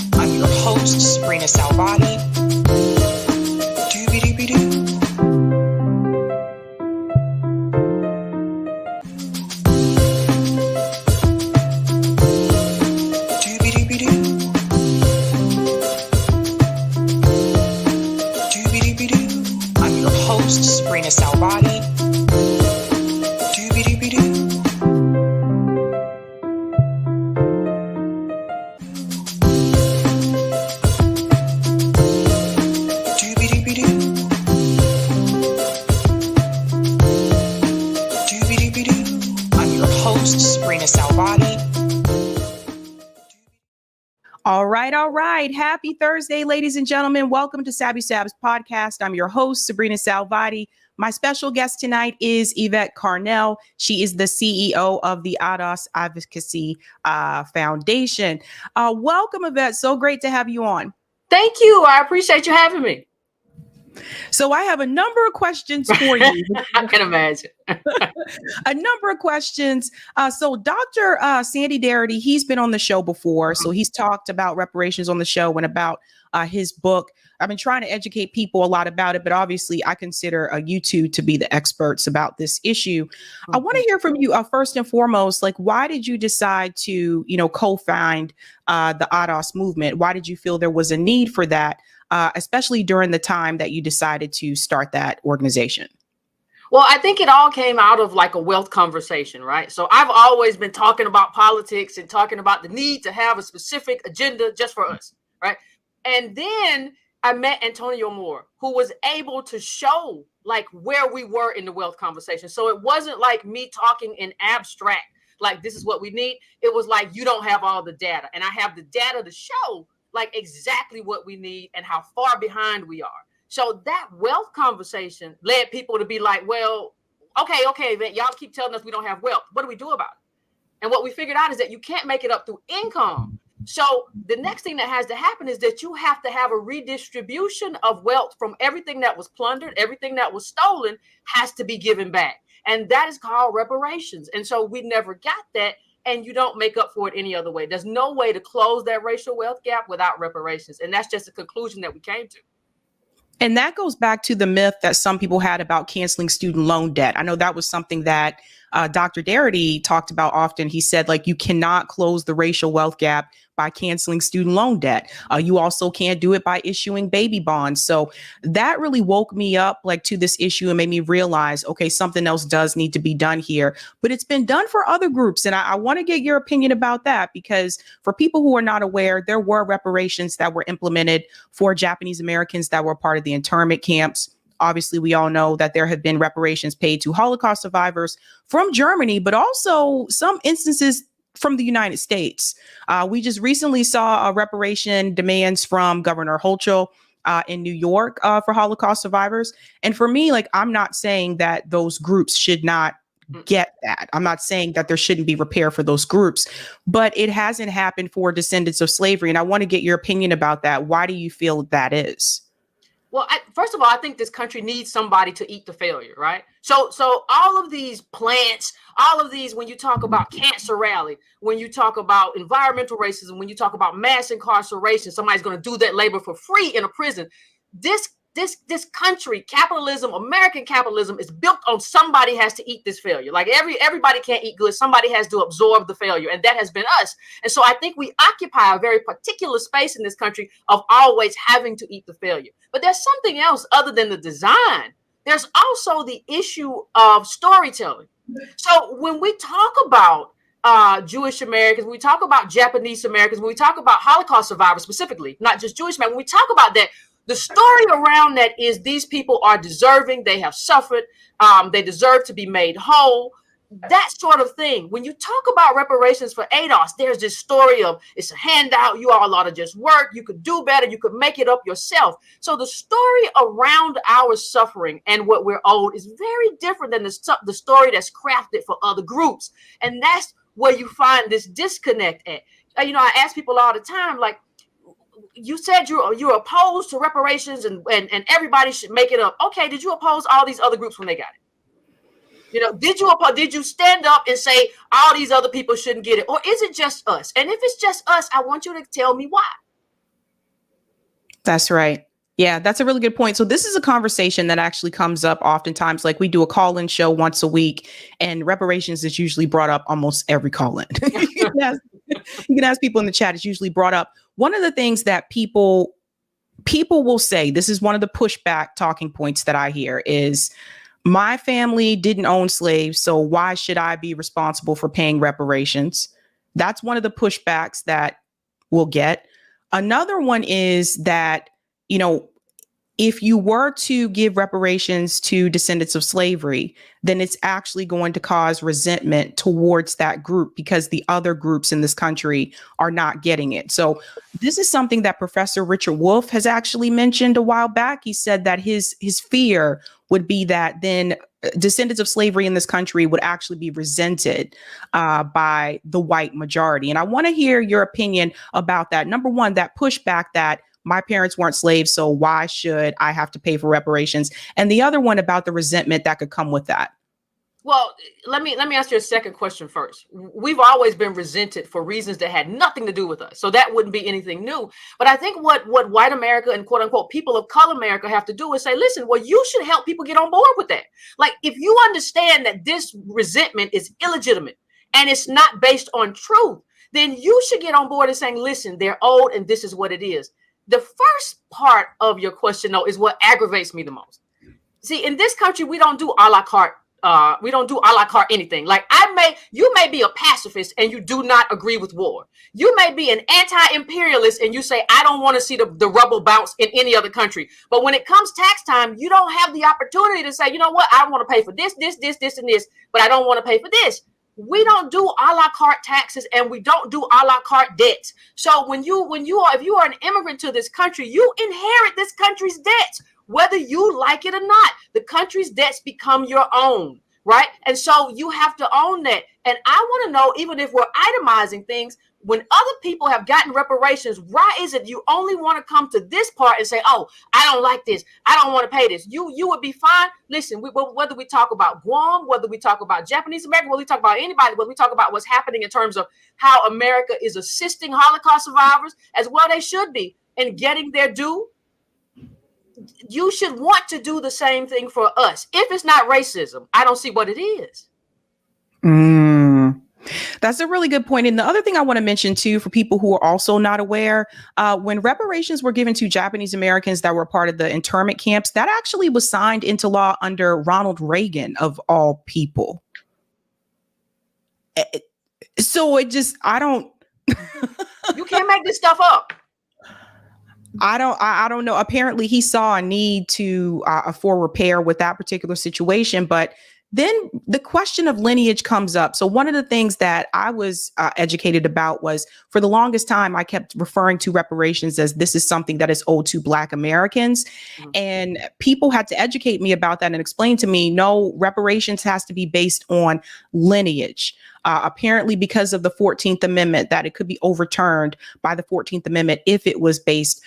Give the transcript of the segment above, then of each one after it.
I'm your host, sabrinasalvati. I'm your host, sabrinasalvati. All right. Happy Thursday, ladies and gentlemen. Welcome to Sabby Sabs podcast. I'm your host, sabrinasalvati. My special guest tonight is Yvette Carnell. She is the CEO of the Advocacy Foundation. Welcome, Yvette. So great to have you on. Thank you. I appreciate you having me. So I have a number of questions for you. I can imagine. A number of questions. So Dr. Sandy Darity, he's been on the show before. So he's talked about reparations on the show and about his book. I've been trying to educate people a lot about it, but obviously I consider you two to be the experts about this issue. I want to hear from you first and foremost, like, why did you decide to, co-found the ADOS movement? Why did you feel there was a need for that? Especially during the time that you decided to start that organization? Well, I think it all came out of like a wealth conversation, right? So I've always been talking about politics and talking about the need to have a specific agenda just for us, right? And then I met Antonio Moore, who was able to show like where we were in the wealth conversation. So it wasn't like me talking in abstract, like this is what we need. It was like, you don't have all the data, and I have the data to show like exactly what we need and how far behind we are. So that wealth conversation led people to be like, well, okay, then y'all keep telling us we don't have wealth. What do we do about it? And what we figured out is that you can't make it up through income. So the next thing that has to happen is that you have to have a redistribution of wealth from everything that was plundered, everything that was stolen has to be given back. And that is called reparations. And so we never got that. And you don't make up for it any other way. There's no way to close that racial wealth gap without reparations. And that's just a conclusion that we came to. And that goes back to the myth that some people had about canceling student loan debt. I know that was something that Dr. Darity talked about often. He said, like, you cannot close the racial wealth gap by canceling student loan debt. You also can't do it by issuing baby bonds. So that really woke me up like to this issue and made me realize, okay, something else does need to be done here. But it's been done for other groups. And I want to get your opinion about that, because for people who are not aware, there were reparations that were implemented for Japanese Americans that were part of the internment camps. Obviously, we all know that there have been reparations paid to Holocaust survivors from Germany, but also some instances from the United States. We just recently saw reparation demands from Governor Hochul in New York for Holocaust survivors. And for me, like, I'm not saying that those groups should not get that. I'm not saying that there shouldn't be repair for those groups, but it hasn't happened for descendants of slavery. And I want to get your opinion about that. Why do you feel that is? Well, first of all, I think this country needs somebody to eat the failure, right? So all of these plants, all of these, when you talk about cancer rally, when you talk about environmental racism, when you talk about mass incarceration, somebody's going to do that labor for free in a prison. This country, capitalism, American capitalism, is built on somebody has to eat this failure. Like everybody can't eat good. Somebody has to absorb the failure. And that has been us. And so I think we occupy a very particular space in this country of always having to eat the failure. But there's something else other than the design. There's also the issue of storytelling. So when we talk about Jewish Americans, when we talk about Japanese Americans, when we talk about Holocaust survivors specifically, not just Jewish Americans, when we talk about that, the story around that is these people are deserving, they have suffered, they deserve to be made whole, that sort of thing. When you talk about reparations for ADOS, there's this story of it's a handout, you all ought to just work, you could do better, you could make it up yourself. So the story around our suffering and what we're owed is very different than the story that's crafted for other groups. And that's where you find this disconnect at. I ask people all the time, like, you said you're opposed to reparations and everybody should make it up. Okay, did you oppose all these other groups when they got it? Did you stand up and say all these other people shouldn't get it? Or is it just us? And if it's just us, I want you to tell me why. That's right. Yeah, that's a really good point. So this is a conversation that actually comes up oftentimes. Like, we do a call-in show once a week, and reparations is usually brought up almost every call-in. You can ask people in the chat. It's usually brought up. One of the things that people will say, this is one of the pushback talking points that I hear, is my family didn't own slaves, so why should I be responsible for paying reparations? That's one of the pushbacks that we'll get. Another one is that, if you were to give reparations to descendants of slavery, then it's actually going to cause resentment towards that group because the other groups in this country are not getting it. So this is something that Professor Richard Wolff has actually mentioned a while back. He said that his fear would be that then descendants of slavery in this country would actually be resented by the white majority. And I want to hear your opinion about that. Number one, that pushback that my parents weren't slaves, so why should I have to pay for reparations? And the other one about the resentment that could come with that. Well, let me ask you a second question first. We've always been resented for reasons that had nothing to do with us. So that wouldn't be anything new. But I think what white America and quote unquote people of color America have to do is say, listen, well, you should help people get on board with that. Like, if you understand that this resentment is illegitimate and it's not based on truth, then you should get on board and saying, listen, they're old and this is what it is. The first part of your question, though, is what aggravates me the most. See, in this country, we don't do a la carte. We don't do a la carte anything. Like, you may be a pacifist and you do not agree with war. You may be an anti-imperialist and you say, I don't want to see the rubble bounce in any other country. But when it comes tax time, you don't have the opportunity to say, you know what, I want to pay for this, and this, but I don't want to pay for this. We don't do a la carte taxes and we don't do a la carte debts. So if you are an immigrant to this country, you inherit this country's debts, whether you like it or not. The country's debts become your own, right? And so you have to own that. And I want to know, even if we're itemizing things, when other people have gotten reparations, why is it you only want to come to this part and say, oh, I don't like this, I don't want to pay this? You would be fine. Listen, whether we talk about Guam, whether we talk about Japanese American, whether we talk about anybody, whether we talk about what's happening in terms of how America is assisting Holocaust survivors, as well they should be, in getting their due, you should want to do the same thing for us. If it's not racism, I don't see what it is. That's a really good point. And the other thing I want to mention, too, for people who are also not aware, when reparations were given to Japanese Americans that were part of the internment camps, that actually was signed into law under Ronald Reagan, of all people. So I don't. You can't make this stuff up. I don't know. Apparently, he saw a need for repair with that particular situation, but then the question of lineage comes up. So one of the things that I was educated about was, for the longest time, I kept referring to reparations as this is something that is owed to Black Americans. Mm-hmm. And people had to educate me about that and explain to me, no, reparations has to be based on lineage. Apparently, because of the 14th Amendment, that it could be overturned by the 14th Amendment if it was based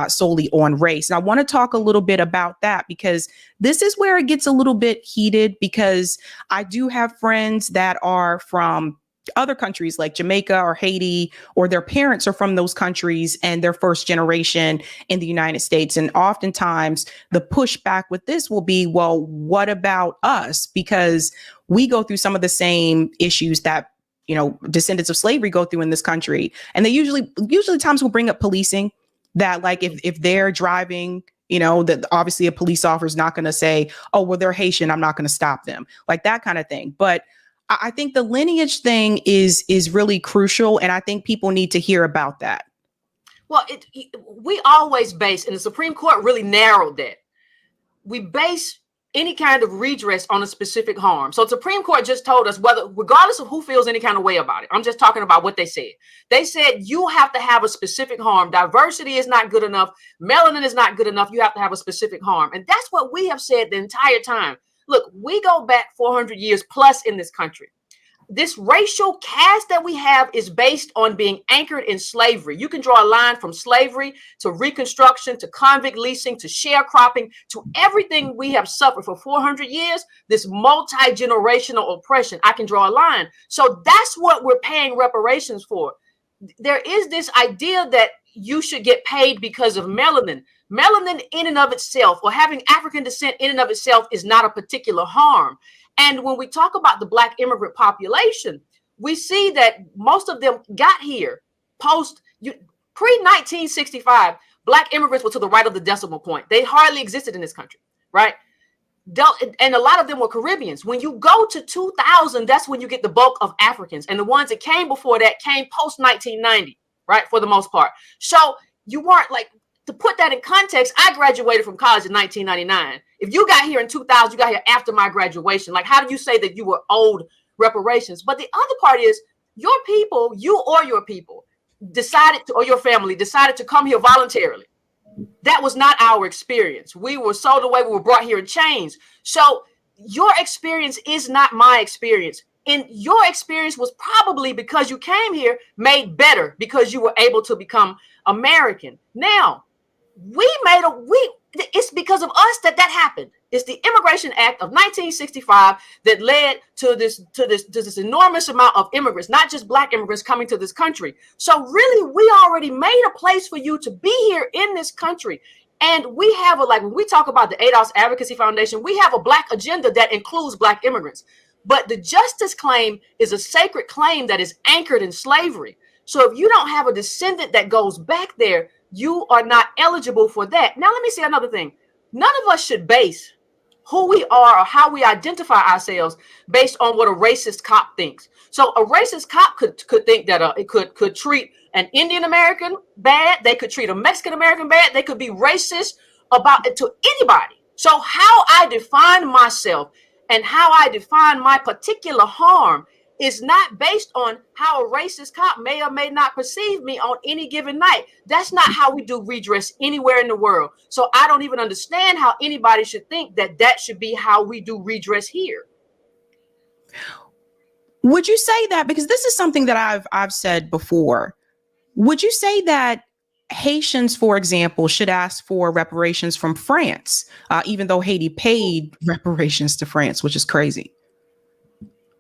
solely on race. And I want to talk a little bit about that, because this is where it gets a little bit heated, because I do have friends that are from other countries like Jamaica or Haiti, or their parents are from those countries and they're first generation in the United States. And oftentimes the pushback with this will be, well, what about us? Because we go through some of the same issues that, you know, descendants of slavery go through in this country. And they usually times will bring up policing, that like if they're driving, you know, that obviously a police officer is not going to say, oh, well, they're Haitian, I'm not going to stop them, like that kind of thing. But I think the lineage thing is really crucial, and I think people need to hear about that. Well, we always base, and the Supreme Court really narrowed that. We base any kind of redress on a specific harm. So the Supreme Court just told us, regardless of who feels any kind of way about it, I'm just talking about what they said. They said you have to have a specific harm. Diversity is not good enough. Melanin is not good enough. You have to have a specific harm. And that's what we have said the entire time. Look, we go back 400 years plus in this country. This racial caste that we have is based on being anchored in slavery. You can draw a line from slavery to Reconstruction to convict leasing to sharecropping to everything we have suffered for 400 years, this multi-generational oppression. I can draw a line. So that's what we're paying reparations for. There is this idea that you should get paid because of melanin. Melanin in and of itself, or having African descent in and of itself, is not a particular harm. And when we talk about the Black immigrant population, we see that most of them got here pre-1965. Black immigrants were to the right of the decimal point. They hardly existed in this country, right? And a lot of them were Caribbeans. When you go to 2000, that's when you get the bulk of Africans. And the ones that came before that came post-1990, right, for the most part. So you weren't like, to put that in context, I graduated from college in 1999. If you got here in 2000, you got here after my graduation. Like, how do you say that you were owed reparations? But the other part is your people, you or your people decided to, or your family decided to come here voluntarily. That was not our experience. We were sold away. We were brought here in chains. So your experience is not my experience. And your experience was probably, because you came here, made better because you were able to become American. Now, it's because of us that happened. It's the Immigration Act of 1965 that led to this enormous amount of immigrants, not just Black immigrants, coming to this country. So really, we already made a place for you to be here in this country. And we have when we talk about the ADOS Advocacy Foundation, we have a Black agenda that includes Black immigrants. But the justice claim is a sacred claim that is anchored in slavery. So if you don't have a descendant that goes back there, you are not eligible for that. Now, let me say another thing. None of us should base who we are or how we identify ourselves based on what a racist cop thinks. So a racist cop could think that it could treat an Indian American bad. They could treat a Mexican American bad. They could be racist about it to anybody. So how I define myself and how I define my particular harm is not based on how a racist cop may or may not perceive me on any given night. That's not how we do redress anywhere in the world. So I don't even understand how anybody should think that should be how we do redress here. Would you say that, because this is something that I've said before, would you say that Haitians, for example, should ask for reparations from France, even though Haiti paid reparations to France, which is crazy?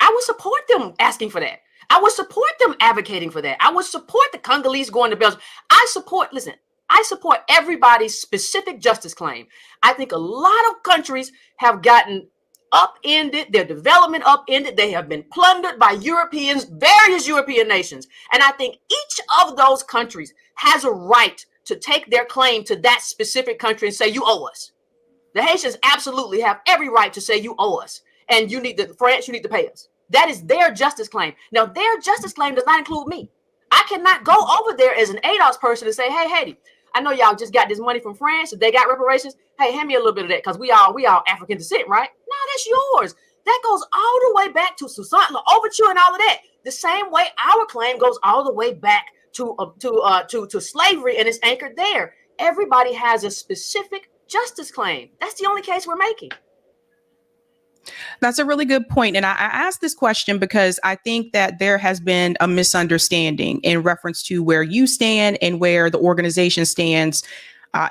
I would support them asking for that. I would support them advocating for that. I would support the Congolese going to Belgium. I support everybody's specific justice claim. I think a lot of countries have gotten upended, their development upended. They have been plundered by Europeans, various European nations. And I think each of those countries has a right to take their claim to that specific country and say, you owe us. The Haitians absolutely have every right to say you owe us. And France, you need to pay us. That is their justice claim. Now, their justice claim does not include me. I cannot go over there as an ADOS person and say, hey, Haiti, I know y'all just got this money from France. If they got reparations, hey, hand me a little bit of that, because we all African descent, right? No, that's yours. That goes all the way back to Susan Overture and all of that. The same way our claim goes all the way back to slavery, and it's anchored there. Everybody has a specific justice claim. That's the only case we're making. That's a really good point. And I asked this question because I think that there has been a misunderstanding in reference to where you stand and where the organization stands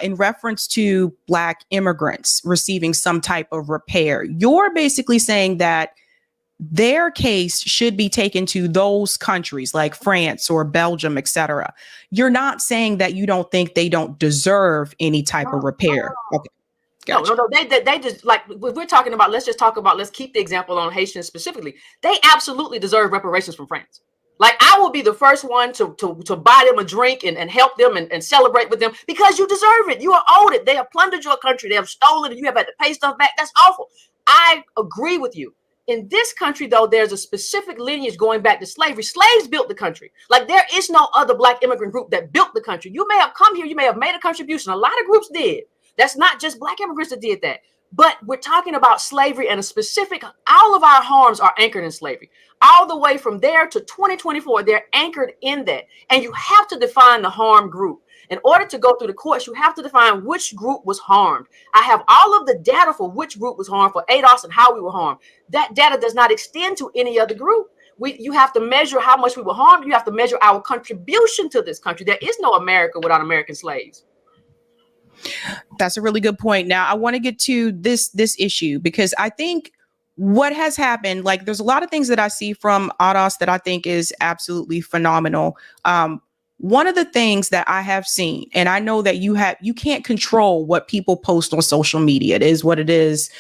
in reference to Black immigrants receiving some type of repair. You're basically saying that their case should be taken to those countries like France or Belgium, et cetera. You're not saying that you don't think they don't deserve any type of repair. Okay. Gotcha. No. They just, like, if we're talking about, let's keep the example on Haitians specifically. They absolutely deserve reparations from France. Like, I will be the first one to buy them a drink and help them and celebrate with them, because you deserve it. You are owed it. They have plundered your country. They have stolen it. You have had to pay stuff back. That's awful. I agree with you. In this country, though, there's a specific lineage going back to slavery. Slaves built the country. Like, there is no other Black immigrant group that built the country. You may have come here. You may have made a contribution. A lot of groups did. That's not just Black immigrants that did that. But we're talking about slavery, and a specific, all of our harms are anchored in slavery. All the way from there to 2024, they're anchored in that. And you have to define the harm group. In order to go through the courts, you have to define which group was harmed. I have all of the data for which group was harmed, for ADOS and how we were harmed. That data does not extend to any other group. You have to measure how much we were harmed. You have to measure our contribution to this country. There is no America without American slaves. That's a really good point. Now, I want to get to this issue, because I think what has happened, like, there's a lot of things that I see from ADOS that I think is absolutely phenomenal. One of the things that I have seen, and I know that you can't control what people post on social media. It is what it is.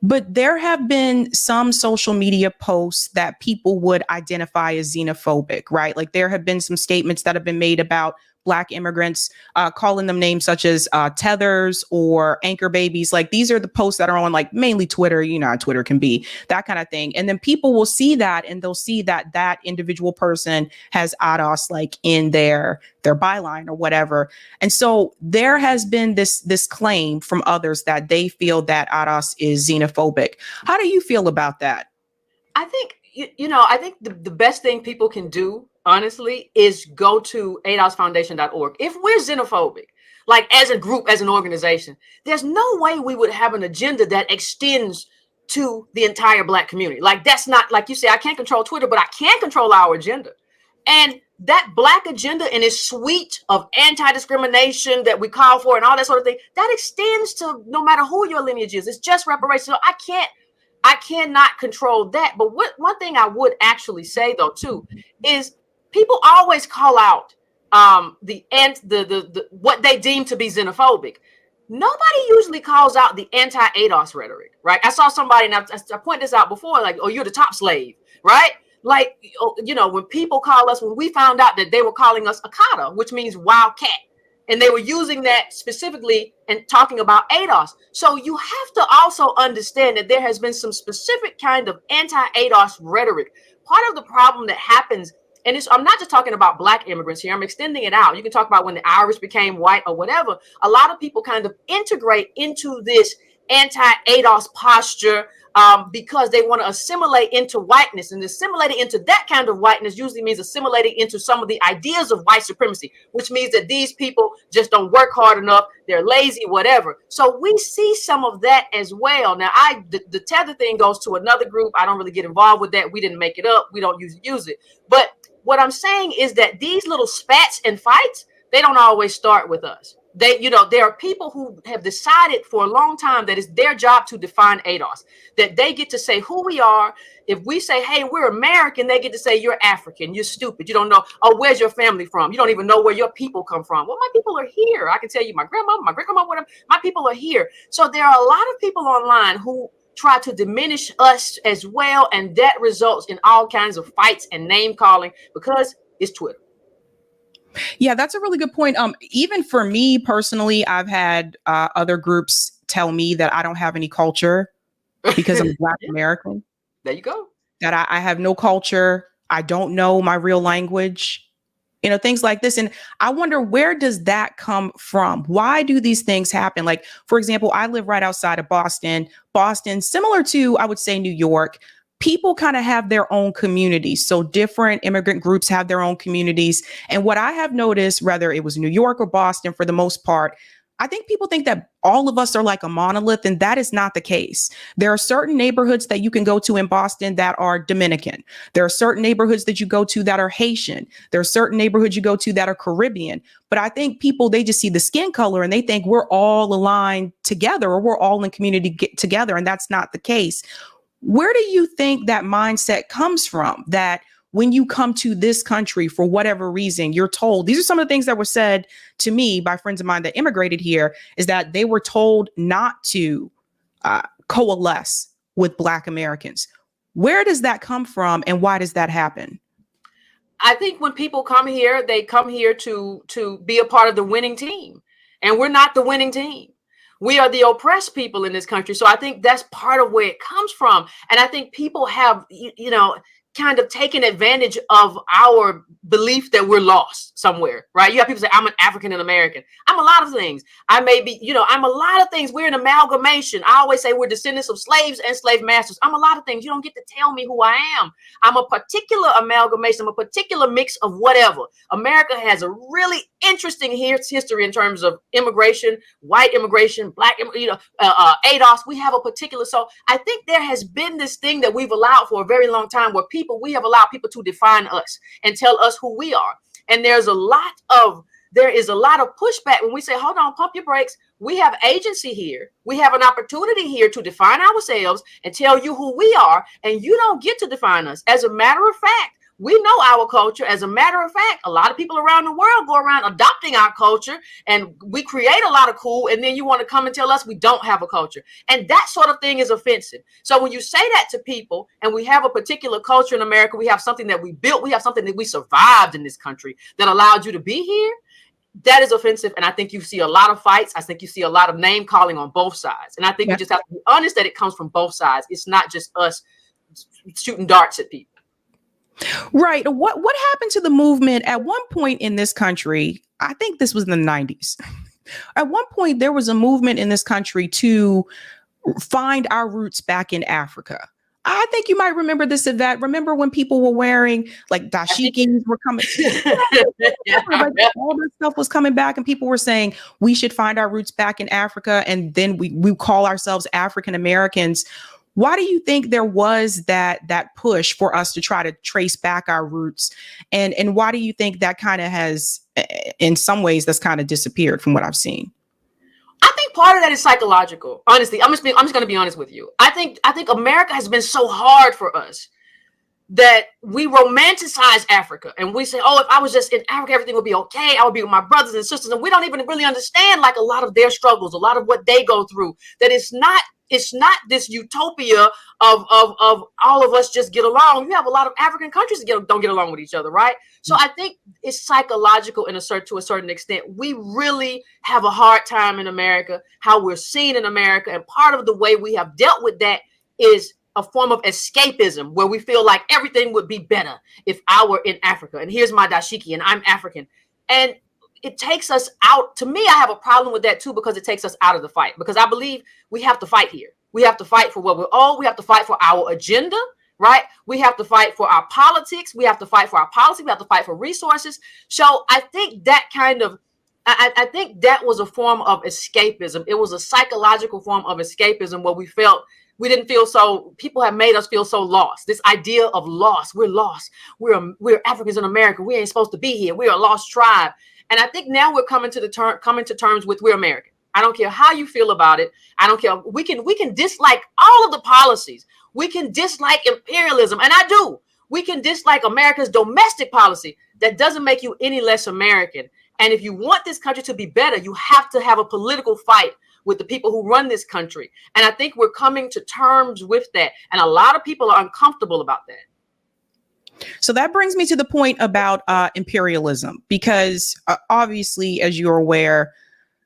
But there have been some social media posts that people would identify as xenophobic, right? Like, there have been some statements that have been made about Black immigrants, calling them names such as tethers or anchor babies. Like, these are the posts that are on, like, mainly Twitter. You know how Twitter can be, that kind of thing. And then people will see that, and they'll see that that individual person has ADOS, like, in their byline or whatever. And so there has been this claim from others that they feel that ADOS is xenophobic. How do you feel about that? I think, I think the best thing people can do, honestly, is go to adosfoundation.org. If we're xenophobic, like, as a group, as an organization, there's no way we would have an agenda that extends to the entire Black community. Like, that's not, like you say, I can't control Twitter, but I can control our agenda. And that Black agenda and its suite of anti-discrimination that we call for and all that sort of thing, that extends to no matter who your lineage is. It's just reparations. So I cannot control that. But one thing I would actually say, though, too, is people always call out the what they deem to be xenophobic. Nobody usually calls out the anti-ADOS rhetoric, right? I saw somebody, and I pointed this out before, like, oh, you're the top slave, right? Like, when people call us, when we found out that they were calling us Akata, which means wild cat, and they were using that specifically and talking about ADOS. So you have to also understand that there has been some specific kind of anti-ADOS rhetoric. Part of the problem that happens, and I'm not just talking about Black immigrants here, I'm extending it out. You can talk about when the Irish became white or whatever. A lot of people kind of integrate into this anti-ADOS posture because they want to assimilate into whiteness, and assimilating into that kind of whiteness usually means assimilating into some of the ideas of white supremacy, which means that these people just don't work hard enough, they're lazy, whatever. So we see some of that as well. Now, the tether thing goes to another group. I don't really get involved with that. We didn't make it up. We don't use it. But what I'm saying is that these little spats and fights, they don't always start with us. There are people who have decided for a long time that it's their job to define ADOS, that they get to say who we are. If we say, hey, we're American, they get to say, you're African, you're stupid, you don't know, oh, where's your family from? You don't even know where your people come from. Well, my people are here. I can tell you my grandma, my great-grandma, whatever, my people are here. So there are a lot of people online who try to diminish us as well, and that results in all kinds of fights and name calling because it's Twitter. Yeah, that's a really good point. Even for me personally, I've had other groups tell me that I don't have any culture because I'm Black American. There you go. That I have no culture. I don't know my real language. things like this. And I wonder, where does that come from? Why do these things happen? Like, for example, I live right outside of Boston. Boston, similar to, I would say, New York, people kind of have their own communities. So different immigrant groups have their own communities. And what I have noticed, whether it was New York or Boston, for the most part, I think people think that all of us are like a monolith, and that is not the case. There are certain neighborhoods that you can go to in Boston that are Dominican. There are certain neighborhoods that you go to that are Haitian. There are certain neighborhoods you go to that are Caribbean. But I think people, they just see the skin color and they think we're all aligned together, or we're all in community together. And that's not the case. Where do you think that mindset comes from, that when you come to this country, for whatever reason, you're told, these are some of the things that were said to me by friends of mine that immigrated here, is that they were told not to coalesce with Black Americans. Where does that come from, and why does that happen? I think when people come here, they come here to be a part of the winning team, and we're not the winning team. We are the oppressed people in this country. So I think that's part of where it comes from. And I think people have, kind of taken advantage of our belief that we're lost somewhere, right? You have people say, I'm an African American. I'm a lot of things. I may be, I'm a lot of things. We're an amalgamation. I always say we're descendants of slaves and slave masters. I'm a lot of things. You don't get to tell me who I am. I'm a particular amalgamation. I'm a particular mix of whatever. America has a really interesting history in terms of immigration, white immigration, Black, ADOS. We have a particular, so I think there has been this thing that we've allowed for a very long time where we have allowed people to define us and tell us who we are. And there is a lot of pushback when we say, hold on, pump your brakes. We have agency here. We have an opportunity here to define ourselves and tell you who we are. And you don't get to define us. As a matter of fact, we know our culture. As a matter of fact, a lot of people around the world go around adopting our culture, and we create a lot of cool. And then you want to come and tell us we don't have a culture. And that sort of thing is offensive. So when you say that to people, and we have a particular culture in America, we have something that we built, we have something that we survived in this country that allowed you to be here. That is offensive. And I think you see a lot of fights. I think you see a lot of name calling on both sides. And I think we just have to be honest that it comes from both sides. It's not just us shooting darts at people. Right. What happened to the movement at one point in this country? I think this was in the 90s. At one point, there was a movement in this country to find our roots back in Africa. I think you might remember this, Yvette. Remember when people were wearing like dashikis were coming? All this stuff was coming back, and people were saying we should find our roots back in Africa, and then we call ourselves African Americans. Why do you think there was that push for us to try to trace back our roots? And why do you think that kind of has, in some ways, that's kind of disappeared from what I've seen? I think part of that is psychological. Honestly, I'm just going to be honest with you. I think America has been so hard for us that we romanticize Africa, and we say, oh, if I was just in Africa, everything would be okay. I would be with my brothers and sisters. And we don't even really understand like a lot of their struggles, a lot of what they go through, that it's not this utopia of all of us just get along. You have a lot of African countries that don't get along with each other, right? So I think it's psychological to a certain extent. We really have a hard time in America, how we're seen in America. And part of the way we have dealt with that is a form of escapism, where we feel like everything would be better if I were in Africa. And here's my dashiki, and I'm African. And it takes us out. To me, I have a problem with that too, because it takes us out of the fight. Because I believe we have to fight here. We have to fight for what we're all. We have to fight for our agenda, right? We have to fight for our politics. We have to fight for our policy. We have to fight for resources. So I think that I think that was a form of escapism. It was a psychological form of escapism where we didn't feel so, people have made us feel so lost. This idea of lost, we're lost. We're Africans in America. We ain't supposed to be here. We're a lost tribe. And I think now we're coming to terms with we're American. I don't care how you feel about it. I don't care. We can dislike all of the policies. We can dislike imperialism. And I do. We can dislike America's domestic policy. That doesn't make you any less American. And if you want this country to be better, you have to have a political fight with the people who run this country. And I think we're coming to terms with that. And a lot of people are uncomfortable about that. So that brings me to the point about imperialism, because obviously, as you're aware,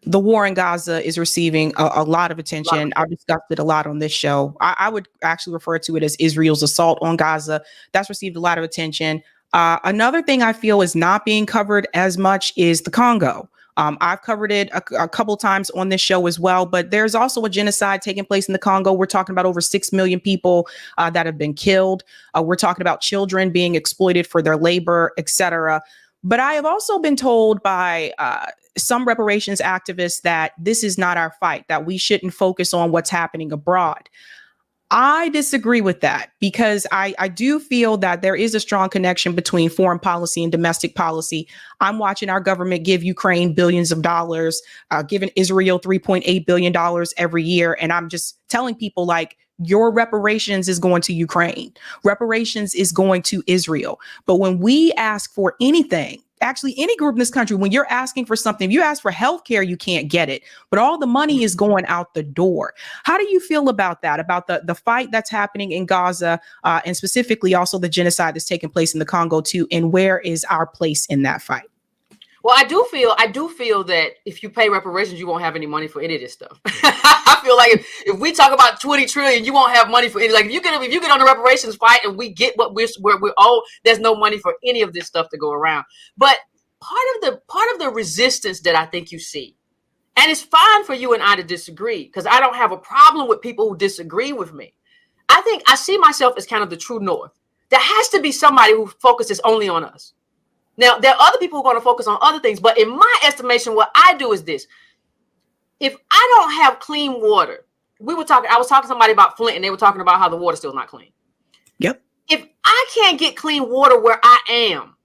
the war in Gaza is receiving a lot of attention. I've discussed it a lot on this show. I would actually refer to it as Israel's assault on Gaza. That's received a lot of attention. Another thing I feel is not being covered as much is the Congo. I've covered it a couple times on this show as well, but there's also a genocide taking place in the Congo. We're talking about over 6 million people that have been killed. We're talking about children being exploited for their labor, etc. But I have also been told by some reparations activists that this is not our fight, that we shouldn't focus on what's happening abroad. I disagree with that because I do feel that there is a strong connection between foreign policy and domestic policy. I'm watching our government give Ukraine billions of dollars, giving Israel $3.8 billion every year. And I'm just telling people, like, your reparations is going to Ukraine. Reparations is going to Israel. But when we ask for anything, actually any group in this country, when you're asking for something, if you ask for healthcare, you can't get it, but all the money is going out the door. How do you feel about that, about the fight that's happening in Gaza, and specifically also the genocide that's taking place in the Congo too? And where is our place in that fight? Well, I do feel that if you pay reparations, you won't have any money for any of this stuff. I feel like if we talk about 20 trillion, you won't have money for any. Like if you get on the reparations fight and we get what we're owed, there's no money for any of this stuff to go around. But part of the resistance that I think you see, and it's fine for you and I to disagree, because I don't have a problem with people who disagree with me. I think I see myself as kind of the true north. There has to be somebody who focuses only on us. Now, there are other people who are going to focus on other things, but in my estimation, what I do is this. If I don't have clean water, I was talking to somebody about Flint, and they were talking about how the water still not clean. Yep. If I can't get clean water where I am,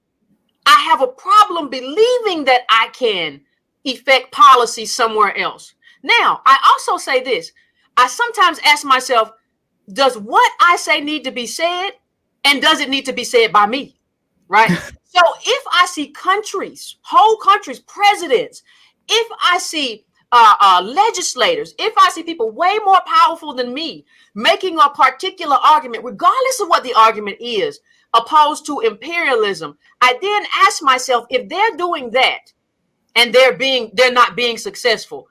I have a problem believing that I can effect policy somewhere else. Now, I also say this. I sometimes ask myself, does what I say need to be said, and does it need to be said by me? Right? So if I see countries, whole countries, presidents, if I see legislators, if I see people way more powerful than me making a particular argument, regardless of what the argument is, opposed to imperialism, I then ask myself, if they're doing that and they're not being successful,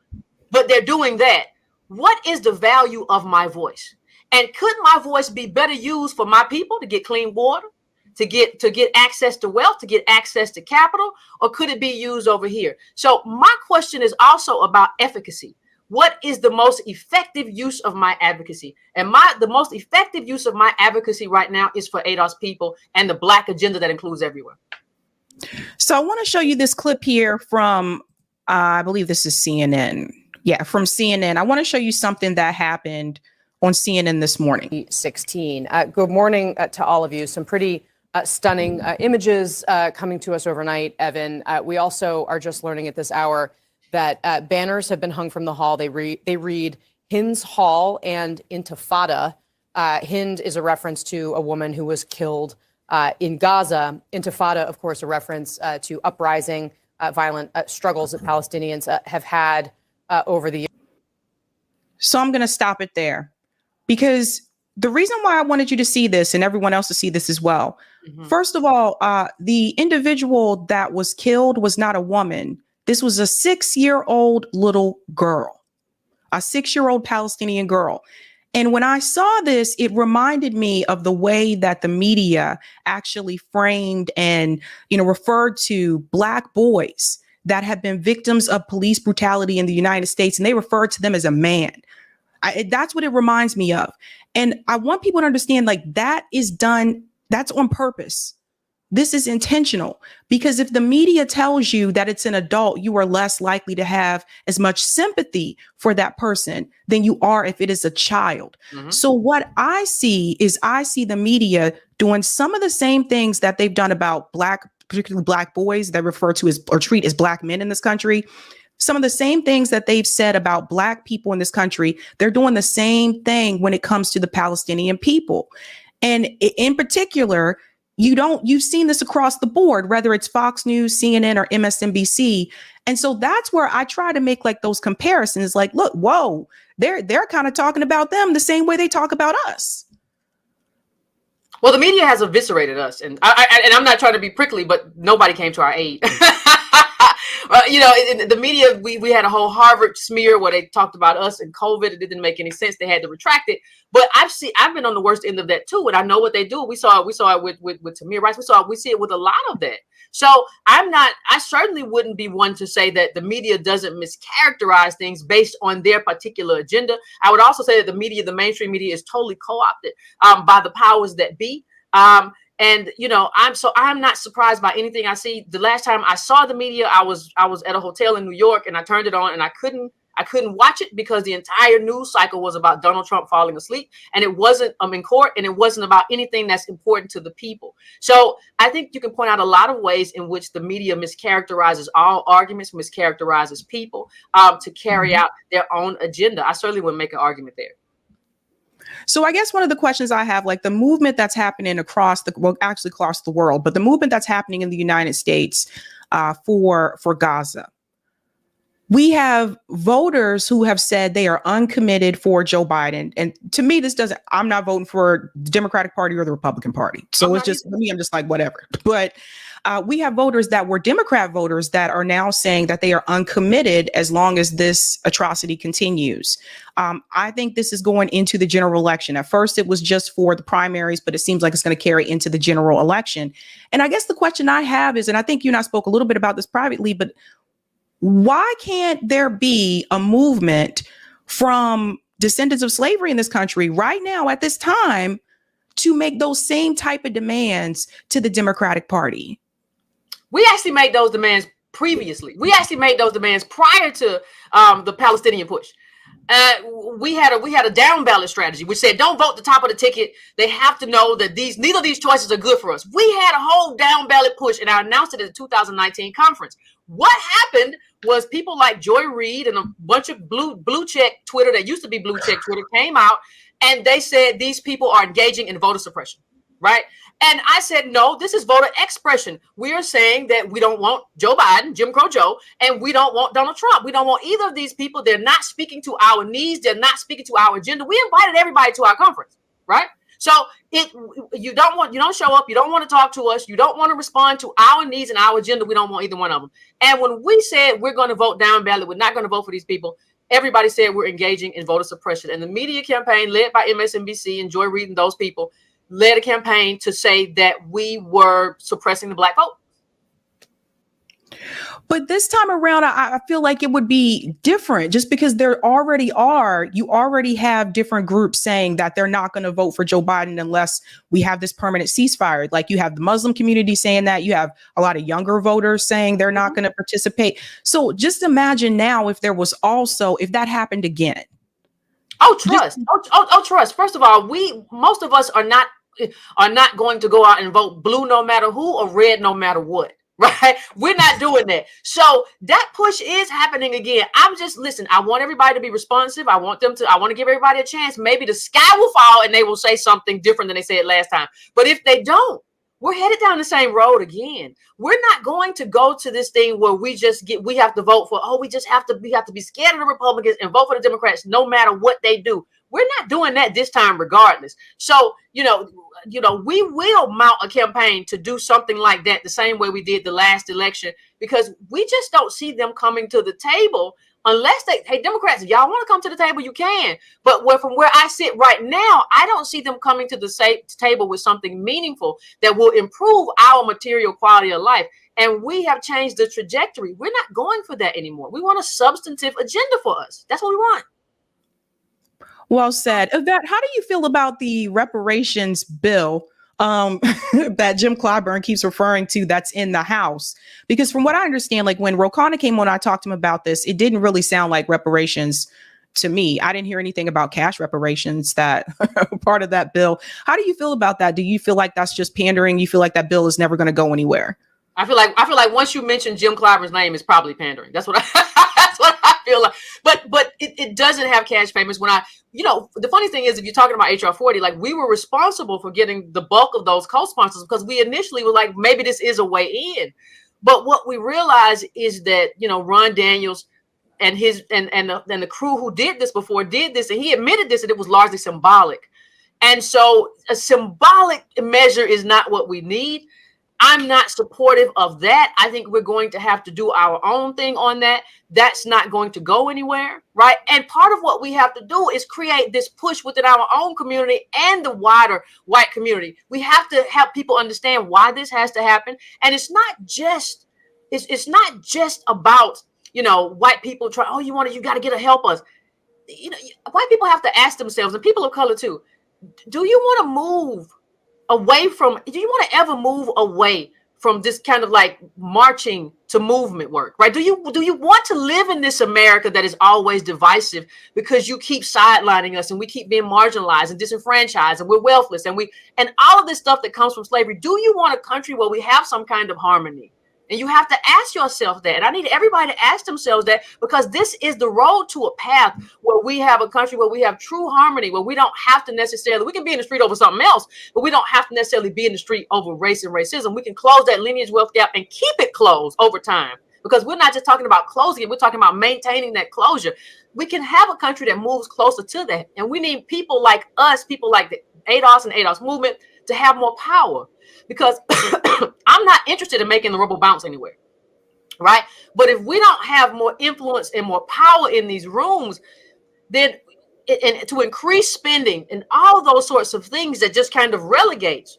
but they're doing that, what is the value of my voice? And could my voice be better used for my people to get clean water? To get access to wealth, to get access to capital, or could it be used over here? So my question is also about efficacy. What is the most effective use of my advocacy? And the most effective use of my advocacy right now is for ADOS people and the Black agenda that includes everyone. So I want to show you this clip here from, I believe this is CNN. Yeah, from CNN. I want to show you something that happened on CNN this morning. 16. Good morning to all of you. Some pretty stunning images coming to us overnight, Evan. We also are just learning at this hour that banners have been hung from the hall. They read Hind's Hall and Intifada. Hind is a reference to a woman who was killed in Gaza. Intifada, of course, a reference to uprising, violent struggles that Palestinians have had over the years. So I'm going to stop it there, because the reason why I wanted you to see this and everyone else to see this as well. Mm-hmm. First of all, the individual that was killed was not a woman. This was a 6-year-old little girl, a 6-year-old Palestinian girl. And when I saw this, it reminded me of the way that the media actually framed and, referred to Black boys that have been victims of police brutality in the United States. And they referred to them as a man. That's what it reminds me of. And I want people to understand, like, that is done. That's on purpose. This is intentional, because if the media tells you that it's an adult, you are less likely to have as much sympathy for that person than you are if it is a child. Mm-hmm. So what I see the media doing some of the same things that they've done about particularly Black boys that refer to as or treat as Black men in this country. Some of the same things that they've said about Black people in this country, they're doing the same thing when it comes to the Palestinian people. And in particular, you've seen this across the board, whether it's Fox News, CNN, or MSNBC. And so that's where I try to make like those comparisons, like, look, whoa, they're kind of talking about them the same way they talk about us. Well, the media has eviscerated us, and I'm not trying to be prickly, but nobody came to our aid. You know, in the media, we had a whole Harvard smear where they talked about us and COVID. It didn't make any sense. They had to retract it. But I've been on the worst end of that too, and I know what they do. We saw it with Tamir Rice. We see it with a lot of that. So I certainly wouldn't be one to say that the media doesn't mischaracterize things based on their particular agenda. I would also say that the mainstream media is totally co-opted by the powers that be. And you know, I'm not surprised by anything I see. The last time I saw the media, I was at a hotel in New York, and I turned it on, and I couldn't watch it because the entire news cycle was about Donald Trump falling asleep, and it wasn't in court, and it wasn't about anything that's important to the people. So I think you can point out a lot of ways in which the media mischaracterizes all arguments, mischaracterizes people to carry out their own agenda. I certainly wouldn't make an argument there. So I guess one of the questions I have, like the movement that's happening across the world, but the movement that's happening in the United States for Gaza. We have voters who have said they are uncommitted for Joe Biden. And to me, I'm not voting for the Democratic Party or the Republican Party. So it's just, for me, I'm just like, whatever. But we have voters that were Democrat voters that are now saying that they are uncommitted as long as this atrocity continues. I think this is going into the general election. At first, it was just for the primaries, but it seems like it's going to carry into the general election. And I guess the question I have is, and I think you and I spoke a little bit about this privately, but why can't there be a movement from descendants of slavery in this country right now at this time to make those same type of demands to the Democratic Party? We actually made those demands previously. We actually made those demands prior to the Palestinian push. We had a down ballot strategy. We said, don't vote the top of the ticket. They have to know that neither of these choices are good for us. We had a whole down ballot push, and I announced it at the 2019 conference. What happened was people like Joy Reid and a bunch of blue check Twitter that used to be blue check Twitter came out, and they said these people are engaging in voter suppression, right? And I said, no, this is voter expression. We are saying that we don't want Joe Biden, Jim Crow Joe, and we don't want Donald Trump. We don't want either of these people. They're not speaking to our needs. They're not speaking to our agenda. We invited everybody to our conference, right? So you don't show up. You don't want to talk to us. You don't want to respond to our needs and our agenda. We don't want either one of them. And when we said we're going to vote down ballot, we're not going to vote for these people, everybody said we're engaging in voter suppression. And the media campaign led by MSNBC and Joy Reid and those people led a campaign to say that we were suppressing the Black vote. But this time around, I feel like it would be different just because you already have different groups saying that they're not going to vote for Joe Biden unless we have this permanent ceasefire. Like you have the Muslim community saying that, you have a lot of younger voters saying they're not going to participate. So just imagine now if that happened again. Oh, trust. Trust. First of all, most of us are not going to go out and vote blue no matter who or red no matter what. Right? We're not doing that. So that push is happening again. I want everybody to be responsive. I want to give everybody a chance. Maybe the sky will fall and they will say something different than they said last time. But if they don't, we're headed down the same road again. We're not going to go to this thing where we have to vote for, we have to be scared of the Republicans and vote for the Democrats no matter what they do. We're not doing that this time regardless. So, we will mount a campaign to do something like that the same way we did the last election, because we just don't see them coming to the table unless hey, Democrats, if y'all want to come to the table, you can. But from where I sit right now, I don't see them coming to the table with something meaningful that will improve our material quality of life. And we have changed the trajectory. We're not going for that anymore. We want a substantive agenda for us. That's what we want. Well said. Yvette, how do you feel about the reparations bill that Jim Clyburn keeps referring to that's in the House? Because from what I understand, like when Ro Khanna came on, I talked to him about this. It didn't really sound like reparations to me. I didn't hear anything about cash reparations that part of that bill. How do you feel about that? Do you feel like that's just pandering? You feel like that bill is never going to go anywhere? I feel like once you mention Jim Clyburn's name, it's probably pandering. That's what I feel like. But it doesn't have cash payments. The funny thing is, if you're talking about HR 40, like we were responsible for getting the bulk of those co-sponsors because we initially were like, maybe this is a way in. But what we realized is that, Ron Daniels and the crew who did this before did this, and he admitted this, and it was largely symbolic. And so a symbolic measure is not what we need. I'm not supportive of that. I think we're going to have to do our own thing on that. That's not going to go anywhere, right? And part of what we have to do is create this push within our own community and the wider white community. We have to help people understand why this has to happen. And it's not just about, you know, white people try, oh, you got to get to help us. You know, white people have to ask themselves, and people of color too, do you want to move away from, do you want to ever move away from this kind of like marching to movement work, right? Do you want to live in this America that is always divisive because you keep sidelining us and we keep being marginalized and disenfranchised and we're wealthless and all of this stuff that comes from slavery? Do you want a country where we have some kind of harmony? And you have to ask yourself that. And I need everybody to ask themselves that, because this is the road to a path where we have a country where we have true harmony, where we don't have to necessarily, we can be in the street over something else, but we don't have to necessarily be in the street over race and racism. We can close that lineage wealth gap and keep it closed over time, because we're not just talking about closing it, we're talking about maintaining that closure. We can have a country that moves closer to that. And we need people like us, people like the ADOS and ADOS movement to have more power. Because I'm not interested in making the rubble bounce anywhere, right? But if we don't have more influence and more power in these rooms, then and to increase spending and all of those sorts of things that just kind of relegates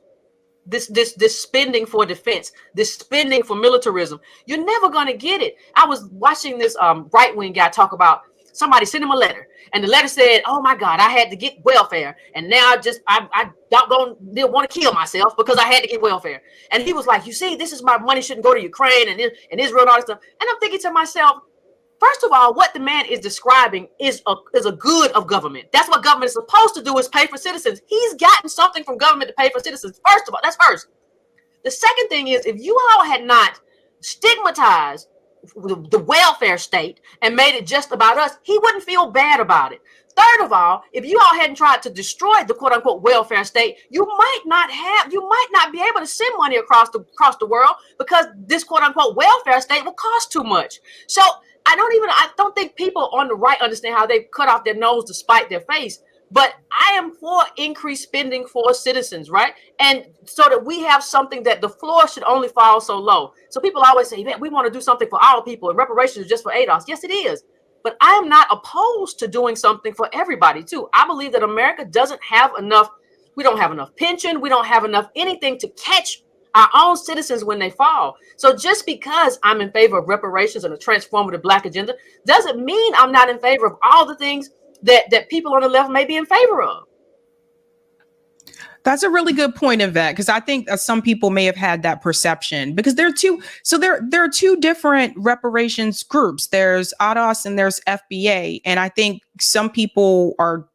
this spending for defense, this spending for militarism, you're never going to get it. I was watching this right-wing guy talk about somebody sent him a letter, and the letter said, oh my God, I had to get welfare, and now I don't want to kill myself because I had to get welfare. And he was like, you see, this is my money shouldn't go to Ukraine and Israel and all this stuff. And I'm thinking to myself, first of all, what the man is describing is a good of government. That's what government is supposed to do, is pay for citizens. He's gotten something from government to pay for citizens. First of all, that's first. The second thing is, if you all had not stigmatized the welfare state and made it just about us, he wouldn't feel bad about it. Third of all, if you all hadn't tried to destroy the quote unquote welfare state, you might not be able to send money across the world, because this quote unquote welfare state will cost too much. So I don't think people on the right understand how they cut off their nose to spite their face. But I am for increased spending for citizens, right? And so that we have something that the floor should only fall so low. So people always say, man, we want to do something for all people, and reparations is just for ADOS. Yes, it is. But I am not opposed to doing something for everybody, too. I believe that America doesn't have enough. We don't have enough pension. We don't have enough anything to catch our own citizens when they fall. So just because I'm in favor of reparations and a transformative Black agenda doesn't mean I'm not in favor of all the things that people on the left may be in favor of. That's a really good point, Yvette, because I think some people may have had that perception, because there are two different reparations groups. There's ADOS and there's FBA. And I think some people are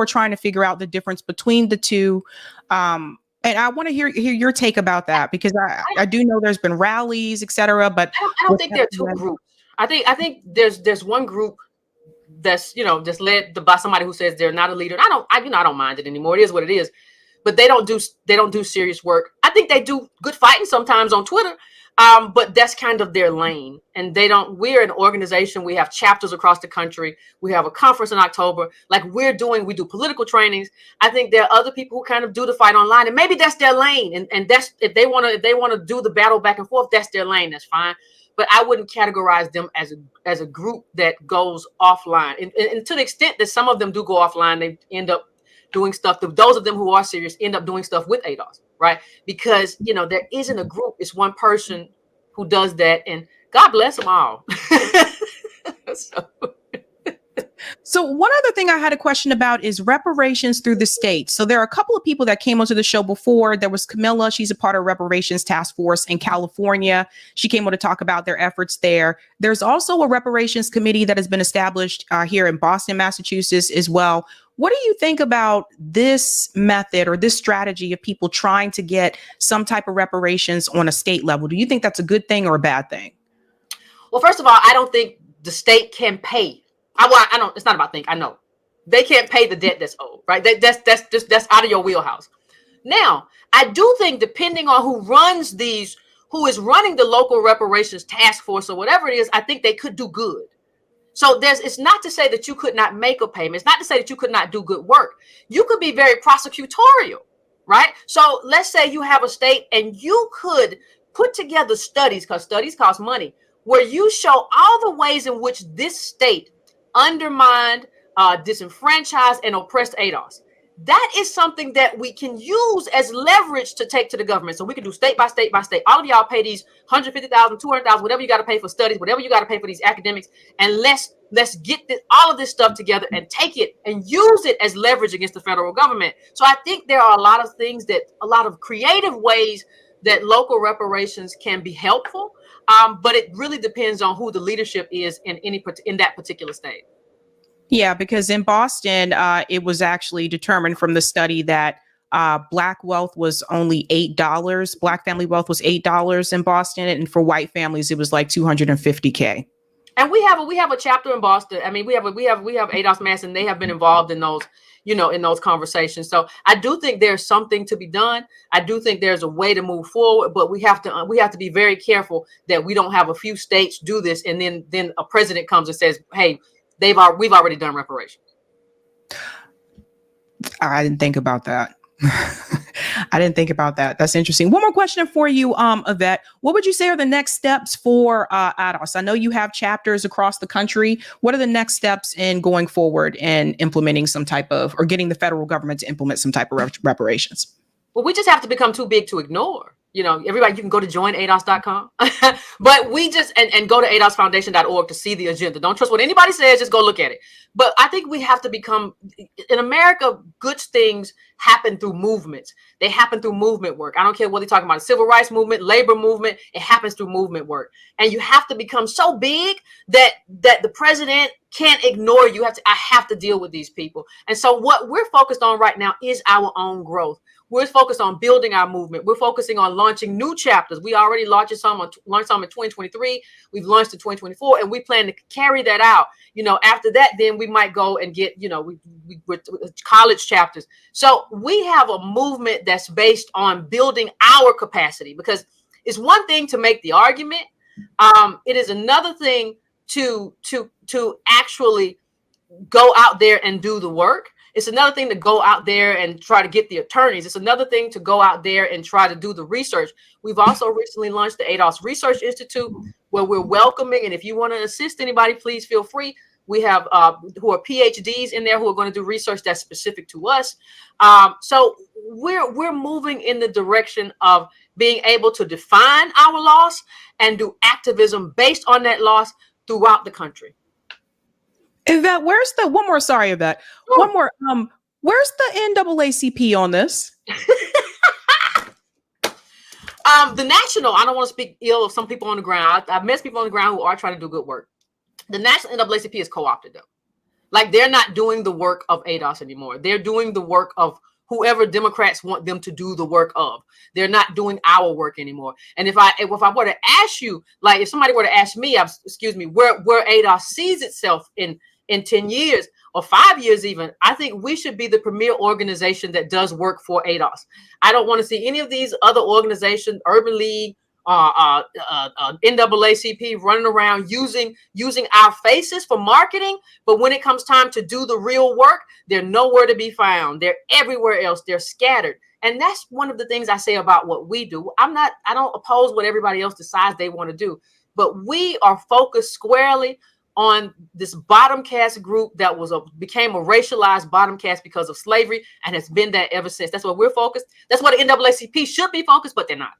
trying to figure out the difference between the two. And I want to hear your take about that, because I do know there's been rallies, et cetera, but I don't think there are two groups. I think there's one group that's, you know, just led by somebody who says they're not a leader. I don't mind it anymore. It is what it is. But they don't do serious work. I think they do good fighting sometimes on Twitter, but that's kind of their lane. And we're an organization. We have chapters across the country. We have a conference in October. Like we do political trainings. I think there are other people who kind of do the fight online, and maybe that's their lane. And that's, if they want to do the battle back and forth, that's their lane. That's fine. But I wouldn't categorize them as a group that goes offline. And to the extent that some of them do go offline, they end up doing stuff. Those of them who are serious end up doing stuff with ADOS, right? Because, you know, there isn't a group. It's one person who does that, and God bless them all. So one other thing I had a question about is reparations through the states. So there are a couple of people that came onto the show before. There was Camilla. She's a part of Reparations Task Force in California. She came on to talk about their efforts there. There's also a reparations committee that has been established here in Boston, Massachusetts as well. What do you think about this method or this strategy of people trying to get some type of reparations on a state level? Do you think that's a good thing or a bad thing? Well, first of all, I don't think the state can pay. I don't. It's not about think. I know they can't pay the debt that's owed, right? That's out of your wheelhouse. Now, I do think, depending on who is running the local reparations task force or whatever it is, I think they could do good. So it's not to say that you could not make a payment. It's not to say that you could not do good work. You could be very prosecutorial, right? So let's say you have a state and you could put together studies, because studies cost money, where you show all the ways in which this state undermined, disenfranchised, and oppressed ADOS. That is something that we can use as leverage to take to the government. So we can do state by state by state. All of y'all pay these $150,000, $200,000, whatever you got to pay for studies, whatever you got to pay for these academics, and let's get all of this stuff together and take it and use it as leverage against the federal government. So I think there are a lot of things a lot of creative ways that local reparations can be helpful, but it really depends on who the leadership is in that particular state. Yeah, because in Boston, it was actually determined from the study that Black wealth was only $8. Black family wealth was $8 in Boston, and for white families, it was like $250K. And we have a chapter in Boston. I mean, we have ADOS Mass, and they have been involved in those, in those conversations. So I do think there's something to be done. I do think there's a way to move forward, but we have to be very careful that we don't have a few states do this, and then a president comes and says, "Hey, we've already done reparations." I didn't think about that. I didn't think about that. That's interesting. One more question for you, Yvette. What would you say are the next steps for ADOS? I know you have chapters across the country. What are the next steps in going forward and implementing some type of, or getting the federal government to implement some type of reparations? Well, we just have to become too big to ignore. Everybody, you can go to joinados.com, but we just, and go to adosfoundation.org to see the agenda. Don't trust what anybody says, just go look at it. But I think we have to become, in America, good things happen through movements. They happen through movement work. I don't care what they're talking about, civil rights movement, labor movement, it happens through movement work. And you have to become so big that the president can't ignore you. I have to deal with these people. And so what we're focused on right now is our own growth. We're focused on building our movement. We're focusing on launching new chapters. We already launched some in 2023. We've launched in 2024, and we plan to carry that out. After that, then we might go and get, with college chapters. So we have a movement that's based on building our capacity, because it's one thing to make the argument. It is another thing to actually go out there and do the work. It's another thing to go out there and try to get the attorneys. It's another thing to go out there and try to do the research. We've also recently launched the ADOS Research Institute, where we're welcoming. And if you want to assist anybody, please feel free. We have who are PhDs in there who are going to do research that's specific to us. So we're moving in the direction of being able to define our loss and do activism based on that loss throughout the country. Yvette, where's the one more? Sorry, Yvette. Sure. One more. Where's the NAACP on this? The national. I don't want to speak ill of some people on the ground. I've met people on the ground who are trying to do good work. The national NAACP is co-opted though. Like, they're not doing the work of ADOS anymore. They're doing the work of whoever Democrats want them to do the work of. They're not doing our work anymore. And if I were to ask you, like, if somebody were to ask me, where ADOS sees itself in 10 years or 5 years even, I think we should be the premier organization that does work for ADOS. I don't want to see any of these other organizations, Urban League, NAACP, running around using our faces for marketing. But when it comes time to do the real work, they're nowhere to be found. They're everywhere else. They're scattered. And that's one of the things I say about what we do. I don't oppose what everybody else decides they want to do, but we are focused squarely on this bottom caste group that became a racialized bottom caste because of slavery, and has been that ever since. That's what we're focused. That's what the NAACP should be focused, but they're not.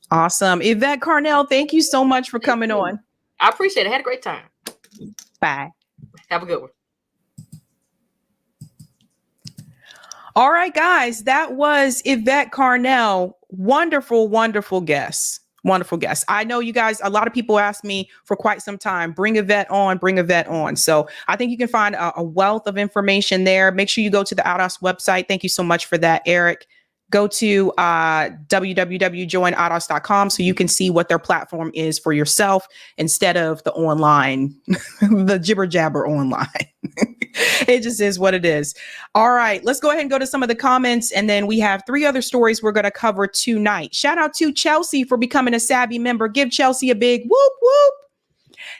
Awesome. Yvette Carnell, thank you so much for coming on. I appreciate it. I had a great time. Bye. Have a good one. All right, guys, that was Yvette Carnell. Wonderful, wonderful guest. Wonderful guest. I know you guys, a lot of people asked me for quite some time, bring Yvette on. So I think you can find a wealth of information there. Make sure you go to the ADOS website. Thank you so much for that, Eric. Go to www.joinados.com so you can see what their platform is for yourself instead of the online, the jibber jabber online. It just is what it is. All right, let's go ahead and go to some of the comments. And then we have 3 other stories we're going to cover tonight. Shout out to Chelsea for becoming a Sabby member. Give Chelsea a big whoop, whoop.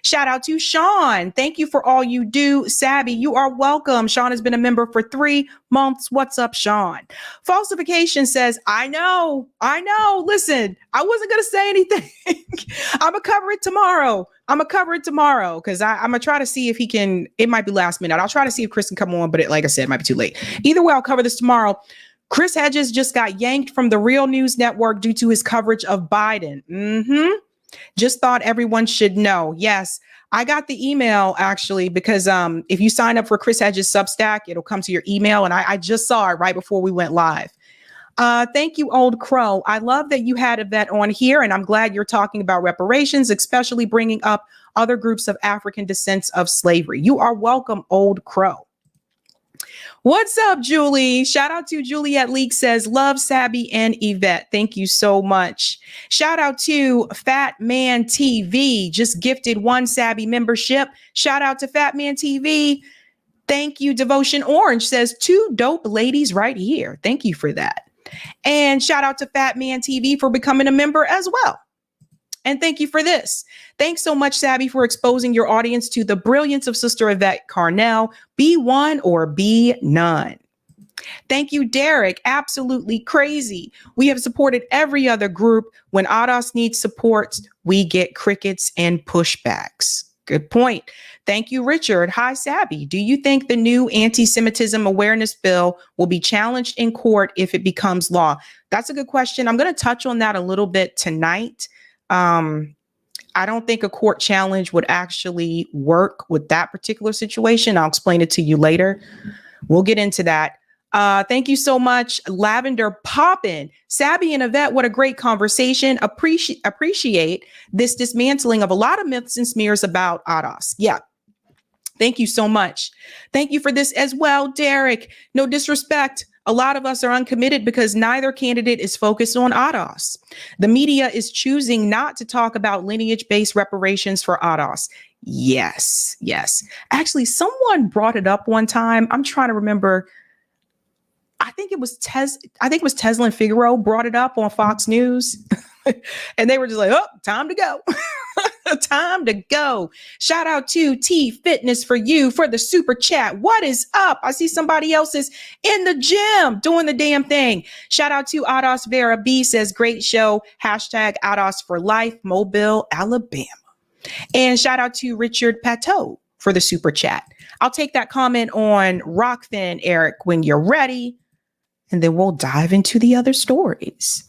Shout out to Sean. Thank you for all you do. Sabby, you are welcome. Sean has been a member for 3 months. What's up, Sean? Falsification says, I know. Listen, I wasn't going to say anything. I'm going to cover it tomorrow. Because I'm going to try to see if he can. It might be last minute. I'll try to see if Chris can come on, but like I said, it might be too late. Either way, I'll cover this tomorrow. Chris Hedges just got yanked from the Real News Network due to his coverage of Biden. Just thought everyone should know. Yes, I got the email actually, because if you sign up for Chris Hedges Substack, it'll come to your email. And I just saw it right before we went live. Thank you, Old Crow. I love that you had Yvette on here, and I'm glad you're talking about reparations, especially bringing up other groups of African descents of slavery. You are welcome, Old Crow. What's up, Julie? Shout out to Juliet Leak says, love Sabby and Yvette. Thank you so much. Shout out to Fat Man TV, just gifted 1 Sabby membership. Shout out to Fat Man TV. Thank you. Devotion Orange says 2 dope ladies right here. Thank you for that. And shout out to Fat Man TV for becoming a member as well. And thank you for this. Thanks so much, Sabby, for exposing your audience to the brilliance of Sister Yvette Carnell. Be one or be none. Thank you, Derek. Absolutely crazy. We have supported every other group. When ADOS needs support, we get crickets and pushbacks. Good point. Thank you, Richard. Hi, Sabby. Do you think the new anti-Semitism awareness bill will be challenged in court if it becomes law? That's a good question. I'm going to touch on that a little bit tonight. I don't think a court challenge would actually work with that particular situation. I'll explain it to you later. We'll get into that. Thank you so much, Lavender Poppin. Sabby and Yvette, what a great conversation. Appreciate this dismantling of a lot of myths and smears about ADOS. Yeah. Thank you so much. Thank you for this as well, Derek. No disrespect. A lot of us are uncommitted because neither candidate is focused on ADOS. The media is choosing not to talk about lineage-based reparations for ADOS. Yes. Actually, someone brought it up one time. I'm trying to remember. I think it was Tesla and Figaro brought it up on Fox News. And they were just like, oh, time to go. Time to go. Shout out to T Fitness for you for the super chat. What is up? I see somebody else is in the gym doing the damn thing. Shout out to Ados Vera B says, great show. Hashtag Ados for life, Mobile, Alabama. And shout out to Richard Pateau for the super chat. I'll take that comment on Rockfin, Eric, when you're ready. And then we'll dive into the other stories.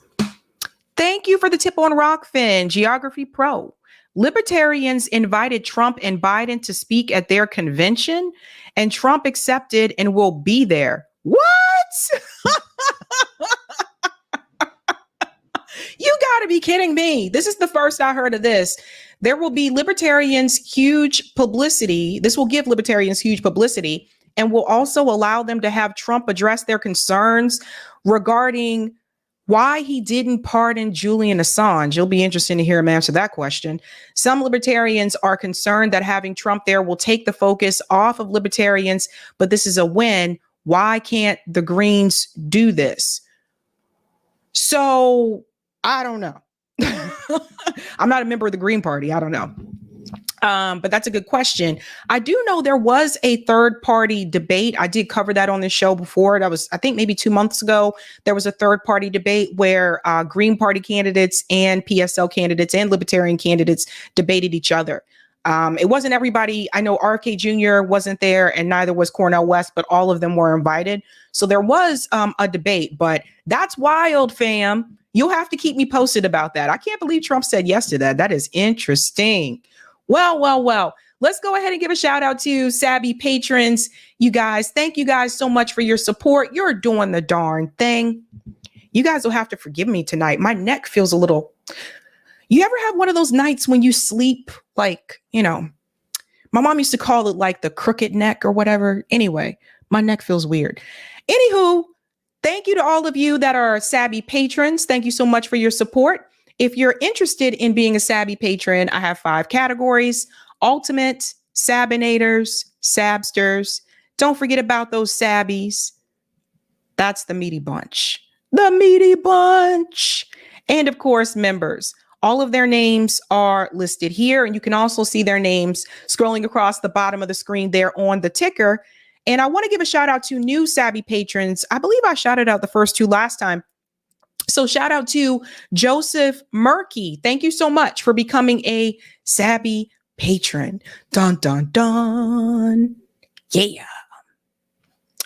Thank you for the tip on Rockfin, Geography Pro. Libertarians invited Trump and Biden to speak at their convention, and Trump accepted and will be there. What? You got to be kidding me. This is the first I heard of this. There will be libertarians huge publicity. This will give libertarians huge publicity and will also allow them to have Trump address their concerns regarding why he didn't pardon Julian Assange. You'll be interested to hear him answer that question. Some libertarians are concerned that having Trump there will take the focus off of libertarians, but this is a win. Why can't the Greens do this? So I don't know. I'm not a member of the Green Party. I don't know. But that's a good question. I do know there was a third party debate. I did cover that on the show before. That was, I think, maybe 2 months ago. There was a third party debate where Green Party candidates and PSL candidates and Libertarian candidates debated each other. It wasn't everybody. I know RFK Jr. wasn't there and neither was Cornel West, but all of them were invited. So there was a debate, but that's wild, fam. You'll have to keep me posted about that. I can't believe Trump said yes to that. That is interesting. Well, let's go ahead and give a shout out to Sabby patrons. You guys, thank you guys so much for your support. You're doing the darn thing. You guys will have to forgive me tonight. My neck feels a little, you ever have one of those nights when you sleep like, my mom used to call it like the crooked neck or whatever. Anyway, my neck feels weird. Anywho, thank you to all of you that are Sabby patrons. Thank you so much for your support. If you're interested in being a Sabby patron, I have 5 categories: Ultimate, Sabinators, Sabsters. Don't forget about those Sabbies. That's the meaty bunch. The meaty bunch. And of course, members. All of their names are listed here, and you can also see their names scrolling across the bottom of the screen there on the ticker. And I want to give a shout out to new Sabby patrons. I believe I shouted out the first two last time. So shout out to Joseph Murky. Thank you so much for becoming a Sabby patron. Dun, dun, dun. Yeah.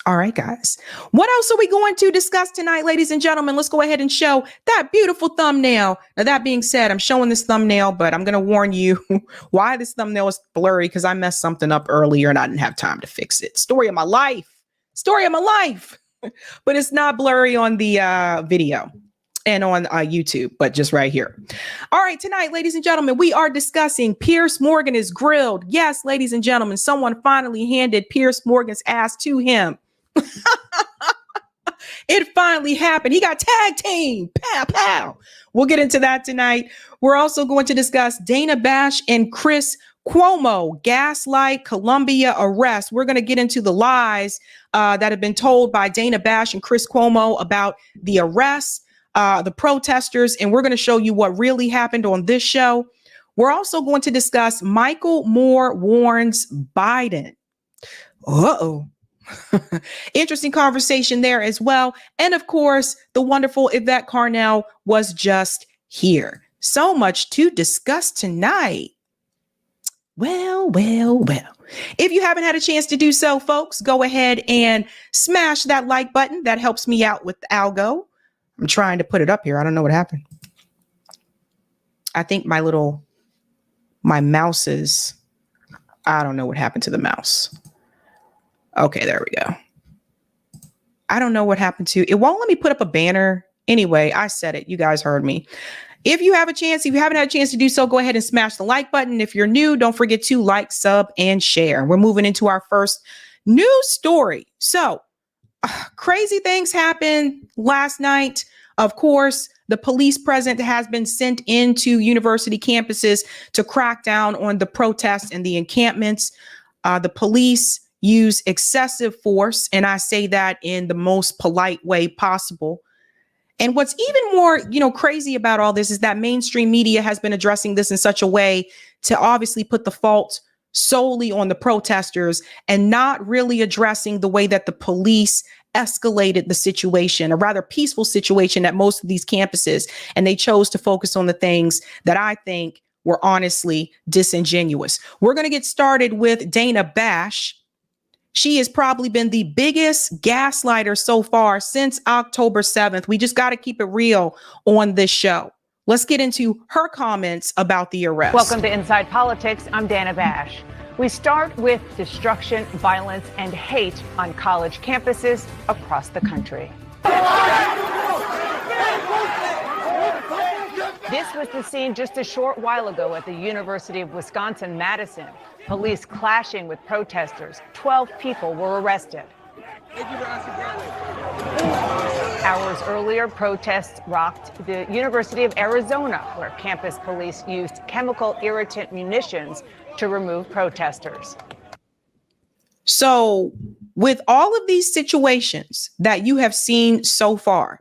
All right, guys. What else are we going to discuss tonight, ladies and gentlemen? Let's go ahead and show that beautiful thumbnail. Now, that being said, I'm showing this thumbnail, but I'm going to warn you why this thumbnail is blurry, because I messed something up earlier and I didn't have time to fix it. Story of my life. Story of my life. But it's not blurry on the video and on YouTube, but just right here. All right, tonight, ladies and gentlemen, we are discussing Piers Morgan is grilled. Yes, ladies and gentlemen, someone finally handed Piers Morgan's ass to him. It finally happened. He got tag team. Pow, pow. We'll get into that tonight. We're also going to discuss Dana Bash and Chris Cuomo gaslight Columbia arrest. We're going to get into the lies that have been told by Dana Bash and Chris Cuomo about the arrest, the protesters, and we're going to show you what really happened on this show. We're also going to discuss Michael Moore warns Biden. Uh-oh. Interesting conversation there as well. And of course, the wonderful Yvette Carnell was just here. So much to discuss tonight. Well. If you haven't had a chance to do so, folks, go ahead and smash that like button. That helps me out with the algo. I'm trying to put it up here. I don't know what happened. I think my mouse is, I don't know what happened to the mouse. Okay, there we go. I don't know what happened to it. Won't let me put up a banner. Anyway, I said it. You guys heard me. If you haven't had a chance to do so, go ahead and smash the like button. If you're new, don't forget to like, sub, and share. We're moving into our first news story. So, crazy things happened last night. Of course, the police presence has been sent into university campuses to crack down on the protests and the encampments. The police use excessive force, and I say that in the most polite way possible. And what's even more, crazy about all this is that mainstream media has been addressing this in such a way to obviously put the fault solely on the protesters and not really addressing the way that the police escalated the situation, a rather peaceful situation at most of these campuses. And they chose to focus on the things that I think were honestly disingenuous. We're going to get started with Dana Bash. She has probably been the biggest gaslighter so far since October 7th. We just got to keep it real on this show. Let's get into her comments about the arrest. Welcome to Inside Politics. I'm Dana Bash. We start with destruction, violence, and hate on college campuses across the country. This was the scene just a short while ago at the University of Wisconsin-Madison. Police clashing with protesters. 12 people were arrested. Hours earlier, protests rocked the University of Arizona, where campus police used chemical irritant munitions to remove protesters. So, with all of these situations that you have seen so far,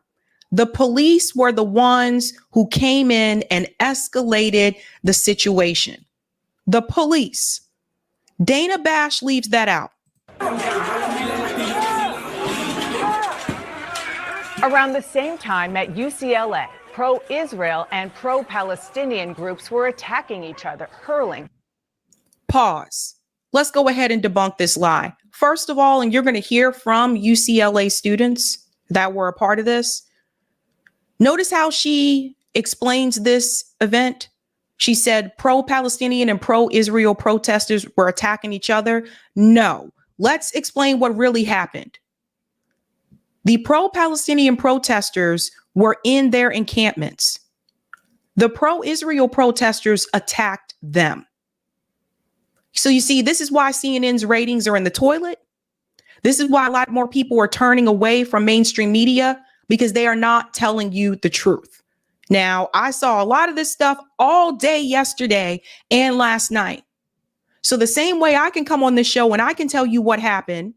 the police were the ones who came in and escalated the situation. The police. Dana Bash leaves that out. Around the same time at UCLA, pro-Israel and pro-Palestinian groups were attacking each other, hurling. Pause. Let's go ahead and debunk this lie. First of all, and you're going to hear from UCLA students that were a part of this. Notice how she explains this event. She said pro-Palestinian and pro-Israel protesters were attacking each other. No, let's explain what really happened. The pro-Palestinian protesters were in their encampments. The pro-Israel protesters attacked them. So you see, this is why CNN's ratings are in the toilet. This is why a lot more people are turning away from mainstream media, because they are not telling you the truth. Now, I saw a lot of this stuff all day yesterday and last night. So the same way I can come on this show and I can tell you what happened,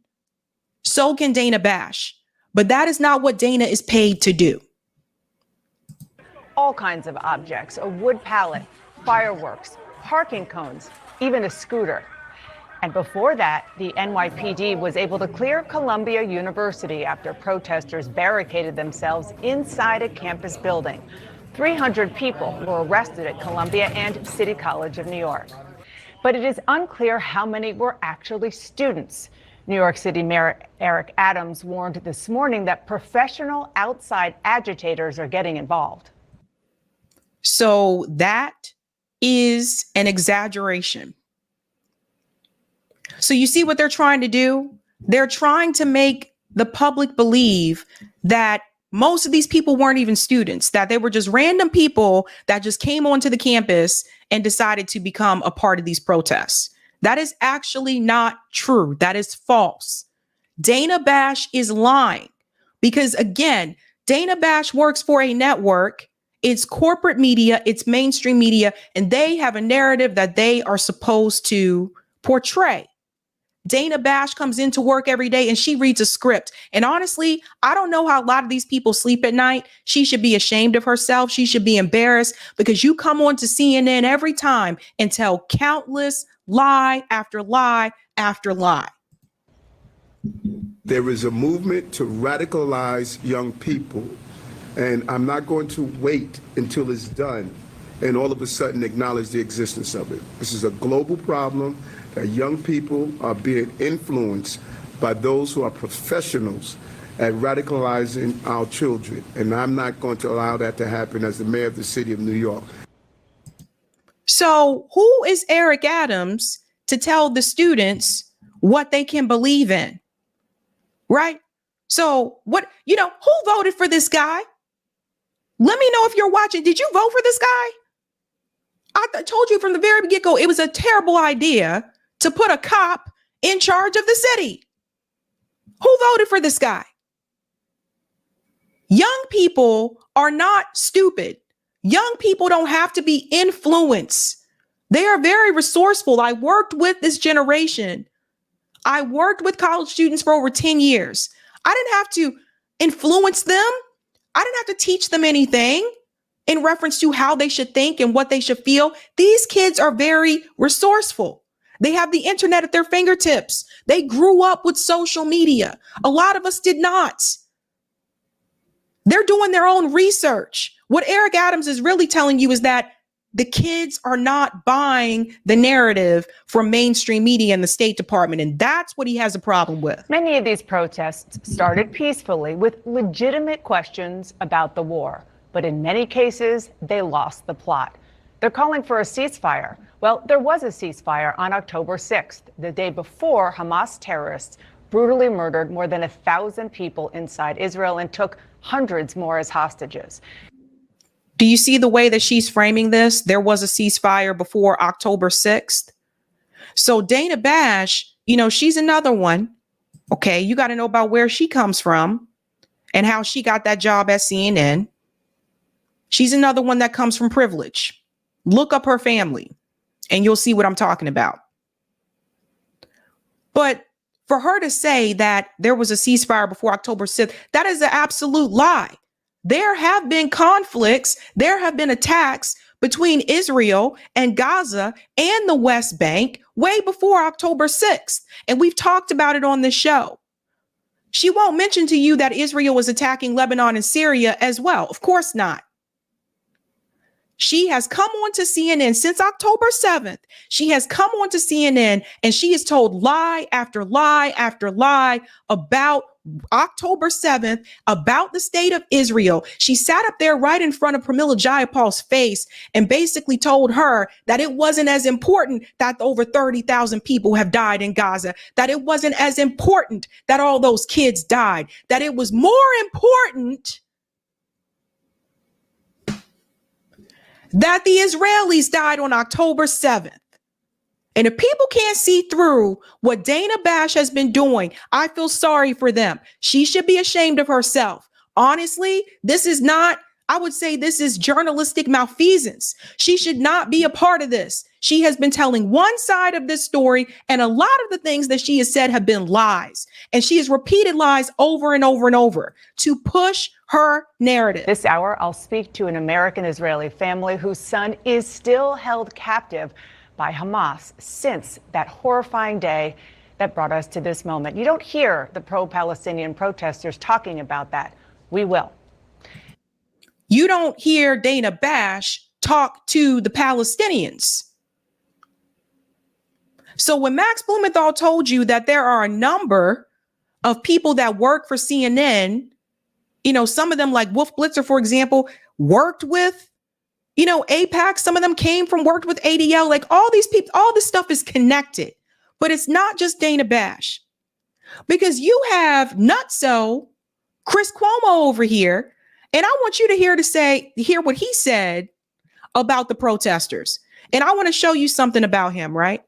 so can Dana Bash. But that is not what Dana is paid to do. all kinds of objects, a wood pallet, fireworks, parking cones, even a scooter. And before that, the NYPD was able to clear Columbia University after protesters barricaded themselves inside a campus building. 300 people were arrested at Columbia and City College of New York. But it is unclear how many were actually students. New York City Mayor Eric Adams warned this morning that professional outside agitators are getting involved. So that is an exaggeration. So you see what they're trying to do? They're trying to make the public believe that most of these people weren't even students, that they were just random people that just came onto the campus and decided to become a part of these protests. That is actually not true. That is false. Dana Bash is lying because, again, Dana Bash works for a network. It's corporate media, it's mainstream media, and they have a narrative that they are supposed to portray. Dana Bash comes into work every day and she reads a script. And honestly, I don't know how a lot of these people sleep at night. She should be ashamed of herself. She should be embarrassed because you come on to CNN every time and tell countless lie after lie after lie. There is a movement to radicalize young people, and I'm not going to wait until it's done and all of a sudden acknowledge the existence of it. This is a global problem. That young people are being influenced by those who are professionals at radicalizing our children. And I'm not going to allow that to happen as the mayor of the city of New York. So who is Eric Adams to tell the students what they can believe in? Right? So who voted for this guy? Let me know if you're watching. Did you vote for this guy? I told you from the very get-go, it was a terrible idea to put a cop in charge of the city. Who voted for this guy? Young people are not stupid. Young people don't have to be influenced. They are very resourceful. I worked with this generation. I worked with college students for over 10 years. I didn't have to influence them. I didn't have to teach them anything in reference to how they should think and what they should feel. These kids are very resourceful. They have the internet at their fingertips. They grew up with social media. A lot of us did not. They're doing their own research. What Eric Adams is really telling you is that the kids are not buying the narrative from mainstream media and the State Department. And that's what he has a problem with. Many of these protests started peacefully with legitimate questions about the war. But in many cases, they lost the plot. They're calling for a ceasefire. Well, there was a ceasefire on October 6th, the day before Hamas terrorists brutally murdered more than 1,000 people inside Israel and took hundreds more as hostages. Do you see the way that she's framing this? There was a ceasefire before October 6th. So Dana Bash, she's another one. Okay, you got to know about where she comes from and how she got that job at CNN. She's another one that comes from privilege. Look up her family and you'll see what I'm talking about. But for her to say that there was a ceasefire before October 6th, that is an absolute lie. There have been conflicts. There have been attacks between Israel and Gaza and the West Bank way before October 6th. And we've talked about it on this show. She won't mention to you that Israel was attacking Lebanon and Syria as well. Of course not. She has come on to CNN since October 7th. She has come on to CNN and she has told lie after lie after lie about October 7th, about the state of Israel. She sat up there right in front of Pramila Jayapal's face and basically told her that it wasn't as important that over 30,000 people have died in Gaza, that it wasn't as important that all those kids died, that it was more important that the Israelis died on October 7th. And if people can't see through what Dana Bash has been doing, I feel sorry for them. She should be ashamed of herself. Honestly, this is journalistic malfeasance. She should not be a part of this. She has been telling one side of this story, and a lot of the things that she has said have been lies. And she has repeated lies over and over and over to push her narrative. This hour, I'll speak to an American-Israeli family whose son is still held captive by Hamas since that horrifying day that brought us to this moment. You don't hear the pro-Palestinian protesters talking about that. We will. You don't hear Dana Bash talk to the Palestinians. So when Max Blumenthal told you that there are a number of people that work for CNN, you know, some of them like Wolf Blitzer, for example, worked with, you know, AIPAC. Some of them worked with ADL. Like all these people, all this stuff is connected. But it's not just Dana Bash. Because you have Nutso, Chris Cuomo over here, and I want you to hear what he said about the protesters. And I want to show you something about him, right?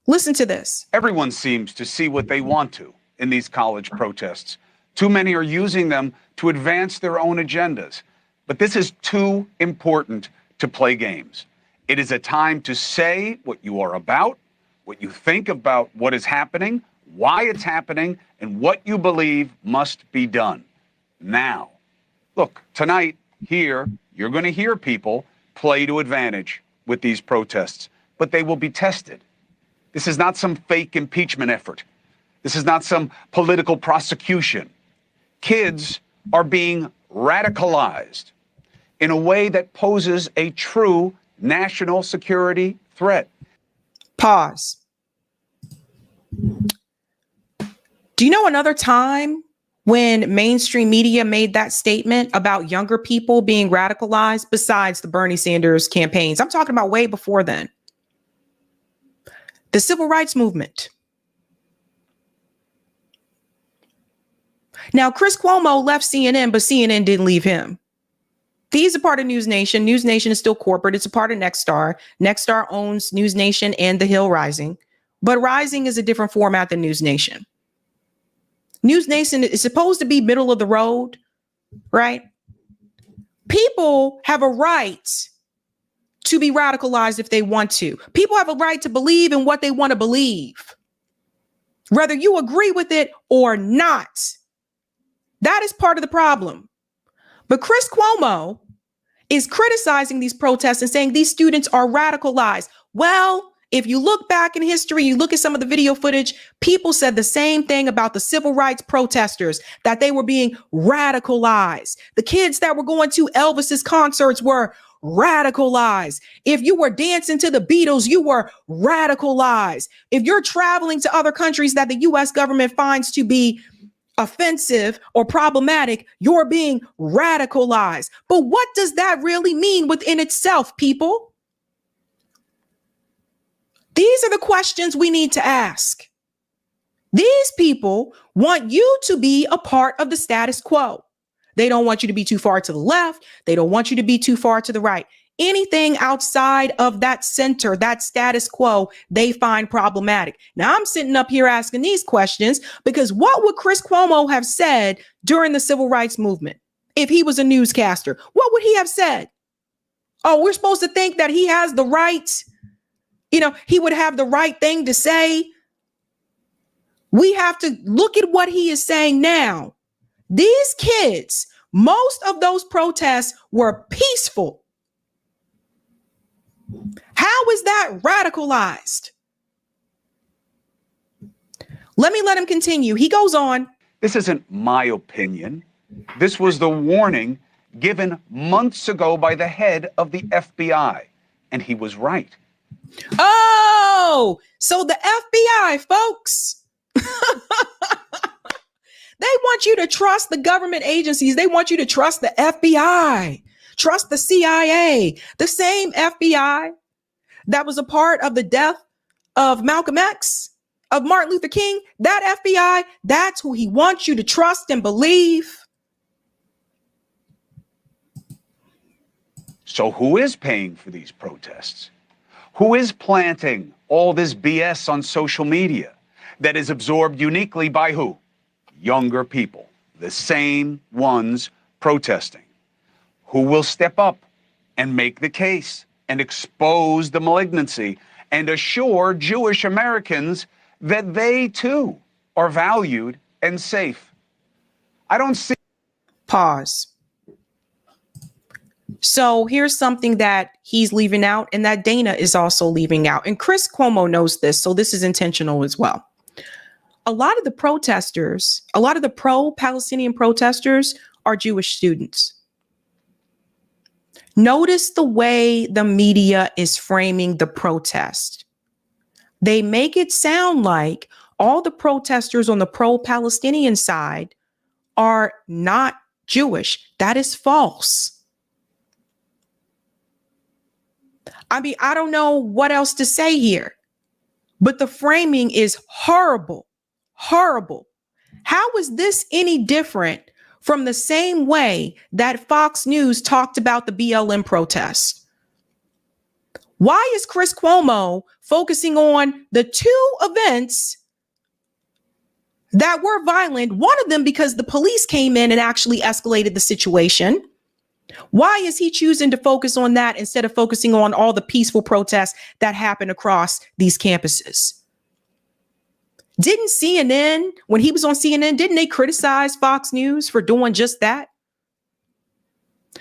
Listen to this. Everyone seems to see what they want to in these college protests. Too many are using them to advance their own agendas. But this is too important to play games. It is a time to say what you are about, what you think about what is happening, why it's happening, and what you believe must be done now. Look, tonight, here, you're going to hear people play to advantage with these protests, but they will be tested. This is not some fake impeachment effort. This is not some political prosecution. Kids are being radicalized in a way that poses a true national security threat. Pause. Do you know another time when mainstream media made that statement about younger people being radicalized besides the Bernie Sanders campaigns? I'm talking about way before then. The civil rights movement. Now, Chris Cuomo left CNN, but CNN didn't leave him. He's a part of News Nation. News Nation is still corporate. It's a part of Nexstar. Nexstar owns News Nation and The Hill Rising. But Rising is a different format than News Nation. News Nation is supposed to be middle of the road, right? People have a right to be radicalized if they want to. People have a right to believe in what they want to believe, whether you agree with it or not. That is part of the problem. But Chris Cuomo is criticizing these protests and saying these students are radicalized. Well, if you look back in history, you look at some of the video footage, people said the same thing about the civil rights protesters, that they were being radicalized. The kids that were going to Elvis's concerts were radicalized. If you were dancing to the Beatles, you were radicalized. If you're traveling to other countries that the US government finds to be offensive or problematic, you're being radicalized. But what does that really mean within itself, people? These are the questions we need to ask. These people want you to be a part of the status quo. They don't want you to be too far to the left. They don't want you to be too far to the right. Anything outside of that center, that status quo, they find problematic. Now, I'm sitting up here asking these questions because what would Chris Cuomo have said during the civil rights movement if he was a newscaster? What would he have said? Oh, we're supposed to think that he has the right, he would have the right thing to say. We have to look at what he is saying now. These kids, most of those protests were peaceful. How is that radicalized? Let him continue. He goes on. This isn't my opinion. This was the warning given months ago by the head of the FBI, and he was right. Oh, so the FBI, folks. They want you to trust the government agencies. They want you to trust the FBI, trust the CIA, the same FBI that was a part of the death of Malcolm X, of Martin Luther King. That FBI, that's who he wants you to trust and believe. So who is paying for these protests? Who is planting all this BS on social media that is absorbed uniquely by who? Younger people, the same ones protesting. Who will step up and make the case and expose the malignancy and assure Jewish Americans that they too are valued and safe? I don't see. Pause. So here's something that he's leaving out and that Dana is also leaving out. And Chris Cuomo knows this, so this is intentional as well. A lot of the protesters, a lot of the pro-Palestinian protesters are Jewish students. Notice the way the media is framing the protest. They make it sound like all the protesters on the pro-Palestinian side are not Jewish. That is false. I mean, I don't know what else to say here, but the framing is horrible, horrible. How is this any different from the same way that Fox News talked about the BLM protest? Why is Chris Cuomo focusing on the two events that were violent? One of them because the police came in and actually escalated the situation. Why is he choosing to focus on that instead of focusing on all the peaceful protests that happened across these campuses? Didn't CNN, when he was on CNN, didn't they criticize Fox News for doing just that?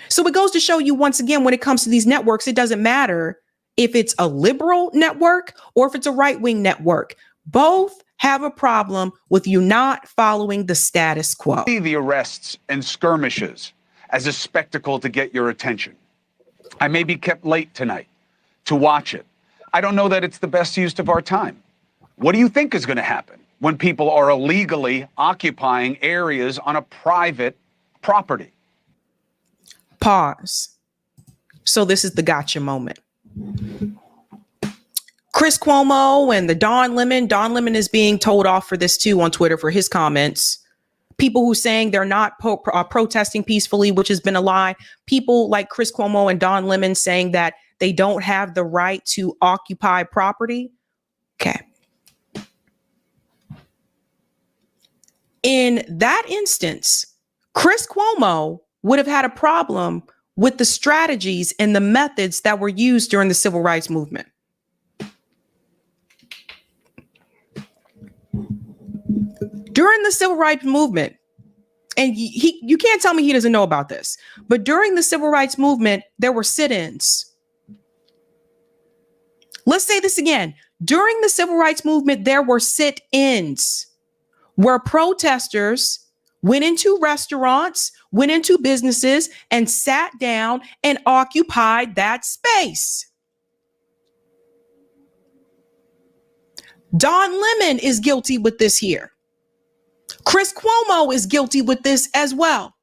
So it goes to show you once again, when it comes to these networks, it doesn't matter if it's a liberal network or if it's a right-wing network. Both have a problem with you not following the status quo. The arrests and skirmishes as a spectacle to get your attention. I may be kept late tonight to watch it. I don't know that it's the best use of our time. What do you think is going to happen when people are illegally occupying areas on a private property? Pause. So this is the gotcha moment. Chris Cuomo and the Don Lemon is being told off for this too on Twitter for his comments. People who saying they're not protesting peacefully, which has been a lie. People like Chris Cuomo and Don Lemon saying that they don't have the right to occupy property. Okay. In that instance, Chris Cuomo would have had a problem with the strategies and the methods that were used during the civil rights movement. During the civil rights movement, and you can't tell me he doesn't know about this, but during the civil rights movement, there were sit-ins. Let's say this again. During the civil rights movement, there were sit-ins where protesters went into restaurants, went into businesses, and sat down and occupied that space. Don Lemon is guilty with this here. Chris Cuomo is guilty with this as well.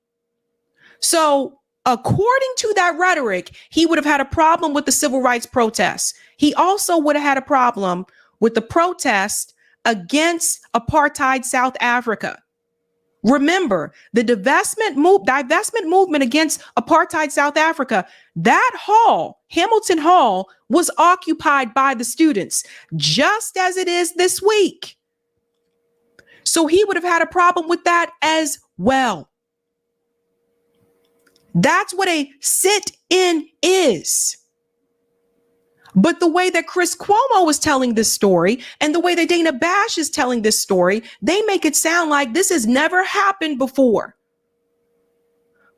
So according to that rhetoric, he would have had a problem with the civil rights protests. He also would have had a problem with the protest against apartheid South Africa. Remember, the divestment movement against apartheid South Africa, that hall, Hamilton Hall, was occupied by the students, just as it is this week. So he would have had a problem with that as well. That's what a sit-in is. But the way that Chris Cuomo is telling this story and the way that Dana Bash is telling this story, they make it sound like this has never happened before.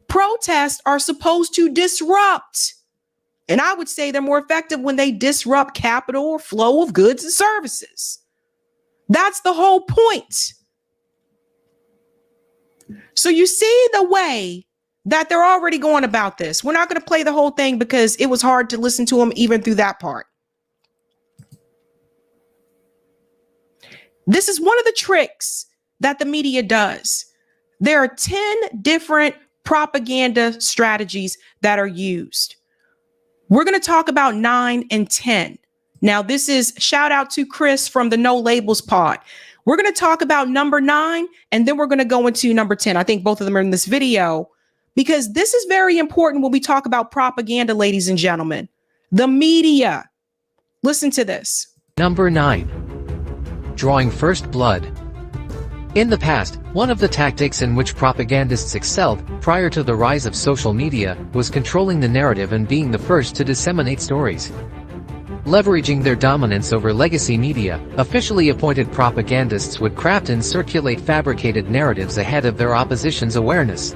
Protests are supposed to disrupt. And I would say they're more effective when they disrupt capital or flow of goods and services. That's the whole point. So you see the way that they're already going about this. We're not going to play the whole thing because it was hard to listen to them even through that part. This is one of the tricks that the media does. There are 10 different propaganda strategies that are used. We're going to talk about 9 and 10. Now, this is shout out to Chris from the No Labels pod. We're going to talk about number 9, and then we're going to go into number 10. I think both of them are in this video because this is very important when we talk about propaganda, ladies and gentlemen. The media. Listen to this. Number 9. Drawing first blood. In the past, one of the tactics in which propagandists excelled, prior to the rise of social media, was controlling the narrative and being the first to disseminate stories. Leveraging their dominance over legacy media, officially appointed propagandists would craft and circulate fabricated narratives ahead of their opposition's awareness.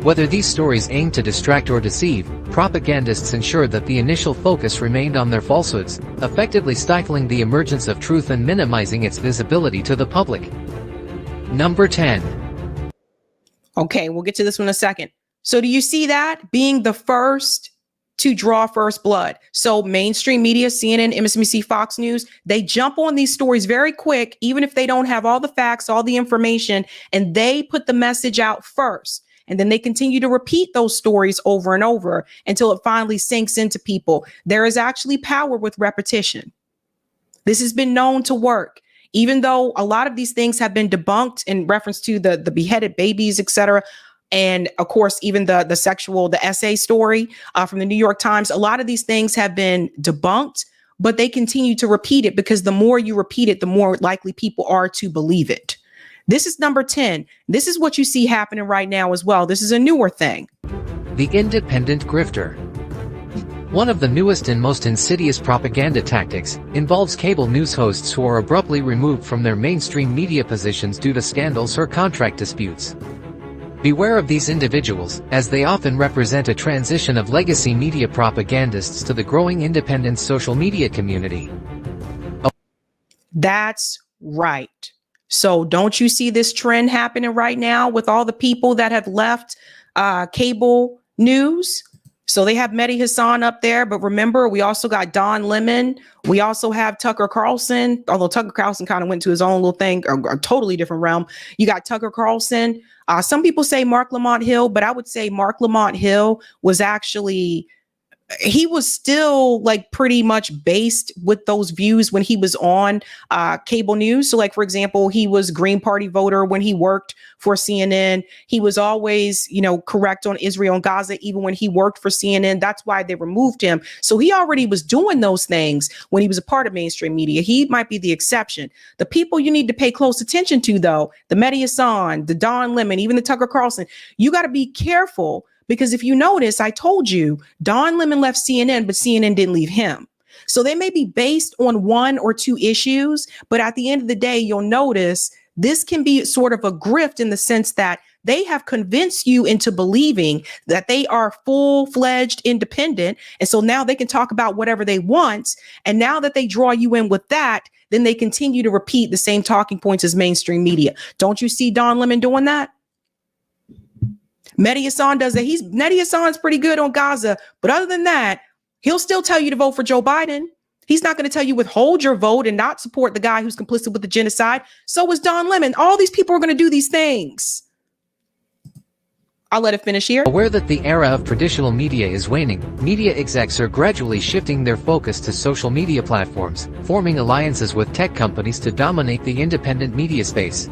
Whether these stories aim to distract or deceive, propagandists ensure that the initial focus remained on their falsehoods, effectively stifling the emergence of truth and minimizing its visibility to the public. Number 10. Okay, we'll get to this one in a second. So do you see that being the first to draw first blood? So mainstream media, CNN, MSNBC, Fox News, they jump on these stories very quick, even if they don't have all the facts, all the information, and they put the message out first. And then they continue to repeat those stories over and over until it finally sinks into people. There is actually power with repetition. This has been known to work, even though a lot of these things have been debunked in reference to the beheaded babies, etc. And of course, even the essay story from the New York Times. A lot of these things have been debunked, but they continue to repeat it because the more you repeat it, the more likely people are to believe it. This is number 10. This is what you see happening right now as well. This is a newer thing. The independent grifter. One of the newest and most insidious propaganda tactics involves cable news hosts who are abruptly removed from their mainstream media positions due to scandals or contract disputes. Beware of these individuals, as they often represent a transition of legacy media propagandists to the growing independent social media community. That's right. So don't you see this trend happening right now with all the people that have left cable news? So they have Mehdi Hassan up there, but remember, we also got Don Lemon. We also have Tucker Carlson, although Tucker Carlson kind of went to his own little thing, a totally different realm. You got Tucker Carlson. Some people say Mark Lamont Hill, but I would say Mark Lamont Hill was actually, he was still like pretty much based with those views when he was on cable news. So like, for example, he was Green Party voter when he worked for CNN. He was always, correct on Israel and Gaza, even when he worked for CNN. That's why they removed him. So he already was doing those things when he was a part of mainstream media. He might be the exception. The people you need to pay close attention to, though, the Mehdi Hassan, the Don Lemon, even the Tucker Carlson, you got to be careful. Because if you notice, I told you, Don Lemon left CNN, but CNN didn't leave him. So they may be based on one or two issues, but at the end of the day, you'll notice this can be sort of a grift in the sense that they have convinced you into believing that they are full-fledged independent. And so now they can talk about whatever they want. And now that they draw you in with that, then they continue to repeat the same talking points as mainstream media. Don't you see Don Lemon doing that? Mehdi Hassan does it. Mehdi Hassan's pretty good on Gaza. But other than that, he'll still tell you to vote for Joe Biden. He's not going to tell you withhold your vote and not support the guy who's complicit with the genocide. So is Don Lemon. All these people are going to do these things. I'll let it finish here. Aware that the era of traditional media is waning, media execs are gradually shifting their focus to social media platforms, forming alliances with tech companies to dominate the independent media space.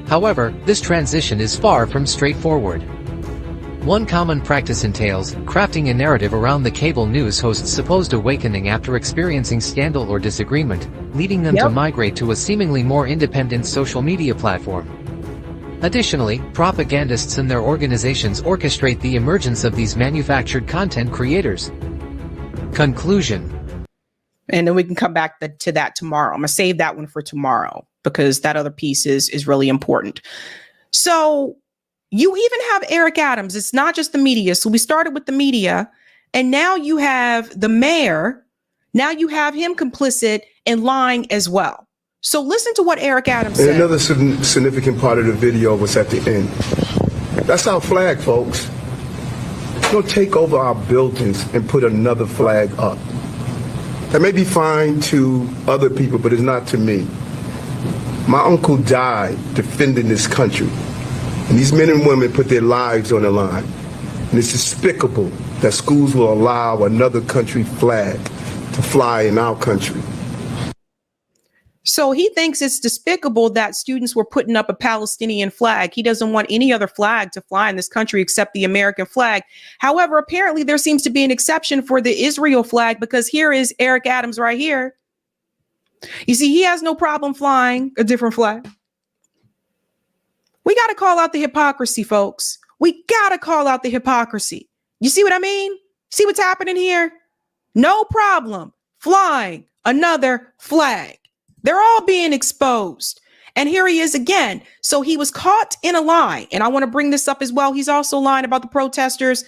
However, this transition is far from straightforward. One common practice entails crafting a narrative around the cable news host's supposed awakening after experiencing scandal or disagreement, leading them to migrate to a seemingly more independent social media platform. Additionally, propagandists and their organizations orchestrate the emergence of these manufactured content creators. Conclusion. And then we can come back to that tomorrow. I'm going to save that one for tomorrow because that other piece is really important. So you even have Eric Adams. It's not just the media. So we started with the media, and now you have the mayor. Now you have him complicit in lying as well. So listen to what Eric Adams said. And another significant part of the video was at the end. That's our flag, folks. Don't take over our buildings and put another flag up. That may be fine to other people, but it's not to me. My uncle died defending this country. And these men and women put their lives on the line. And it's despicable that schools will allow another country flag to fly in our country. So he thinks it's despicable that students were putting up a Palestinian flag. He doesn't want any other flag to fly in this country except the American flag. However, apparently there seems to be an exception for the Israel flag, because here is Eric Adams right here. You see, he has no problem flying a different flag. We got to call out the hypocrisy, folks. We got to call out the hypocrisy. You see what I mean? See what's happening here? No problem flying another flag. They're all being exposed. And here he is again. So he was caught in a lie. And I want to bring this up as well. He's also lying about the protesters.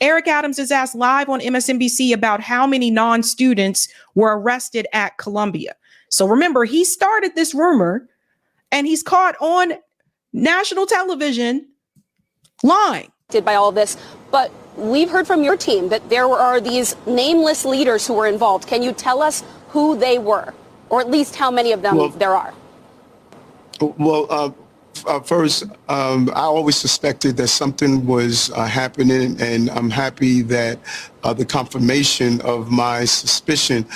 Eric Adams is asked live on MSNBC about how many non-students were arrested at Columbia. So remember, he started this rumor and he's caught on national television lying. By all of this, but we've heard from your team that there are these nameless leaders who were involved. Can you tell us who they were, or at least how many of them there are? Well, first, I always suspected that something was happening, and I'm happy that the confirmation of my suspicion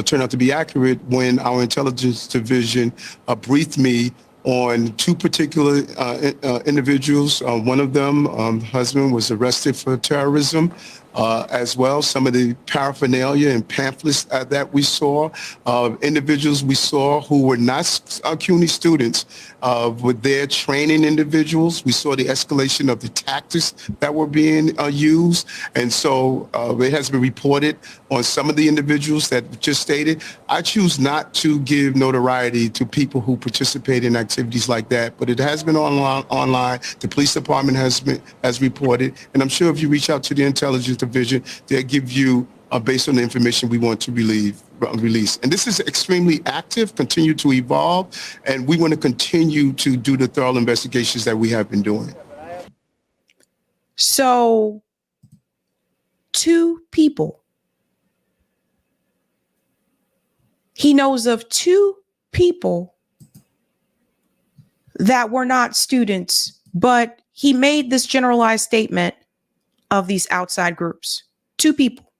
turned out to be accurate when our intelligence division briefed me on two particular individuals. One of them, husband, was arrested for terrorism as well. Some of the paraphernalia and pamphlets that we saw, individuals we saw who were not CUNY students, were there training individuals. We saw the escalation of the tactics that were being used. And so it has been reported on some of the individuals that just stated. I choose not to give notoriety to people who participate in activities like that, but it has been online. The police department has reported, and I'm sure if you reach out to the intelligence division, they'll give you based on the information we want to release. And this is extremely active, continue to evolve, and we want to continue to do the thorough investigations that we have been doing. So, two people. He knows of two people that were not students, but he made this generalized statement of these outside groups. Two people.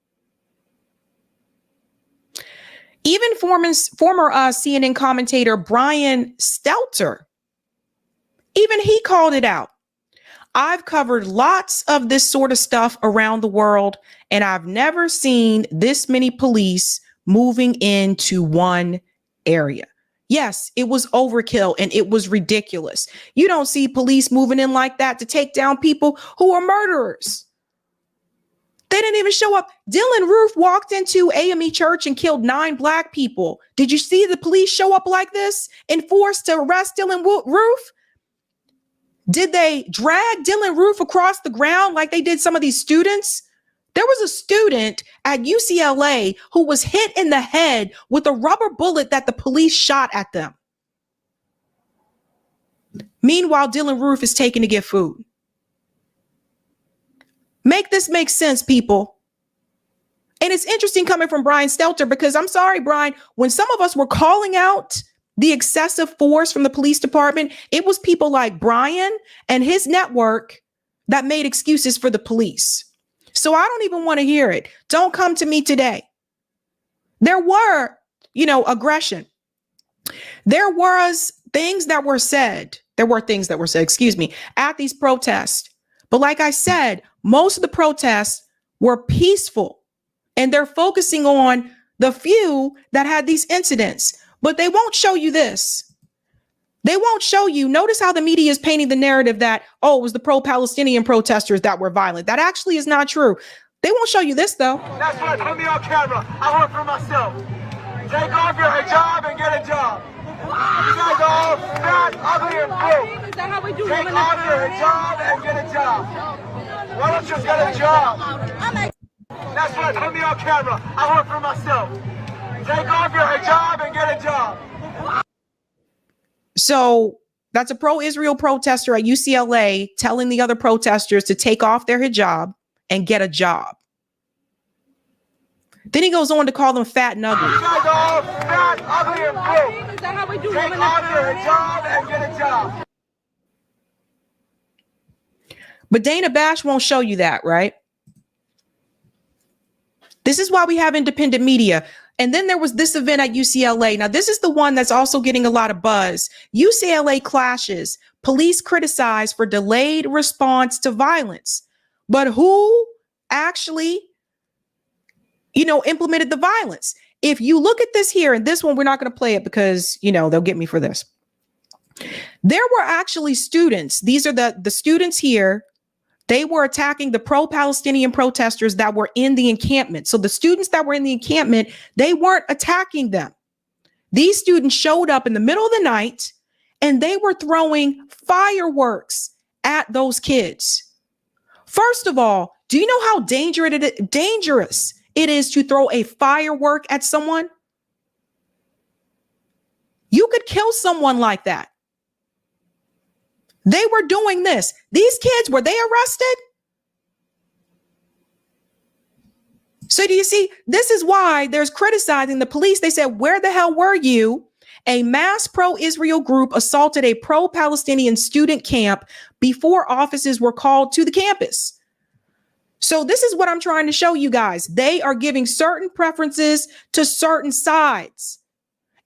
Even former CNN commentator Brian Stelter, even he called it out. I've covered lots of this sort of stuff around the world, and I've never seen this many police moving into one area. Yes, it was overkill and it was ridiculous. You don't see police moving in like that to take down people who are murderers. They didn't even show up. Dylan Roof walked into AME Church and killed 9 Black people. Did you see the police show up like this and forced to arrest Dylan Roof? Did they drag Dylan Roof across the ground like they did some of these students? There was a student at UCLA who was hit in the head with a rubber bullet that the police shot at them. Meanwhile, Dylan Roof is taken to get food. Make this make sense, people. And it's interesting coming from Brian Stelter, because I'm sorry, Brian, when some of us were calling out the excessive force from the police department, it was people like Brian and his network that made excuses for the police. So I don't even want to hear it. Don't come to me today. There were, aggression. There was things that were said. At these protests. But like I said, most of the protests were peaceful, and they're focusing on the few that had these incidents. But they won't show you this. They won't show you. Notice how the media is painting the narrative that, it was the pro-Palestinian protesters that were violent. That actually is not true. They won't show you this, though. That's right. Put me on camera. I work for myself. Take off your hijab and get a job. You guys are all fat, ugly, and broke. Take off your hijab and get a job. Why don't you get a job? That's right. Put me on camera. I work for myself. Take off your hijab and get a job. So that's a pro-Israel protester at UCLA telling the other protesters to take off their hijab and get a job. Then he goes on to call them fat and ugly. You guys are all fat, ugly, and broke. Is that how we do? Take off your hijab and get a job. But Dana Bash won't show you that, right? This is why we have independent media. And then there was this event at UCLA. Now, this is the one that's also getting a lot of buzz. UCLA clashes. Police criticized for delayed response to violence. But who actually, implemented the violence? If you look at this here, and this one, we're not going to play it because, they'll get me for this. There were actually students. These are the students here. They were attacking the pro-Palestinian protesters that were in the encampment. So the students that were in the encampment, they weren't attacking them. These students showed up in the middle of the night and they were throwing fireworks at those kids. First of all, do you know how dangerous it is to throw a firework at someone? You could kill someone like that. They were doing this. These kids, were they arrested? So do you see, this is why there's criticizing the police. They said, where the hell were you? A mass pro-Israel group assaulted a pro-Palestinian student camp before officers were called to the campus. So this is what I'm trying to show you guys. They are giving certain preferences to certain sides.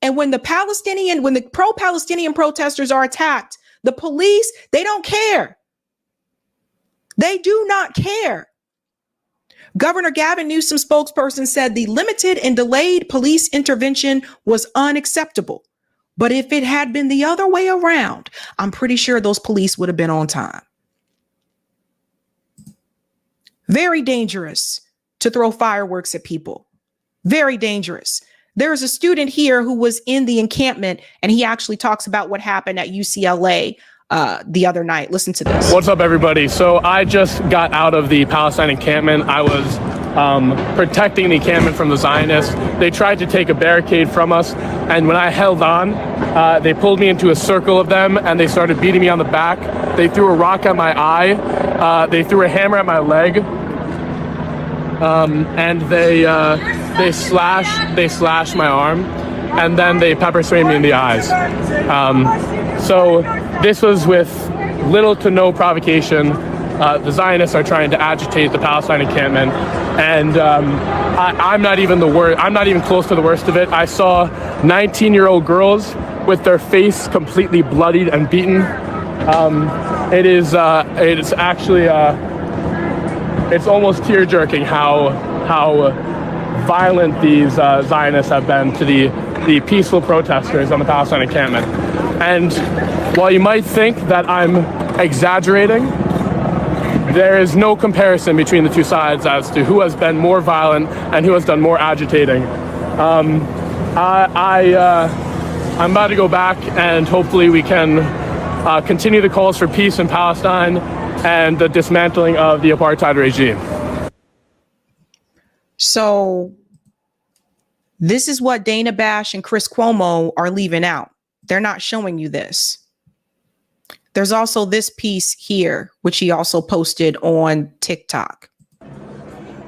And when the pro-Palestinian protesters are attacked, the police, they don't care. They do not care. Governor Gavin Newsom spokesperson said the limited and delayed police intervention was unacceptable. But if it had been the other way around, I'm pretty sure those police would have been on time. Very dangerous to throw fireworks at people. Very dangerous. There's a student here who was in the encampment, and he actually talks about what happened at UCLA the other night. Listen to this. What's up, everybody? So I just got out of the Palestine encampment. I was protecting the encampment from the Zionists. They tried to take a barricade from us, and when I held on, they pulled me into a circle of them, and they started beating me on the back. They threw a rock at my eye. They threw a hammer at my leg, and they slashed my arm, and then they pepper sprayed me in the eyes. So this was with little to no provocation. The Zionists are trying to agitate the Palestine encampment, and I'm not even close to the worst of it. I saw 19-year-old girls with their face completely bloodied and beaten. It is actually it's almost tear-jerking how violent these Zionists have been to the peaceful protesters on the Palestine encampment. And while you might think that I'm exaggerating, there is no comparison between the two sides as to who has been more violent and who has done more agitating. I'm about to go back, and hopefully we can continue the calls for peace in Palestine and the dismantling of the apartheid regime. So this is what Dana Bash and Chris Cuomo are leaving out. They're not showing you this. There's also this piece here, which he also posted on TikTok.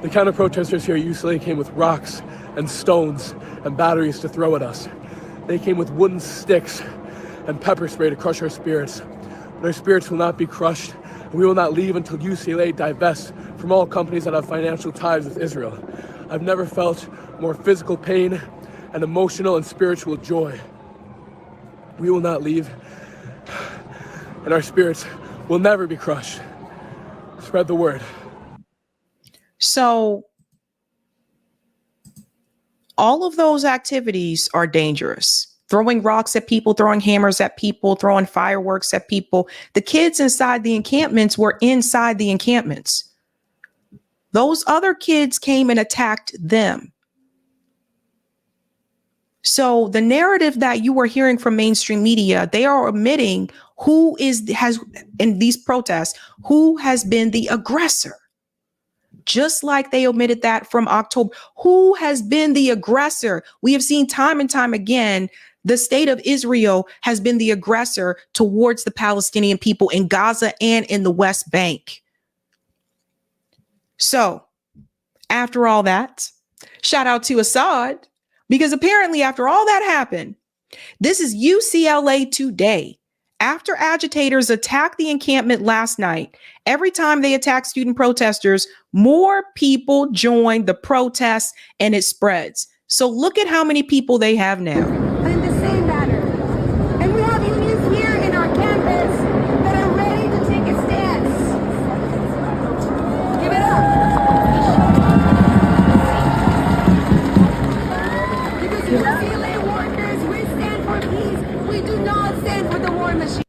The counter-protesters here at UCLA came with rocks and stones and batteries to throw at us. They came with wooden sticks and pepper spray to crush our spirits. But our spirits will not be crushed, and we will not leave until UCLA divests from all companies that have financial ties with Israel. I've never felt more physical pain and emotional and spiritual joy. We will not leave, and our spirits will never be crushed. Spread the word. So all of those activities are dangerous. Throwing rocks at people, throwing hammers at people, throwing fireworks at people. The kids inside the encampments were inside the encampments. Those other kids came and attacked them. So the narrative that you were hearing from mainstream media, they are omitting has in these protests, who has been the aggressor. Just like they omitted that from October. Who has been the aggressor? We have seen time and time again, the state of Israel has been the aggressor towards the Palestinian people in Gaza and in the West Bank. So after all that, shout out to Assad, because apparently after all that happened, this is UCLA Today. After agitators attacked the encampment last night, every time they attack student protesters, more people join the protests and it spreads. So look at how many people they have now. In the same manner. And we have unions here in our campus that are ready to take a stance. Give it up. Because UCLA workers, we stand for peace. We do not stand for the war machine.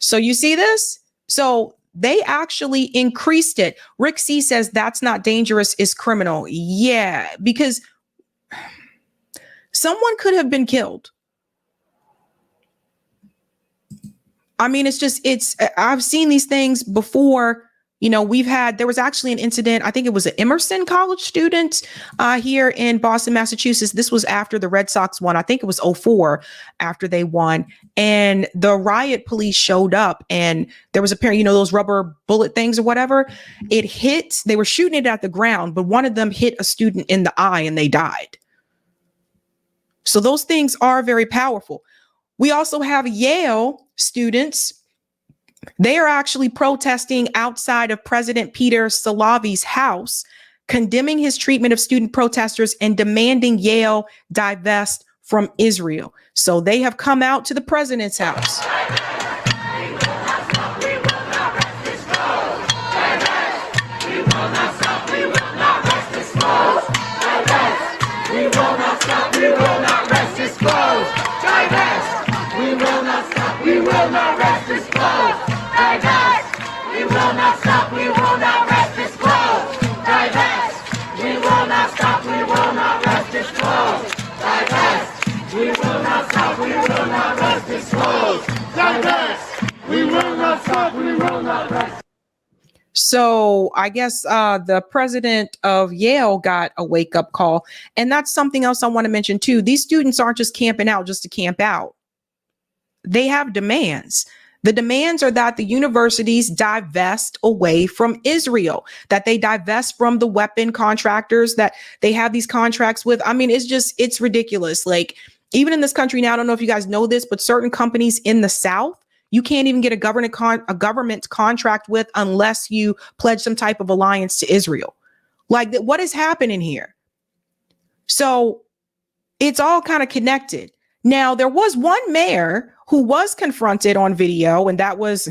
So you see this? So they actually increased it. Rick C says that's not dangerous, it's criminal. Yeah, because someone could have been killed. I mean, I've seen these things before. You know, there was actually an incident, I think it was an Emerson College student here in Boston, Massachusetts. This was after the Red Sox won. I think it was 2004 after they won. And the riot police showed up and there was those rubber bullet things or whatever. They were shooting it at the ground, but one of them hit a student in the eye and they died. So those things are very powerful. We also have Yale students. They are actually protesting outside of President Peter Salavi's house, condemning his treatment of student protesters and demanding Yale divest from Israel. So they have come out to the president's house. So I guess the president of Yale got a wake-up call. And that's something else I want to mention too. These students aren't just camping out just to camp out. They have demands. The demands are that the universities divest away from Israel, that they divest from the weapon contractors that they have these contracts with. I mean, it's ridiculous. Like, even in this country now, I don't know if you guys know this, but certain companies in the South, you can't even get a government contract with unless you pledge some type of alliance to Israel. Like, what is happening here? So it's all kind of connected. Now, there was one mayor who was confronted on video, and that was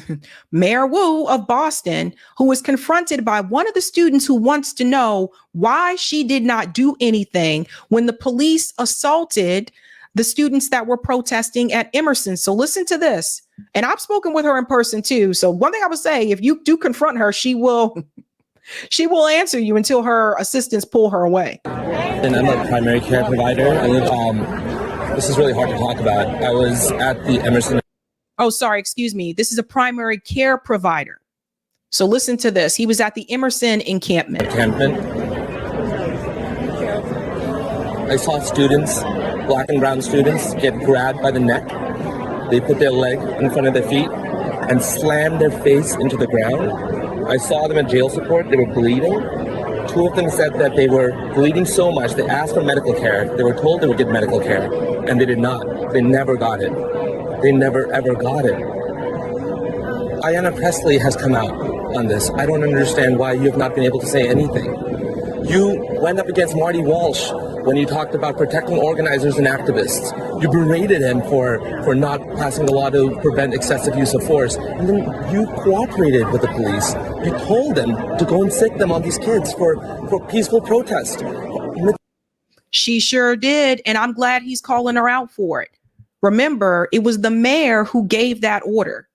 Mayor Wu of Boston, who was confronted by one of the students who wants to know why she did not do anything when the police assaulted the students that were protesting at Emerson. So listen to this. And I've spoken with her in person too. So one thing I would say, if you do confront her, she will answer you until her assistants pull her away. And I'm a primary care provider. This is really hard to talk about. I was at the Emerson. Oh, sorry. Excuse me. This is a primary care provider. So listen to this. He was at the Emerson encampment. I saw students, black and brown students, get grabbed by the neck. They put their leg in front of their feet and slammed their face into the ground. I saw them in jail support. They were bleeding. Two of them said that they were bleeding so much, they asked for medical care. They were told they would get medical care, and they did not. They never got it. They never, ever got it. Ayanna Pressley has come out on this. I don't understand why you have not been able to say anything. You went up against Marty Walsh when you talked about protecting organizers and activists. You berated him for not passing a law to prevent excessive use of force. And then you cooperated with the police. You told them to go and sick them on these kids for peaceful protest. She sure did. And I'm glad he's calling her out for it. Remember, it was the mayor who gave that order.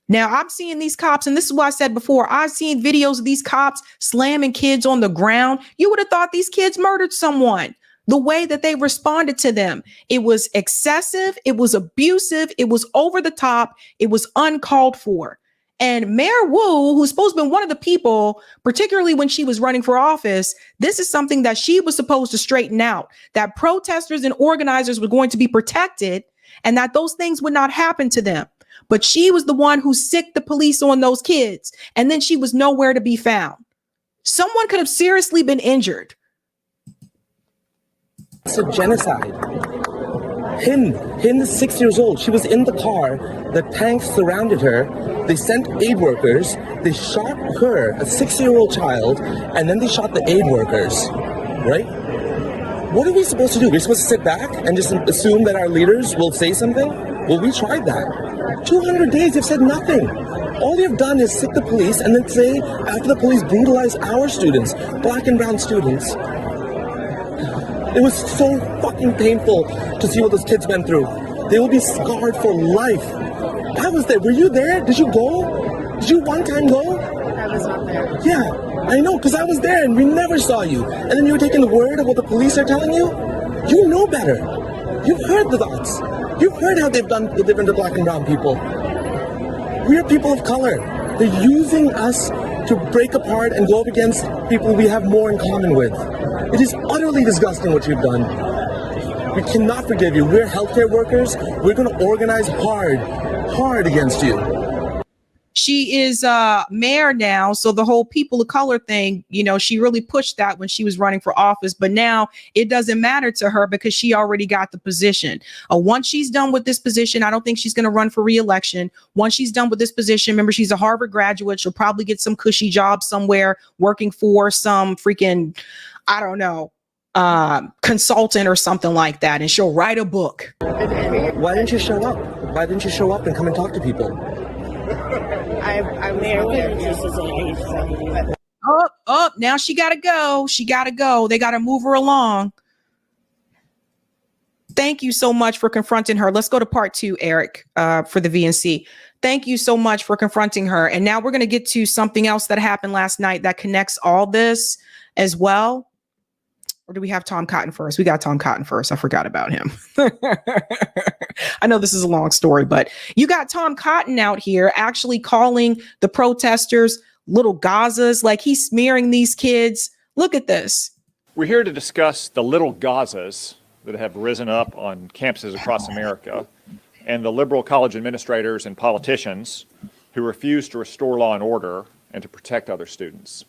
Now, I'm seeing these cops, and this is what I said before. I've seen videos of these cops slamming kids on the ground. You would have thought these kids murdered someone. The way that they responded to them, it was excessive, it was abusive, it was over the top, it was uncalled for. And Mayor Wu, who's supposed to be one of the people, particularly when she was running for office, this is something that she was supposed to straighten out, that protesters and organizers were going to be protected and that those things would not happen to them. But she was the one who sicked the police on those kids, and then she was nowhere to be found. Someone could have seriously been injured. It's a genocide. Hind is 6 years old. She was in the car. The tanks surrounded her. They sent aid workers. They shot her, a 6-year-old child, and then they shot the aid workers, right? What are we supposed to do? We're supposed to sit back and just assume that our leaders will say something? Well, we tried that. 200 days, they've said nothing. All they've done is sick the police and then say, after the police brutalize our students, black and brown students. It was so fucking painful to see what those kids went through. They will be scarred for life. I was there. Were you there? Did you go? Did you one time go? I was not there. Yeah, I know, because I was there and we never saw you. And then you were taking the word of what the police are telling you? You know better. You've heard the thoughts. You've heard how they've done the different black and brown people. We're people of color. They're using us to break apart and go up against people we have more in common with. It is utterly disgusting what you've done. We cannot forgive you. We're healthcare workers. We're going to organize hard against you. She is mayor now, so the whole people of color thing, you know, she really pushed that when she was running for office, but now it doesn't matter to her because she already got the position. Once she's done with this position, I don't think she's going to run for re-election. Once she's done with this position, remember, she's a Harvard graduate. She'll probably get some cushy job somewhere working for some freaking, I don't know, consultant or something like that, and she'll write a book. Why didn't you show up? Why didn't you show up and come and talk to people? I'm there. Oh, now she gotta go. She gotta go. They gotta move her along. Thank you so much for confronting her. Let's go to part 2, Eric, for the VNC. Thank you so much for confronting her. And now we're going to get to something else that happened last night that connects all this as well. Or do we have Tom Cotton first? We got Tom Cotton first. I forgot about him. I know this is a long story, but you got Tom Cotton out here actually calling the protesters little Gazas, like he's smearing these kids. Look at this. We're here to discuss the little Gazas that have risen up on campuses across America and the liberal college administrators and politicians who refuse to restore law and order and to protect other students.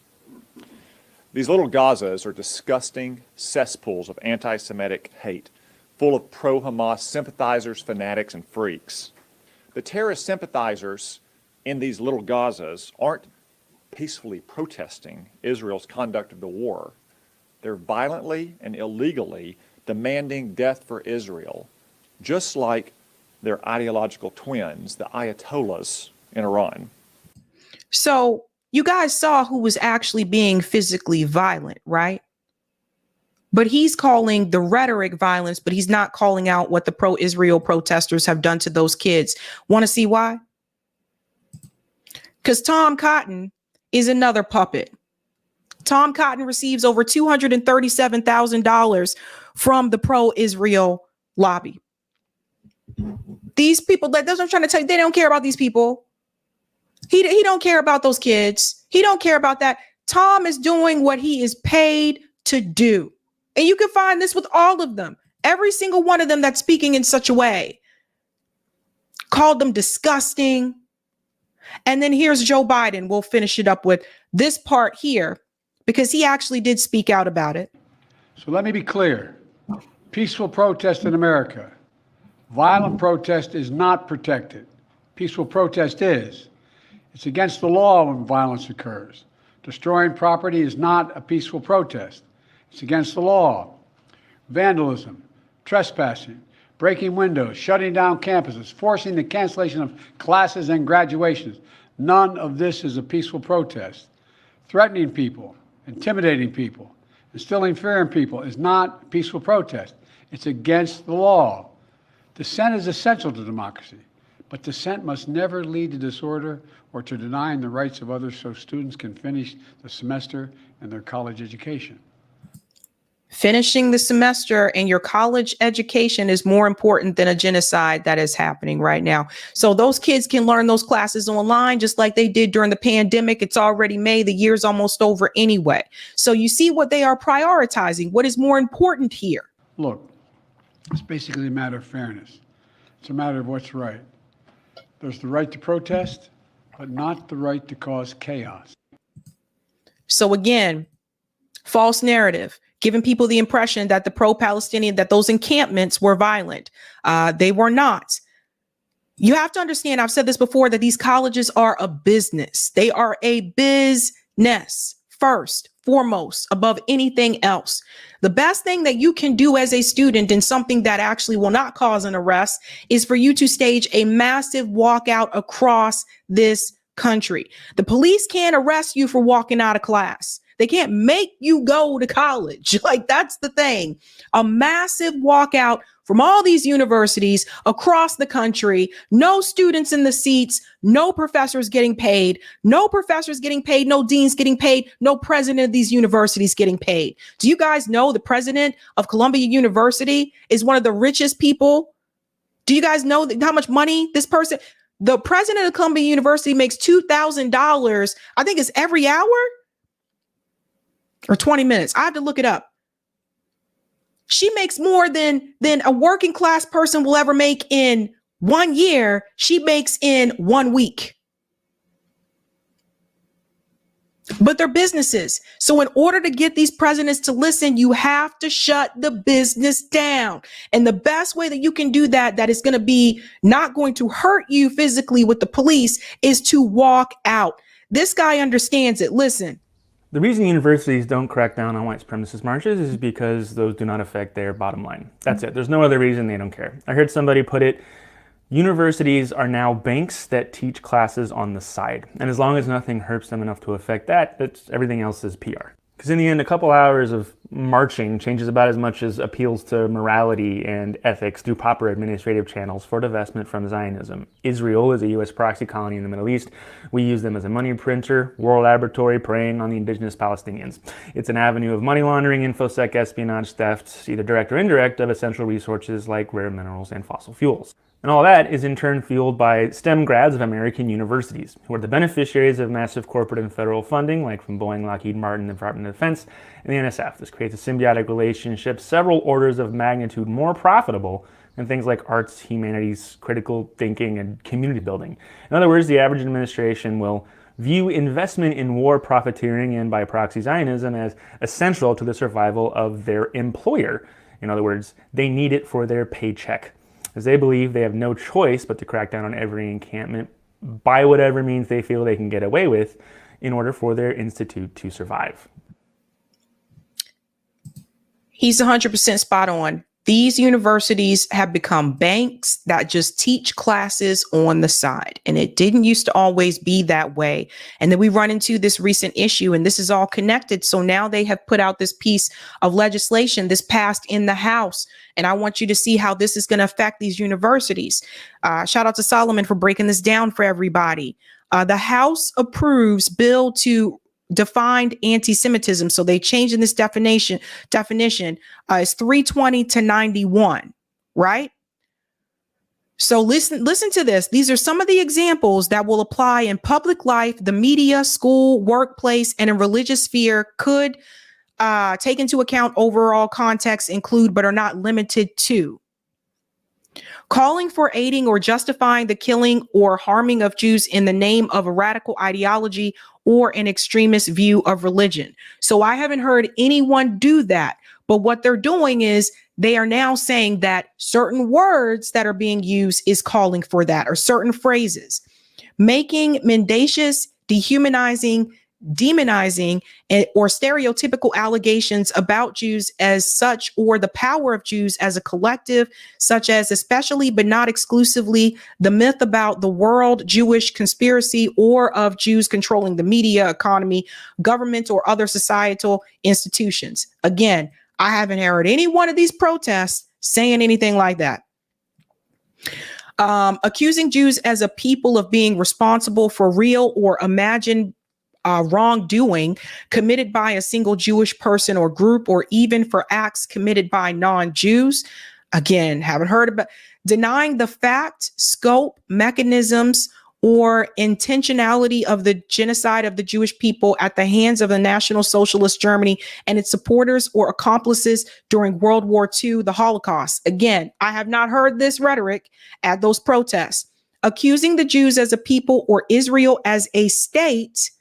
These little Gazas are disgusting cesspools of anti-Semitic hate, full of pro-Hamas sympathizers, fanatics, and freaks. The terrorist sympathizers in these little Gazas aren't peacefully protesting Israel's conduct of the war. They're violently and illegally demanding death for Israel, just like their ideological twins, the Ayatollahs in Iran. So you guys saw who was actually being physically violent, right? But he's calling the rhetoric violence, but he's not calling out what the pro-Israel protesters have done to those kids. Want to see why? Because Tom Cotton is another puppet. Tom Cotton receives over $237,000 from the pro-Israel lobby. These people, that's what I'm trying to tell you, they don't care about these people. He don't care about those kids. He don't care about that. Tom is doing what he is paid to do. And you can find this with all of them. Every single one of them that's speaking in such a way. Called them disgusting. And then here's Joe Biden. We'll finish it up with this part here because he actually did speak out about it. So let me be clear. Peaceful protest in America. Violent protest is not protected. Peaceful protest is. It's against the law when violence occurs. Destroying property is not a peaceful protest. It's against the law. Vandalism, trespassing, breaking windows, shutting down campuses, forcing the cancellation of classes and graduations. None of this is a peaceful protest. Threatening people, intimidating people, instilling fear in people is not a peaceful protest. It's against the law. Dissent is essential to democracy, but dissent must never lead to disorder or to denying the rights of others so students can finish the semester and their college education. Finishing the semester and your college education is more important than a genocide that is happening right now. So those kids can learn those classes online just like they did during the pandemic. It's already May. The year's almost over anyway. So you see what they are prioritizing. What is more important here? Look, it's basically a matter of fairness. It's a matter of what's right. There's the right to protest, but not the right to cause chaos. So again, false narrative, giving people the impression that the pro-Palestinian, that those encampments were violent. They were not. You have to understand, I've said this before, that these colleges are a business. They are a business first, foremost, above anything else. The best thing that you can do as a student, and something that actually will not cause an arrest, is for you to stage a massive walkout across this country. The police can't arrest you for walking out of class. They can't make you go to college. Like, that's the thing. A massive walkout from all these universities across the country. No students in the seats. No professors getting paid. No professors getting paid. No deans getting paid. No president of these universities getting paid. Do you guys know the president of Columbia University is one of the richest people? Do you guys know how much money this person? The president of Columbia University makes $2,000. I think it's every hour or 20 minutes. I have to look it up. She makes more than a working class person will ever make in 1 year. She makes in 1 week. But they're businesses. So in order to get these presidents to listen, you have to shut the business down. And the best way that you can do that is going to be not going to hurt you physically with the police, is to walk out. This guy understands it. Listen. The reason universities don't crack down on white supremacist marches is because those do not affect their bottom line. That's it. There's no other reason they don't care. I heard somebody put it, universities are now banks that teach classes on the side. And as long as nothing hurts them enough to affect that, everything else is PR. Because in the end, a couple hours of marching changes about as much as appeals to morality and ethics through proper administrative channels for divestment from Zionism. Israel is a U.S. proxy colony in the Middle East. We use them as a money printer, war laboratory preying on the indigenous Palestinians. It's an avenue of money laundering, infosec, espionage, theft, either direct or indirect, of essential resources like rare minerals and fossil fuels. And all that is in turn fueled by STEM grads of American universities, who are the beneficiaries of massive corporate and federal funding, like from Boeing, Lockheed Martin, the Department of Defense, and the NSF. This creates a symbiotic relationship several orders of magnitude more profitable than things like arts, humanities, critical thinking, and community building. In other words, the average administration will view investment in war profiteering and by proxy Zionism as essential to the survival of their employer. In other words, they need it for their paycheck, as they believe they have no choice but to crack down on every encampment by whatever means they feel they can get away with in order for their institute to survive. He's 100% spot on. These universities have become banks that just teach classes on the side. And it didn't used to always be that way. And then we run into this recent issue, and this is all connected. So now they have put out this piece of legislation, this passed in the House. And I want you to see how this is going to affect these universities. Shout out to Solomon for breaking this down for everybody. The House approves bill to defined anti-Semitism. So they changed in this definition. It's 320 to 91, right? So listen to this. These are some of the examples that will apply in public life, the media, school, workplace, and in religious sphere. Could take into account overall context, include, but are not limited to: calling for, aiding, or justifying the killing or harming of Jews in the name of a radical ideology or an extremist view of religion. So I haven't heard anyone do that. But what they're doing is they are now saying that certain words that are being used is calling for that, or certain phrases, making mendacious, dehumanizing, demonizing, or stereotypical allegations about Jews as such, or the power of Jews as a collective, such as especially but not exclusively the myth about the world Jewish conspiracy, or of Jews controlling the media, economy, government, or other societal institutions. Again, I haven't heard any one of these protests saying anything like that. Accusing Jews as a people of being responsible for real or imagined wrongdoing committed by a single Jewish person or group, or even for acts committed by non-Jews. Again, haven't heard about. Denying the fact, scope, mechanisms, or intentionality of the genocide of the Jewish people at the hands of the National Socialist Germany and its supporters or accomplices during World War II, the Holocaust. Again, I have not heard this rhetoric at those protests. Accusing the Jews as a people or Israel as a state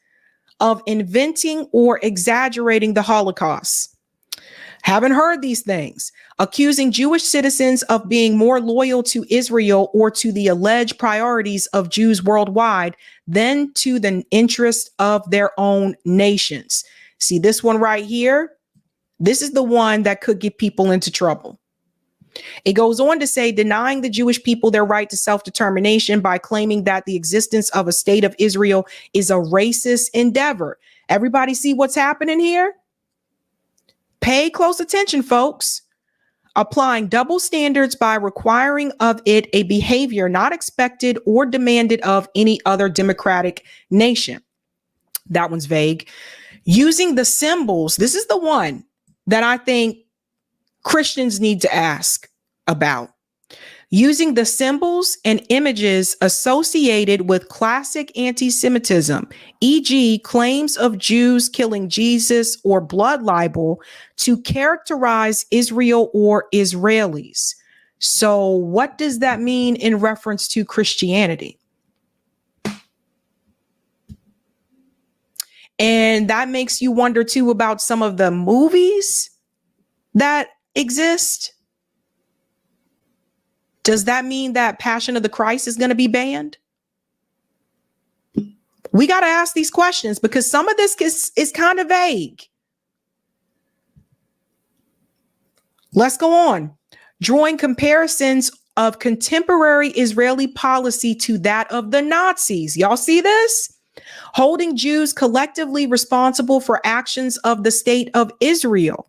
of inventing or exaggerating the Holocaust. Haven't heard these things. Accusing Jewish citizens of being more loyal to Israel or to the alleged priorities of Jews worldwide than to the interest of their own nations. See this one right here? This is the one that could get people into trouble. It goes on to say, denying the Jewish people their right to self-determination by claiming that the existence of a state of Israel is a racist endeavor. Everybody see what's happening here? Pay close attention, folks. Applying double standards by requiring of it a behavior not expected or demanded of any other democratic nation. That one's vague. Using the symbols. This is the one that I think Christians need to ask about. using the symbols and images associated with classic anti-Semitism, e.g. claims of Jews killing Jesus or blood libel, to characterize Israel or Israelis. So what does that mean in reference to Christianity? And that makes you wonder too about some of the movies that exist. Does that mean that Passion of the Christ is going to be banned? We got to ask these questions because some of this is kind of vague. Let's go on. Drawing comparisons of contemporary Israeli policy to that of the Nazis. Y'all see this? Holding Jews collectively responsible for actions of the state of Israel.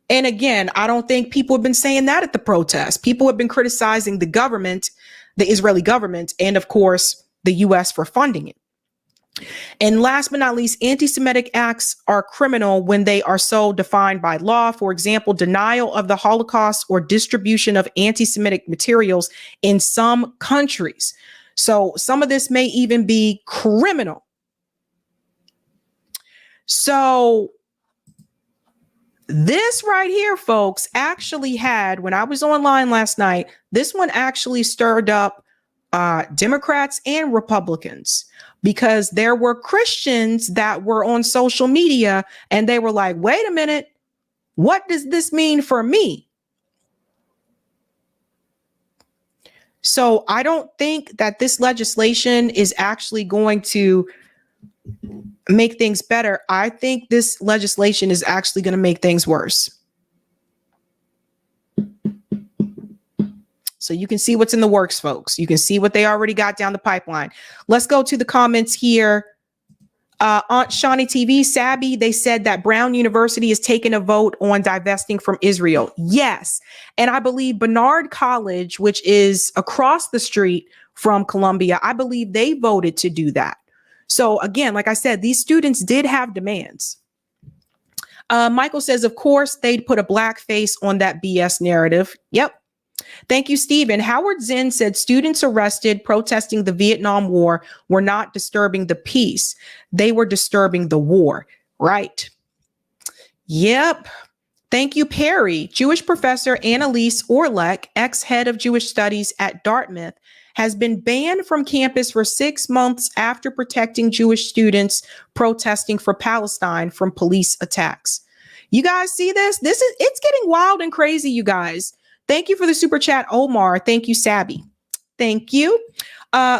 And again, I don't think people have been saying that at the protest. People have been criticizing the government, the Israeli government, and of course, the US for funding it. And last but not least, anti-Semitic acts are criminal when they are so defined by law. For example, denial of the Holocaust or distribution of anti-Semitic materials in some countries. So some of this may even be criminal. So this right here, folks, actually had, when I was online last night, this one actually stirred up Democrats and Republicans, because there were Christians that were on social media and they were like, wait a minute, what does this mean for me? So I don't think that this legislation is actually going to make things better. I think this legislation is actually going to make things worse. So you can see what's in the works, folks. You can see what they already got down the pipeline. Let's go to the comments here. Aunt Shawnee TV, Sabby, they said that Brown University is taking a vote on divesting from Israel. Yes. And I believe Barnard College, which is across the street from Columbia, I believe they voted to do that. So again, like I said, these students did have demands. Michael says, of course, they'd put a black face on that BS narrative. Yep. Thank you, Stephen. Howard Zinn said students arrested protesting the Vietnam War were not disturbing the peace. They were disturbing the war. Right. Yep. Thank you, Perry. Jewish professor Annalise Orlek, ex-head of Jewish studies at Dartmouth, has been banned from campus for 6 months after protecting Jewish students protesting for Palestine from police attacks. You guys see this? It's getting wild and crazy, you guys. Thank you for the super chat, Omar. Thank you, Sabby. Thank you.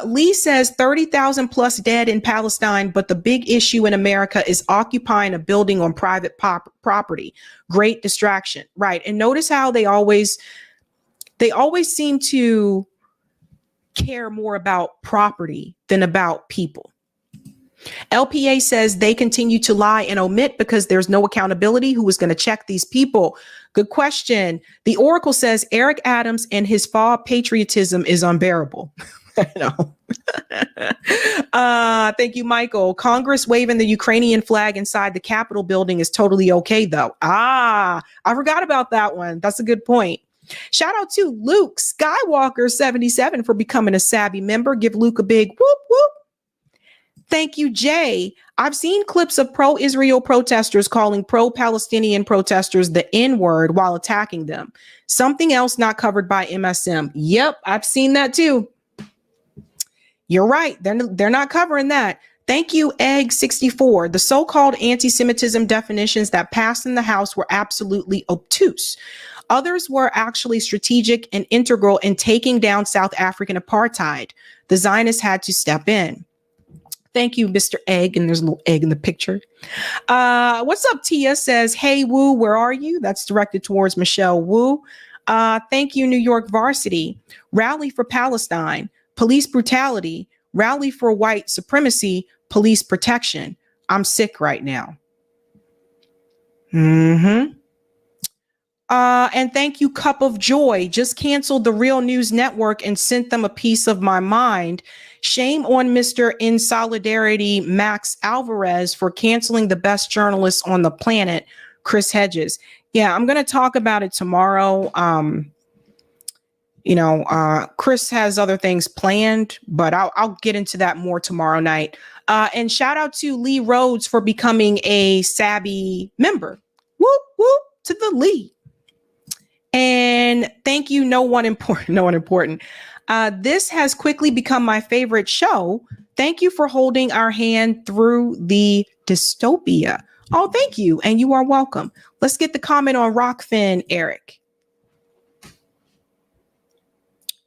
Lee says 30,000 plus dead in Palestine, but the big issue in America is occupying a building on private property. Great distraction. Right. And notice how they always seem to care more about property than about people. LPA says they continue to lie and omit because there's no accountability. Who is going to check these people? Good question. The Oracle says Eric Adams and his fall patriotism is unbearable. No. Thank you, Michael. Congress waving the Ukrainian flag inside the Capitol building is totally okay, though. I forgot about that one. That's a good point. Shout out to Luke Skywalker 77 for becoming a Sabby member. Give Luke a big whoop whoop. Thank you, Jay. I've seen clips of pro-Israel protesters calling pro-Palestinian protesters the N-word while attacking them. Something else not covered by MSM. Yep, I've seen that too. You're right. They're not covering that. Thank you, Egg64. The so-called anti-Semitism definitions that passed in the House were absolutely obtuse. Others were actually strategic and integral in taking down South African apartheid. The Zionists had to step in. Thank you, Mr. Egg. And there's a little egg in the picture. What's up, Tia says, hey, Woo, where are you? That's directed towards Michelle Woo. Thank you, New York Varsity. Rally for Palestine. Police brutality. Rally for white supremacy. Police protection. I'm sick right now. And thank you, Cup of Joy. Just canceled the Real News Network and sent them a piece of my mind. Shame on Mr. In Solidarity Max Alvarez for canceling the best journalist on the planet, Chris Hedges. Yeah, I'm going to talk about it tomorrow. Chris has other things planned, but I'll get into that more tomorrow night. And shout out to Lee Rhodes for becoming a Sabby member. Whoop, whoop to the Lee. And thank you, no one important. This has quickly become my favorite show. Thank you for holding our hand through the dystopia. Oh, thank you. And you are welcome. Let's get the comment on Rockfin, Eric.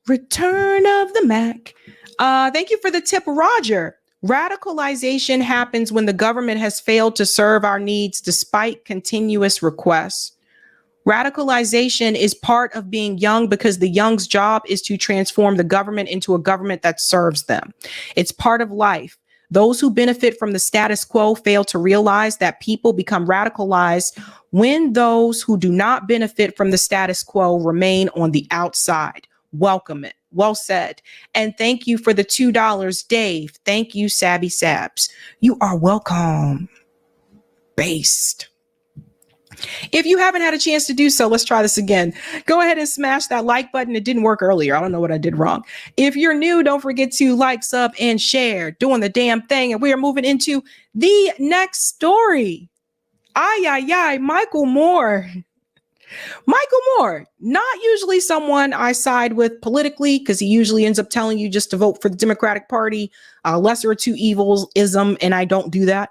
Return of the Mac. Thank you for the tip, Roger. Radicalization happens when the government has failed to serve our needs despite continuous requests. Radicalization is part of being young because the young's job is to transform the government into a government that serves them. It's part of life. Those who benefit from the status quo fail to realize that people become radicalized when those who do not benefit from the status quo remain on the outside. Welcome it. Well said. And thank you for the $2, Dave. Thank you, Sabby Sabs. You are welcome. Based. If you haven't had a chance to do so, let's try this again. Go ahead and smash that like button. It didn't work earlier. I don't know what I did wrong. If you're new, don't forget to like, sub, and share. Doing the damn thing. And we are moving into the next story. Michael Moore. Michael Moore, not usually someone I side with politically, because he usually ends up telling you just to vote for the Democratic Party, lesser of two evils-ism, and I don't do that.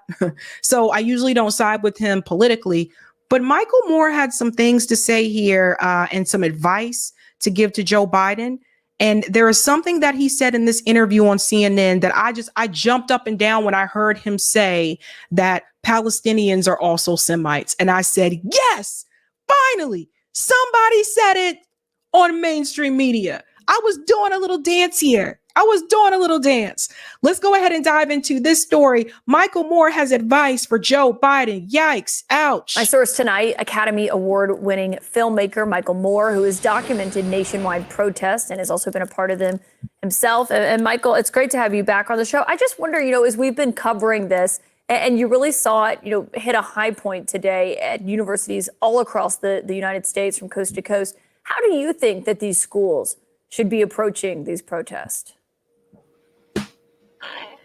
So I usually don't side with him politically. But Michael Moore had some things to say here and some advice to give to Joe Biden. And there is something that he said in this interview on CNN that I jumped up and down when I heard him say that Palestinians are also Semites. And I said, yes, finally, somebody said it on mainstream media. I was doing a little dance here. Let's go ahead and dive into this story. Michael Moore has advice for Joe Biden. Yikes. Ouch. My source tonight, Academy Award-winning filmmaker Michael Moore, who has documented nationwide protests and has also been a part of them himself. And Michael, it's great to have you back on the show. I just wonder, as we've been covering this, and you really saw it, hit a high point today at universities all across the United States from coast to coast. How do you think that these schools should be approaching these protests?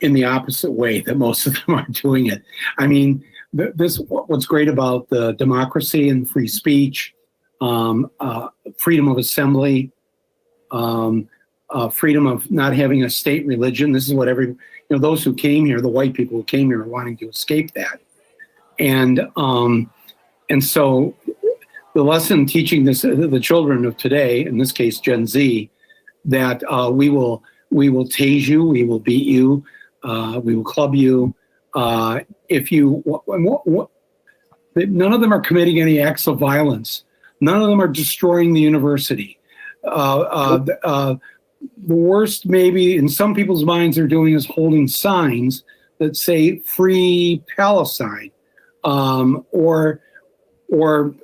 In the opposite way that most of them are doing it. I mean, what's great about the democracy and free speech, freedom of assembly, freedom of not having a state religion. This is what those who came here, the white people who came here, are wanting to escape that. And so the lesson teaching the children of today, in this case Gen Z, that we will tase you, we will beat you, we will club you. If you, none of them are committing any acts of violence. None of them are destroying the university. The worst, maybe in some people's minds, they're doing is holding signs that say "Free Palestine," or from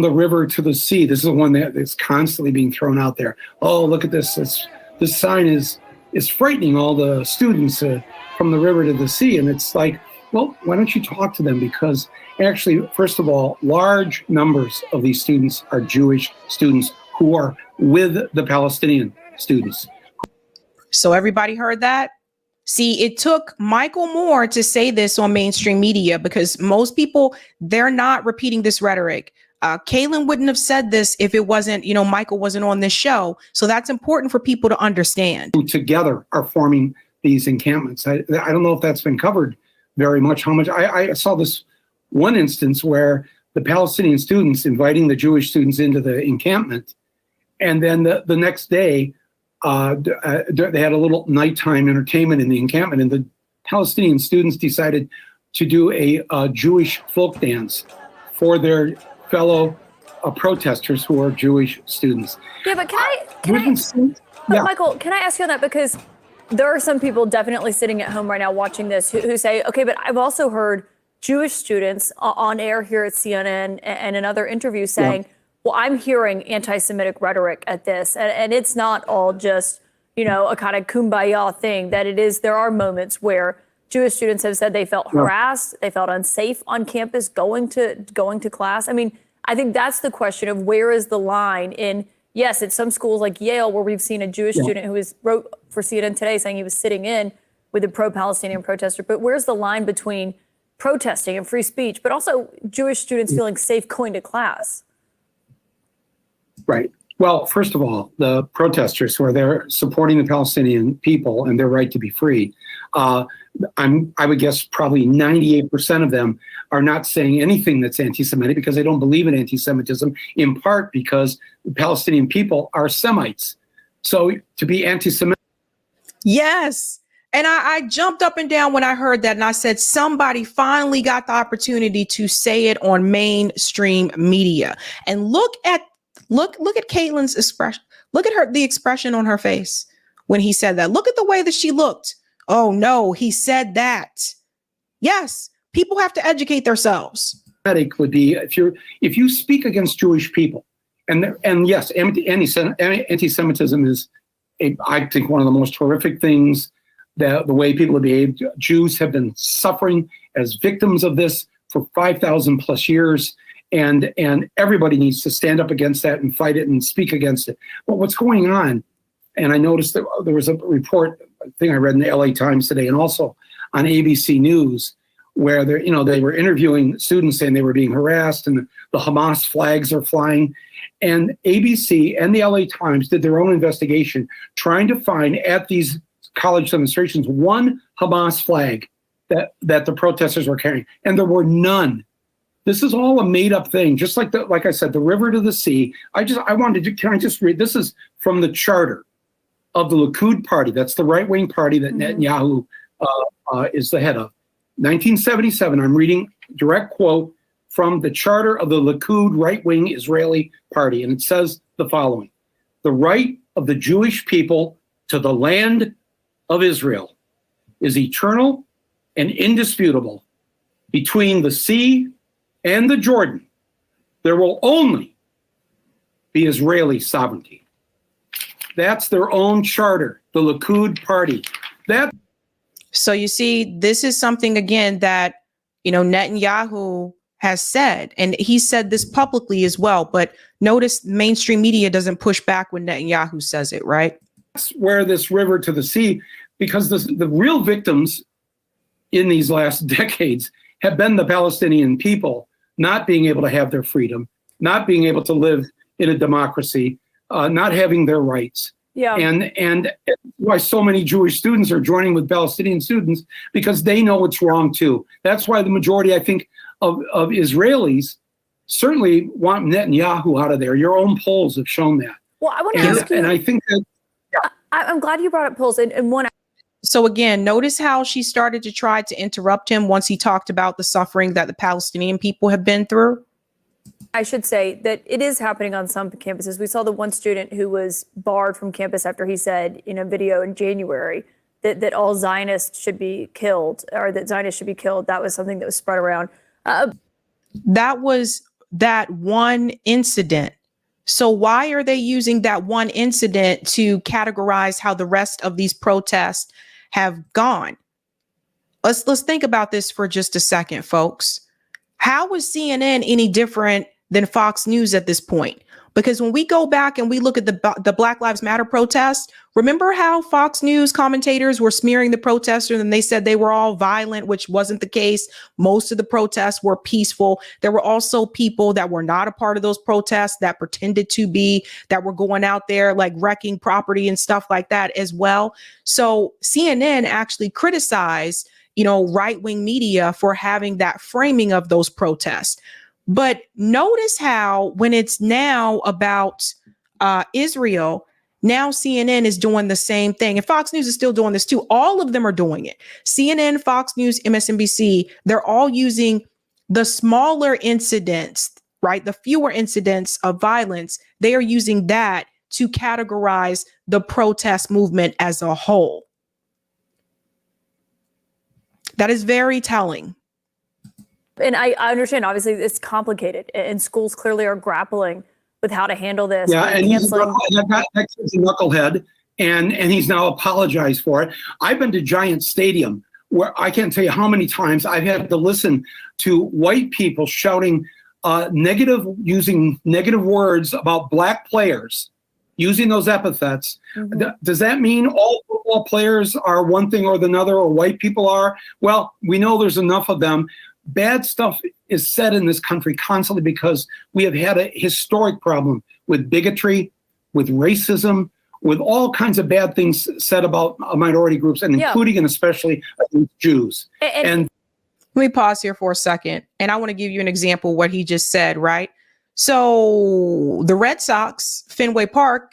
the river to the sea. This is the one that's constantly being thrown out there. Oh, look at this! This sign is frightening all the students from the river to the sea. And it's like, well, why don't you talk to them? Because actually, first of all, large numbers of these students are Jewish students who are with the Palestinian students. So everybody heard that? See, it took Michael Moore to say this on mainstream media because most people, they're not repeating this rhetoric. Kaylin wouldn't have said this if it wasn't, Michael wasn't on this show. So that's important for people to understand. Who together are forming these encampments. I don't know if that's been covered very much. I saw this one instance where the Palestinian students inviting the Jewish students into the encampment. And then the next day, they had a little nighttime entertainment in the encampment. And the Palestinian students decided to do a Jewish folk dance for their fellow protesters who are Jewish students. Yeah, but Michael, can I ask you on that? Because there are some people definitely sitting at home right now watching this who say, okay, but I've also heard Jewish students on air here at CNN and in other interviews saying, well, I'm hearing anti-Semitic rhetoric at this, and it's not all just, a kind of kumbaya thing, that there are moments where Jewish students have said they felt harassed, they felt unsafe on campus going to class. I mean, I think that's the question of where is the line in yes, it's some schools like Yale where we've seen a Jewish student who wrote for CNN today saying he was sitting in with a pro-Palestinian protester. But where's the line between protesting and free speech, but also Jewish students feeling safe going to class? Right. Well, first of all, the protesters who are there supporting the Palestinian people and their right to be free, I would guess probably 98% of them are not saying anything that's anti-Semitic because they don't believe in anti-Semitism, in part because the Palestinian people are Semites. So to be anti-Semitic. Yes. And I jumped up and down when I heard that, and I said, somebody finally got the opportunity to say it on mainstream media. And look at Caitlin's expression. Look at the expression on her face when he said that. Look at the way that she looked. Oh no, he said that. Yes, people have to educate themselves. Would be if you speak against Jewish people, and yes, anti-Semitism is, I think, one of the most horrific things. The way people have behaved. Jews have been suffering as victims of this for 5,000 plus years, and everybody needs to stand up against that and fight it and speak against it. But what's going on, and I noticed that there was a report, I think I read in the LA Times today, and also on ABC News, where they were interviewing students saying they were being harassed and the Hamas flags are flying. And ABC and the LA Times did their own investigation trying to find at these college demonstrations one Hamas flag that the protesters were carrying, and there were none. This is all a made-up thing, just like I said, the river to the sea. Can I just read? This is from the charter of the Likud party. That's the right-wing party that Netanyahu is the head of. 1977, I'm reading direct quote from the charter of the Likud right-wing Israeli party, and it says the following: the right of the Jewish people to the land of Israel is eternal and indisputable. Between the sea and the Jordan, there will only be Israeli sovereignty. That's their own charter, the Likud party. So you see, this is something, again, that, Netanyahu has said, and he said this publicly as well, but notice mainstream media doesn't push back when Netanyahu says it, right? That's where this river to the sea, because the real victims in these last decades have been the Palestinian people not being able to have their freedom, not being able to live in a democracy, not having their rights. Yeah. And why so many Jewish students are joining with Palestinian students, because they know it's wrong too. That's why the majority, I think, of Israelis certainly want Netanyahu out of there. Your own polls have shown that. Well, I want to ask you, and I think that, I'm glad you brought up polls. And one. So again, notice how she started to try to interrupt him once he talked about the suffering that the Palestinian people have been through. I should say that it is happening on some campuses. We saw the one student who was barred from campus after he said in a video in January that all Zionists should be killed, or that Zionists should be killed. That was something that was spread around. That was that one incident. So why are they using that one incident to categorize how the rest of these protests have gone? Let's think about this for just a second, folks. How is CNN any different than Fox News at this point? Because when we go back and we look at the Black Lives Matter protests, remember how Fox News commentators were smearing the protesters and they said they were all violent, which wasn't the case. Most of the protests were peaceful. There were also people that were not a part of those protests that pretended to be, that were going out there like wrecking property and stuff like that as well. So CNN actually criticized, right-wing media for having that framing of those protests. But notice how when it's now about Israel, now CNN is doing the same thing. And Fox News is still doing this too. All of them are doing it. CNN, Fox News, MSNBC, they're all using the smaller incidents, right? The fewer incidents of violence. They are using that to categorize the protest movement as a whole. That is very telling. And I understand, obviously, it's complicated, and schools clearly are grappling with how to handle this. Yeah, and that kid's a knucklehead, and he's now apologized for it. I've been to Giant Stadium, where I can't tell you how many times I've had to listen to white people shouting using negative words about black players using those epithets. Does that mean all football players are one thing or another, or white people are? Well, we know there's enough of them. Bad stuff is said in this country constantly because we have had a historic problem with bigotry, with racism, with all kinds of bad things said about minority groups, and including and especially Jews. And let me pause here for a second. And I want to give you an example of what he just said, right? So the Red Sox, Fenway Park,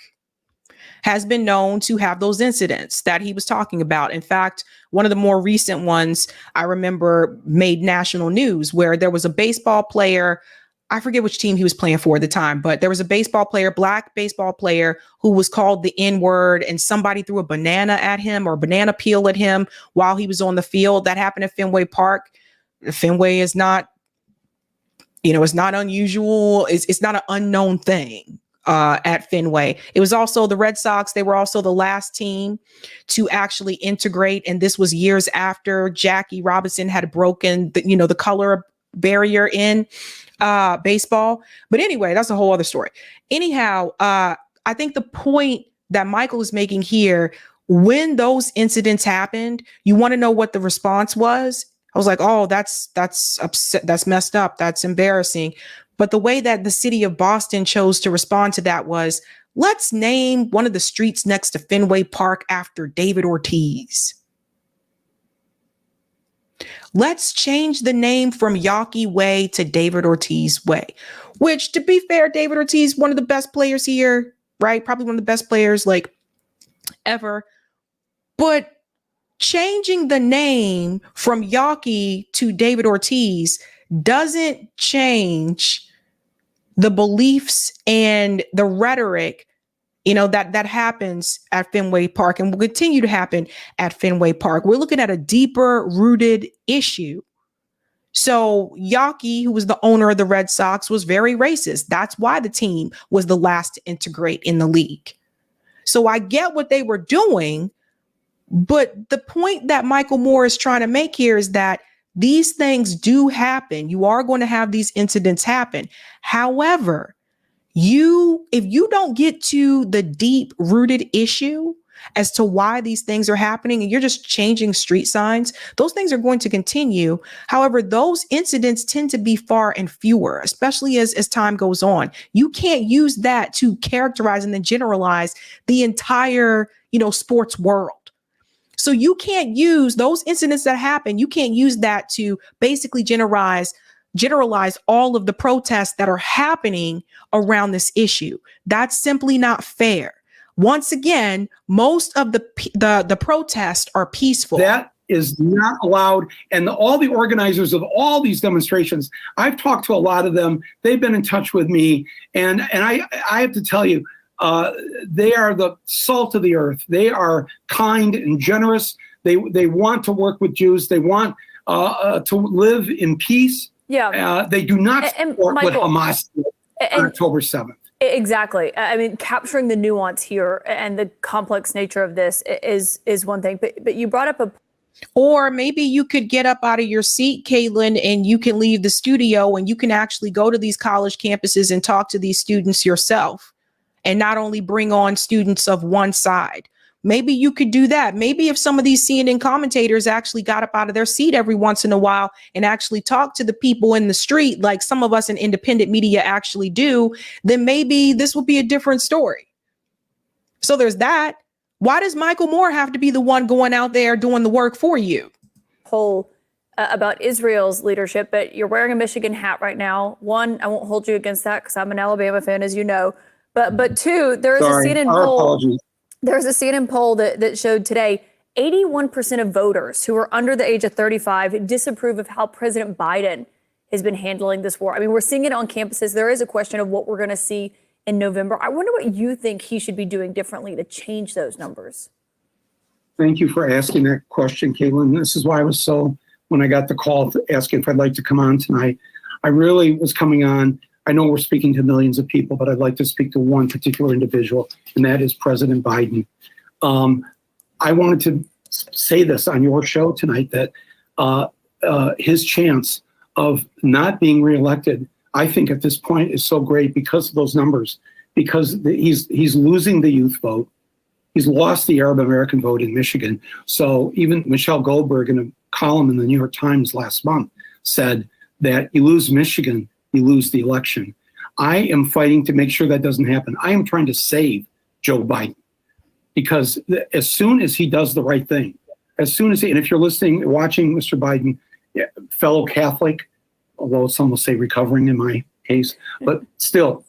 has been known to have those incidents that he was talking about. In fact, one of the more recent ones I remember made national news, where there was a baseball player, I forget which team he was playing for at the time, but there was a baseball player, black baseball player, who was called the N-word, and somebody threw a banana at him or banana peel at him while he was on the field. That happened at Fenway Park. Fenway is not, it's not unusual. It's not an unknown thing at Fenway. It was also the Red Sox. They were also the last team to actually integrate. And this was years after Jackie Robinson had broken the color barrier in baseball. But anyway, that's a whole other story. Anyhow, I think the point that Michael is making here, when those incidents happened, you want to know what the response was. I was like, oh, that's upset. That's messed up. That's embarrassing. But the way that the city of Boston chose to respond to that was, let's name one of the streets next to Fenway Park after David Ortiz. Let's change the name from Yawkey Way to David Ortiz Way, which, to be fair, David Ortiz, one of the best players here, right? Probably one of the best players ever. But changing the name from Yawkey to David Ortiz doesn't change the beliefs and the rhetoric, that happens at Fenway Park and will continue to happen at Fenway Park. We're looking at a deeper rooted issue. So Yawkey, who was the owner of the Red Sox, was very racist. That's why the team was the last to integrate in the league. So I get what they were doing, but the point that Michael Moore is trying to make here is that these things do happen. You are going to have these incidents happen. However, if you don't get to the deep rooted issue as to why these things are happening and you're just changing street signs, those things are going to continue. However, those incidents tend to be far and fewer, especially as time goes on. You can't use that to characterize and then generalize the entire, sports world. So you can't use those incidents that happen. You can't use that to basically generalize all of the protests that are happening around this issue. That's simply not fair. Once again, most of the protests are peaceful. That is not allowed. And all the organizers of all these demonstrations, I've talked to a lot of them. They've been in touch with me. And I have to tell you, they are the salt of the earth. They are kind and generous. They want to work with Jews. They want to live in peace. Yeah. They do not support what Hamas did on October 7th. Exactly. I mean, capturing the nuance here and the complex nature of this is one thing. But you brought up or maybe you could get up out of your seat, Caitlin, and you can leave the studio and you can actually go to these college campuses and talk to these students yourself and not only bring on students of one side. Maybe you could do that. Maybe if some of these CNN commentators actually got up out of their seat every once in a while and actually talk to the people in the street, like some of us in independent media actually do, then maybe this will be a different story. So there's that. Why does Michael Moore have to be the one going out there doing the work for you? Whole about Israel's leadership, but you're wearing a Michigan hat right now. One, I won't hold you against that because I'm an Alabama fan, as you know. But two, there is a CNN poll. Apologies. There's a CNN poll that showed today 81% of voters who are under the age of 35 disapprove of how President Biden has been handling this war. I mean, we're seeing it on campuses. There is a question of what we're going to see in November. I wonder what you think he should be doing differently to change those numbers. Thank you for asking that question, Caitlin. This is why I was when I got the call asking if I'd like to come on tonight, I really was coming on. I know we're speaking to millions of people, but I'd like to speak to one particular individual, and that is President Biden. I wanted to say this on your show tonight, that his chance of not being reelected, I think at this point is so great because of those numbers. because he's losing the youth vote. He's lost the Arab American vote in Michigan. So even Michelle Goldberg, in a column in the New York Times last month, said that you lose Michigan, you lose the election. I am fighting to make sure that doesn't happen. I am trying to save Joe Biden, because as soon as he does the right thing, as soon as and if you're listening, watching Mr. Biden, fellow Catholic, although some will say recovering in my case, but still,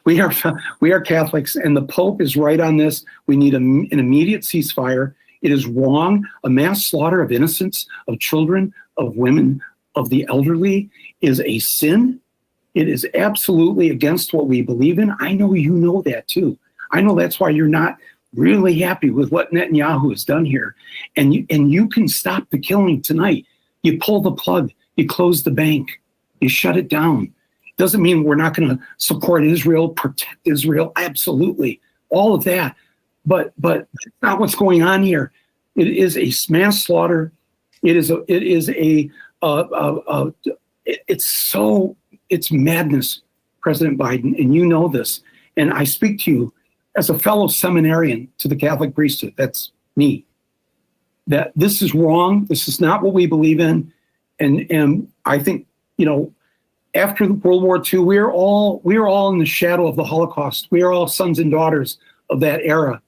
we are Catholics, and the Pope is right on this. We need an immediate ceasefire. It is wrong. A mass slaughter of innocents, of children, of women, of the elderly is a sin. It is absolutely against what we believe in. I know you know that too. I know that's why you're not really happy with what Netanyahu has done here. And you can stop the killing tonight. You pull the plug, you close the bank, you shut it down. Doesn't mean we're not going to support Israel, protect Israel. Absolutely. All of that. But that's not what's going on here. It is a mass slaughter. It's madness, President Biden, and you know this. And I speak to you as a fellow seminarian to the Catholic priesthood. That's me. That this is wrong. This is not what we believe in. And I think, after World War II, we are all in the shadow of the Holocaust. We are all sons and daughters of that era.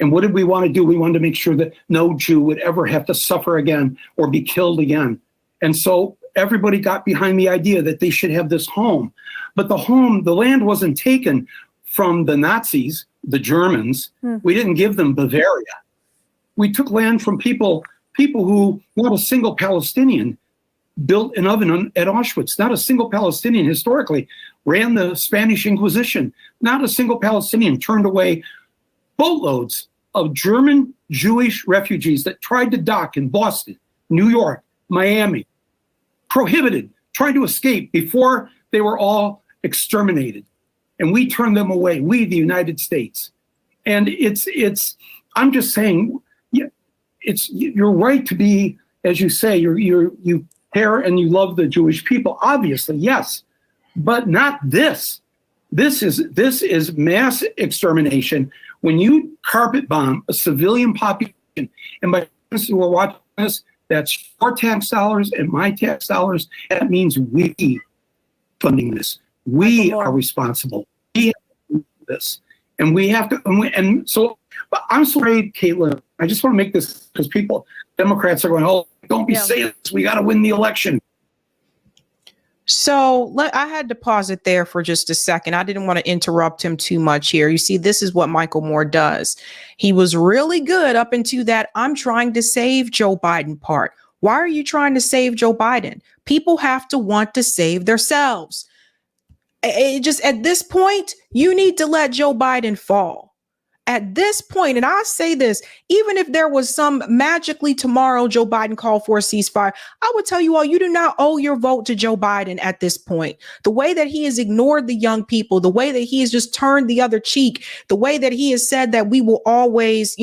And what did we want to do? We wanted to make sure that no Jew would ever have to suffer again or be killed again. And so everybody got behind the idea that they should have this home. But the land wasn't taken from the Nazis, the Germans. We didn't give them Bavaria. We took land from people who, not a single Palestinian built an oven at Auschwitz. Not a single Palestinian historically ran the Spanish Inquisition. Not a single Palestinian turned away boatloads of German Jewish refugees that tried to dock in Boston, New York, Miami, prohibited, trying to escape before they were all exterminated. And we turned them away, we, the United States. And I'm just saying, you're right to be, as you say, you care and you love the Jewish people, obviously, yes, but not this. This is mass extermination. When you carpet bomb a civilian population, and by those who are watching this, that's your tax dollars and my tax dollars. That means we funding this. We are responsible. We have to do this, and we have to. And so, but I'm sorry, Caitlin. I just want to make this because Democrats are going, oh, don't be saying this. We got to win the election. So I had to pause it there for just a second. I didn't want to interrupt him too much here. You see, this is what Michael Moore does. He was really good up into that I'm trying to save Joe Biden part. Why are you trying to save Joe Biden? People have to want to save themselves. It just at this point, you need to let Joe Biden fall. At this point, and I say this, even if there was some magically tomorrow Joe Biden called for a ceasefire, I would tell you all, you do not owe your vote to Joe Biden at this point. The way that he has ignored the young people, the way that he has just turned the other cheek, the way that he has said that we will always,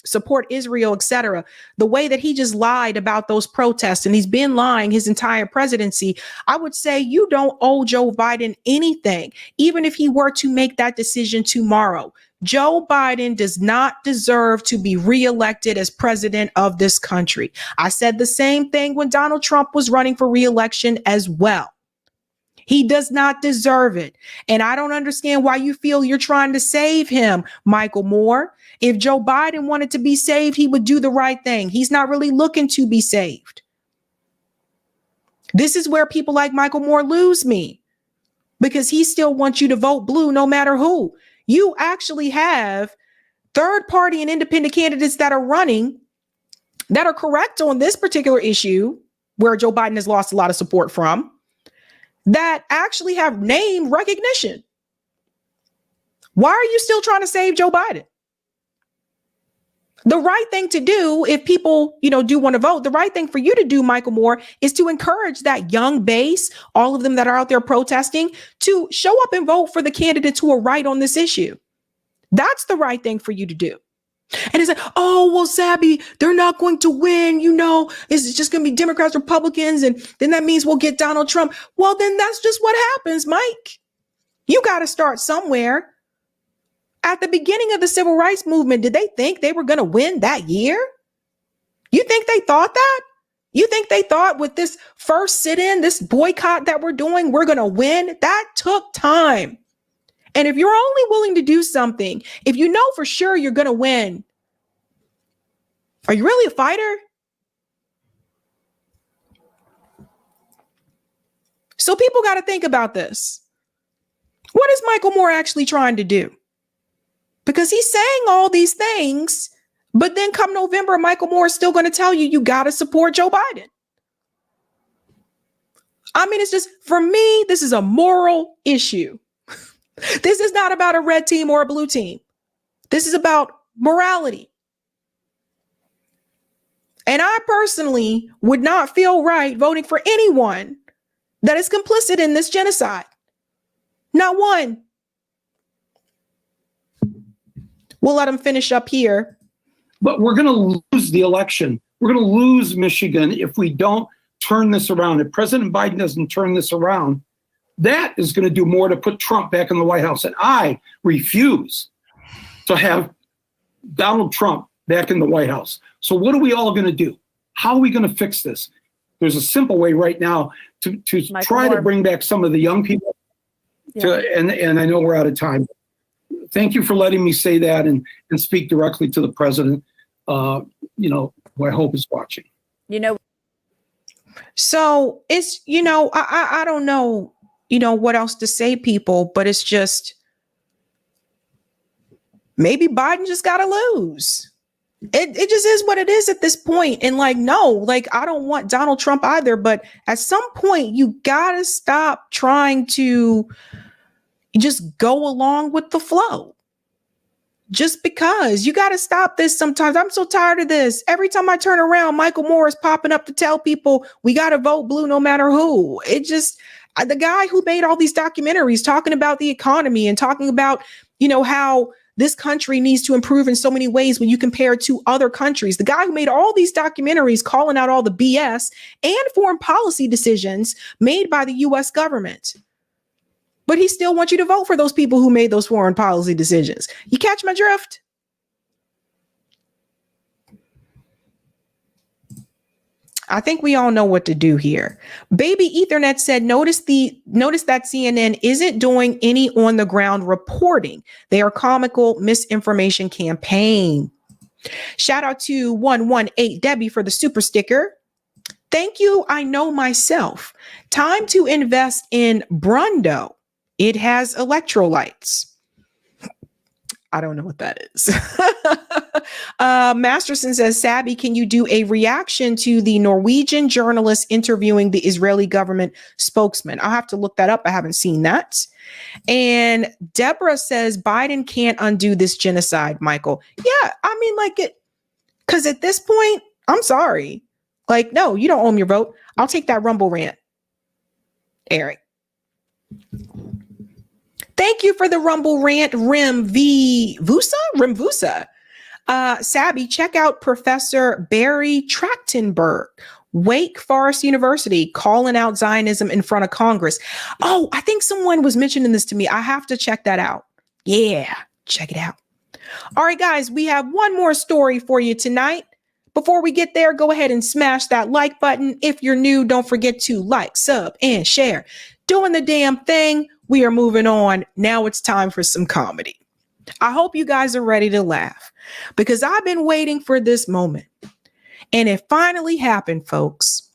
support Israel, etc. The way that he just lied about those protests, and he's been lying his entire presidency. I would say you don't owe Joe Biden anything, even if he were to make that decision tomorrow. Joe Biden does not deserve to be reelected as president of this country. I said the same thing when Donald Trump was running for reelection as well. He does not deserve it. And I don't understand why you feel you're trying to save him, Michael Moore. If Joe Biden wanted to be saved, he would do the right thing. He's not really looking to be saved. This is where people like Michael Moore lose me, because he still wants you to vote blue no matter who. You actually have third party and independent candidates that are running that are correct on this particular issue where Joe Biden has lost a lot of support from, that actually have name recognition. Why are you still trying to save Joe Biden? The right thing to do, if people, do want to vote, the right thing for you to do, Michael Moore, is to encourage that young base, all of them that are out there protesting, to show up and vote for the candidates who are right on this issue. That's the right thing for you to do. And it's like, oh, well, Sabby, they're not going to win. It's just going to be Democrats, Republicans, and then that means we'll get Donald Trump. Well, then that's just what happens, Mike. You got to start somewhere. At the beginning of the civil rights movement, did they think they were going to win that year? You think they thought that? You think they thought with this first sit-in, this boycott that we're doing, we're going to win? That took time. And if you're only willing to do something, if you know for sure you're going to win, are you really a fighter? So people got to think about this. What is Michael Moore actually trying to do? Because he's saying all these things, but then come November, Michael Moore is still going to tell you, you got to support Joe Biden. I mean, it's just, for me, this is a moral issue. This is not about a red team or a blue team. This is about morality. And I personally would not feel right voting for anyone that is complicit in this genocide. Not one. We'll let them finish up here. But we're going to lose the election. We're going to lose Michigan if we don't turn this around. If President Biden doesn't turn this around, that is going to do more to put Trump back in the White House. And I refuse to have Donald Trump back in the White House. So what are we all going to do? How are we going to fix this? There's a simple way right now to try to bring back some of the young people. And I know we're out of time. Thank you for letting me say that and speak directly to the president, who I hope is watching. So it's, I don't know, what else to say, people, but it's just, maybe Biden just got to lose. It just is what it is at this point. And I don't want Donald Trump either, but at some point you got to stop trying to just go along with the flow. Just because you got to stop this sometimes. I'm so tired of this. Every time I turn around, Michael Moore is popping up to tell people we got to vote blue no matter who. It just, the guy who made all these documentaries talking about the economy and talking about, how this country needs to improve in so many ways when you compare it to other countries. The guy who made all these documentaries calling out all the BS and foreign policy decisions made by the US government. But he still wants you to vote for those people who made those foreign policy decisions. You catch my drift? I think we all know what to do here. Baby Ethernet said, notice that CNN isn't doing any on the ground reporting. They are comical misinformation campaign. Shout out to 118 Debbie for the super sticker. Thank you. I know myself. Time to invest in Brundo. It has electrolytes. I don't know what that is. Masterson says, Sabby, can you do a reaction to the Norwegian journalist interviewing the Israeli government spokesman? I'll have to look that up. I haven't seen that. And Deborah says, Biden can't undo this genocide, Michael. Yeah, I mean, because at this point, I'm sorry. No, you don't own your vote. I'll take that Rumble rant. Eric. Thank you for the Rumble rant, Rimvusa. Sabby, check out Professor Barry Trachtenberg, Wake Forest University, calling out Zionism in front of Congress. Oh, I think someone was mentioning this to me. I have to check that out. Yeah, check it out. All right, guys, we have one more story for you tonight. Before we get there, go ahead and smash that like button. If you're new, don't forget to like, sub, and share. Doing the damn thing. We are moving on. Now it's time for some comedy. I hope you guys are ready to laugh because I've been waiting for this moment. And it finally happened, folks.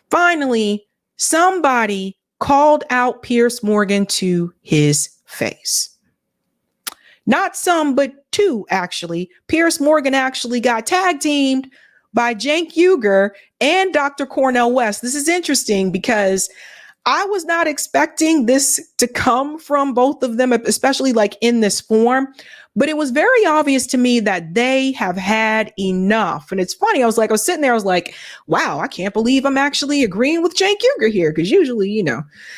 Finally, somebody called out Piers Morgan to his face. Not some, but two, actually. Piers Morgan actually got tag teamed by Cenk Uygur and Dr. Cornel West. This is interesting because I was not expecting this to come from both of them, especially in this form. But it was very obvious to me that they have had enough. And it's funny. I was sitting there. I was like, wow, I can't believe I'm actually agreeing with Cenk Uygur here. Because usually,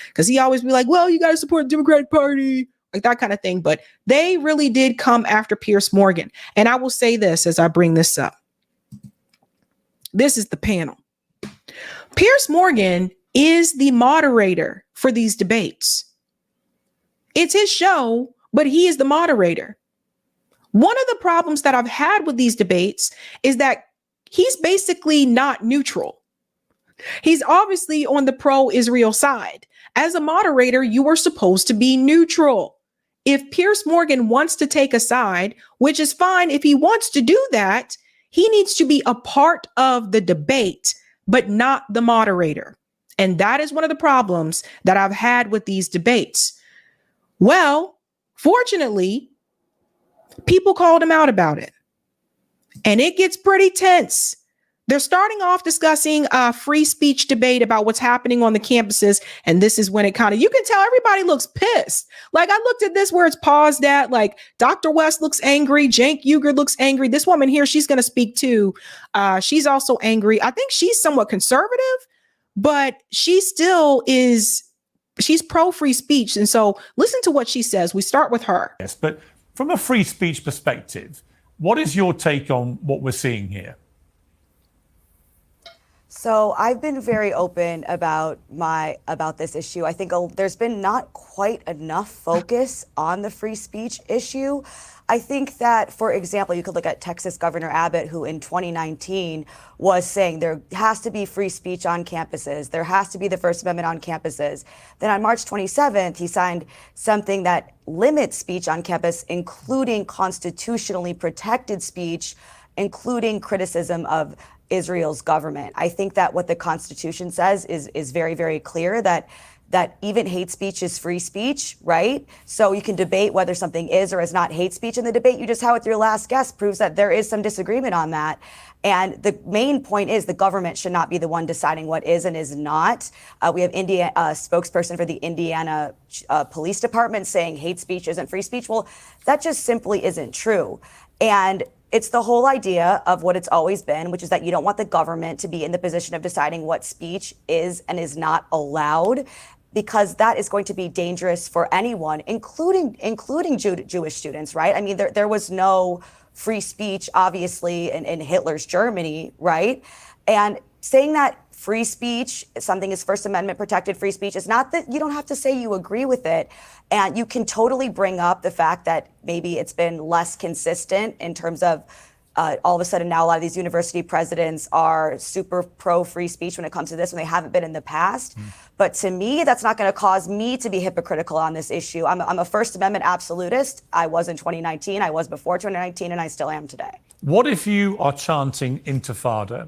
because he always be like, well, you got to support the Democratic Party, that kind of thing. But they really did come after Piers Morgan. And I will say this as I bring this up. This is the panel. Piers Morgan is the moderator for these debates. It's his show, but he is the moderator. One of the problems that I've had with these debates is that he's basically not neutral. He's obviously on the pro-Israel side. As a moderator, you are supposed to be neutral. If Piers Morgan wants to take a side, which is fine, if he wants to do that, he needs to be a part of the debate, but not the moderator. And that is one of the problems that I've had with these debates. Well, fortunately, people called him out about it. And it gets pretty tense. They're starting off discussing a free speech debate about what's happening on the campuses. And this is when it kind of, you can tell everybody looks pissed. Like, I looked at this where it's paused at, like Dr. West looks angry. Cenk Uygur looks angry. This woman here, she's going to speak too. She's also angry. I think she's somewhat conservative, but she still is, she's pro free speech. And so listen to what she says. We start with her. Yes, but from a free speech perspective, what is your take on what we're seeing here? So I've been very open about this issue. I think there's been not quite enough focus on the free speech issue. I think that, for example, you could look at Texas Governor Abbott, who in 2019 was saying there has to be free speech on campuses. There has to be the First Amendment on campuses. Then on March 27th, he signed something that limits speech on campus, including constitutionally protected speech, including criticism of Israel's government. I think that what the Constitution says is very, very clear, that even hate speech is free speech, right? So you can debate whether something is or is not hate speech. In the debate you just had with your last guest proves that there is some disagreement on that. And the main point is the government should not be the one deciding what is and is not. We have a spokesperson for the Indiana Police Department saying hate speech isn't free speech. Well, that just simply isn't true. And it's the whole idea of what it's always been, which is that you don't want the government to be in the position of deciding what speech is and is not allowed, because that is going to be dangerous for anyone, including Jewish students, right? I mean, there was no free speech, obviously, in Hitler's Germany, right? And saying that free speech, something is First Amendment protected free speech, is not that you don't have to say you agree with it. And you can totally bring up the fact that maybe it's been less consistent in terms of all of a sudden now a lot of these university presidents are super pro free speech when it comes to this, when they haven't been in the past. But to me, that's not going to cause me to be hypocritical on this issue. I'm a First Amendment absolutist. I was in 2019, I was before 2019, and I still am today. What if you are chanting intifada?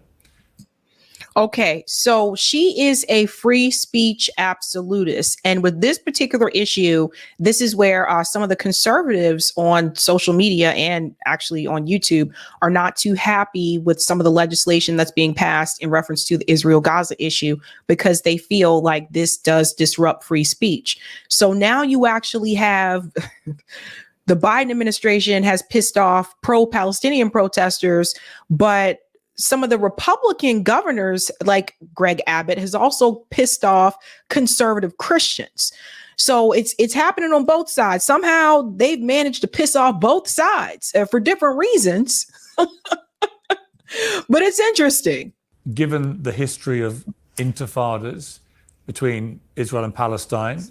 Okay, so she is a free speech absolutist. And with this particular issue, this is where some of the conservatives on social media and actually on YouTube are not too happy with some of the legislation that's being passed in reference to the Israel-Gaza issue, because they feel like this does disrupt free speech. So now you actually have the Biden administration has pissed off pro-Palestinian protesters, but some of the Republican governors, like Greg Abbott, has also pissed off conservative Christians. So it's happening on both sides. Somehow they've managed to piss off both sides for different reasons. But it's interesting. Given the history of intifadas between Israel and Palestine,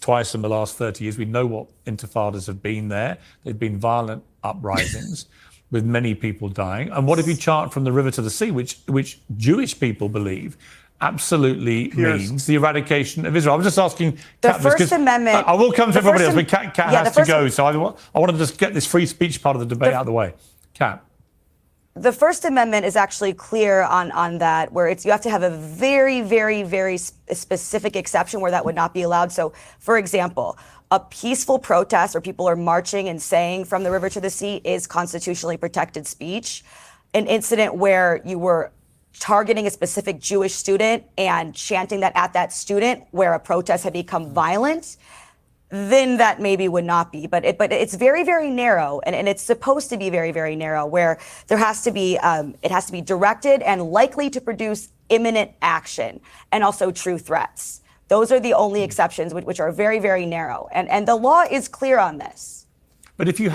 twice in the last 30 years, we know what intifadas have been there. They've been violent uprisings with many people dying. And what if you chant from the river to the sea, which Jewish people believe absolutely means the eradication of Israel? I was just asking the First Amendment. I will come to everybody else, but Kat has to go. So I want to just get this free speech part of the debate out of the way. Kat. The First Amendment is actually clear on that, where you have to have a very, very, very specific exception where that would not be allowed. So, for example, a peaceful protest where people are marching and saying from the river to the sea is constitutionally protected speech. An incident where you were targeting a specific Jewish student and chanting that at that student where a protest had become violent, then that maybe would not be. But it's very, very narrow, and it's supposed to be very, very narrow, where there has to be it has to be directed and likely to produce imminent action, and also true threats. Those are the only exceptions, which are very, very narrow. And the law is clear on this. But if you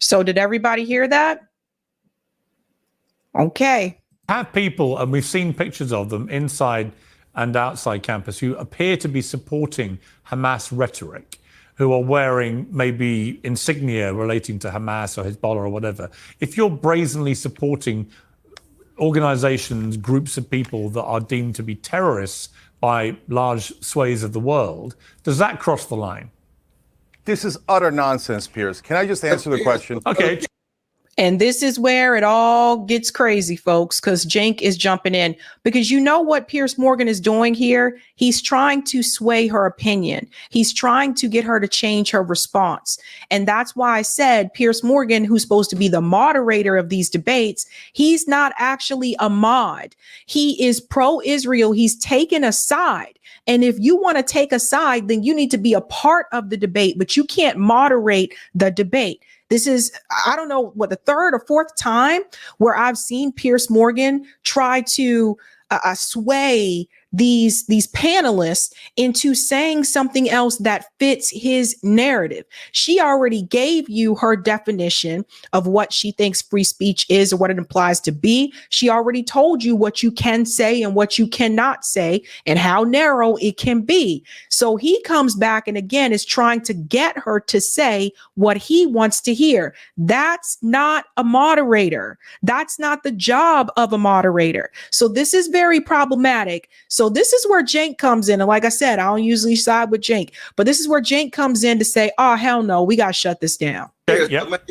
So did everybody hear that? Okay. Have people, and we've seen pictures of them inside and outside campus, who appear to be supporting Hamas rhetoric. who are wearing maybe insignia relating to Hamas or Hezbollah or whatever, if you're brazenly supporting organizations, groups of people that are deemed to be terrorists by large swathes of the world, does that cross the line? This is utter nonsense, Piers. Can I just answer the question? Okay. And this is where it all gets crazy, folks, because Cenk is jumping in. Because you know what Piers Morgan is doing here? He's trying to sway her opinion. He's trying to get her to change her response. And that's why I said Piers Morgan, who's supposed to be the moderator of these debates, he's not actually a mod. He is pro-Israel. He's taken a side. And if you want to take a side, then you need to be a part of the debate, but you can't moderate the debate. This is, I don't know, what, the third or fourth time where I've seen Piers Morgan try to sway these panelists into saying something else that fits his narrative. She already gave you her definition of what she thinks free speech is or what it implies to be. She already told you what you can say and what you cannot say and how narrow it can be. So he comes back and again is trying to get her to say what he wants to hear. That's not a moderator. That's not the job of a moderator. So this is very problematic. So this is where Cenk comes in. And like I said, I don't usually side with Cenk, but this is where Cenk comes in to say, oh, hell no, we got to shut this down. Yep.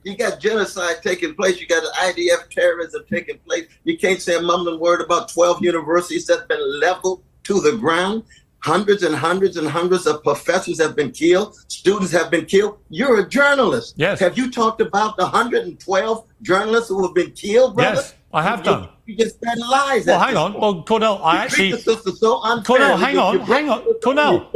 You got genocide taking place. You got IDF terrorism taking place. You can't say a mumbling word about 12 universities that's been leveled to the ground. Hundreds and hundreds and hundreds of professors have been killed. Students have been killed. You're a journalist. Yes. Have you talked about the 112 journalists who have been killed, brother? Yes, I have done. You just spread lies. Well, hang on. Well, Cornell, I actually... Cornell, hang on. Cornell.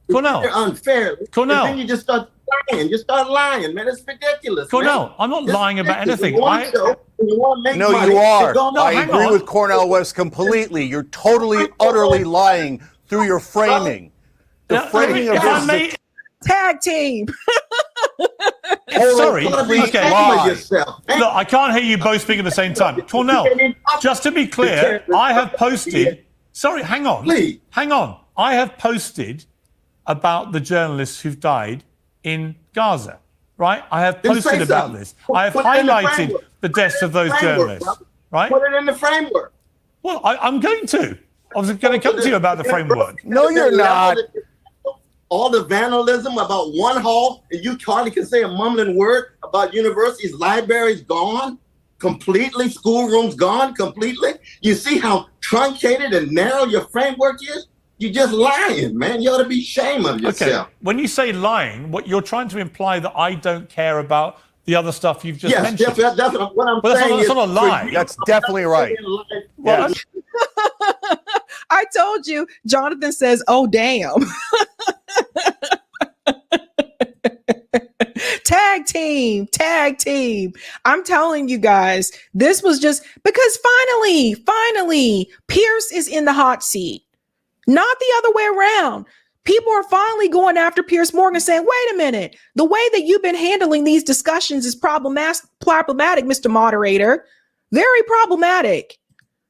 You're unfair. Cornell. And then you just start lying. You start lying, man. It's ridiculous. Cornell, man. I'm not lying about anything. No, you are. I agree with Cornell West completely. You're totally, utterly lying through your framing. The framing of this... Tag team. Sorry. Okay. Look, I can't hear you both speak at the same time. Cornell, just to be clear, I have posted... Sorry, hang on. Please. Hang on. I have posted about the journalists who've died in Gaza, right? I have posted about this. I have highlighted the deaths of those journalists, right? Put it in the framework. Well, I'm going to. I was going to come to you about the framework. No, you're not. All the vandalism about one hall, and you hardly can say a mumbling word about universities, libraries gone completely, schoolrooms gone completely. You see how truncated and narrow your framework is? You're just lying, man. You ought to be ashamed of yourself. Okay. When you say lying, what you're trying to imply that I don't care about the other stuff you've just mentioned. Yes, that's what I'm saying. That's not a lie. That's definitely right. Well, I told you, Jonathan says, oh, damn. Tag team. I'm telling you guys, this was just because finally, Piers is in the hot seat, not the other way around. People are finally going after Piers Morgan saying, wait a minute, the way that you've been handling these discussions is problematic, Mr. Moderator. Very problematic.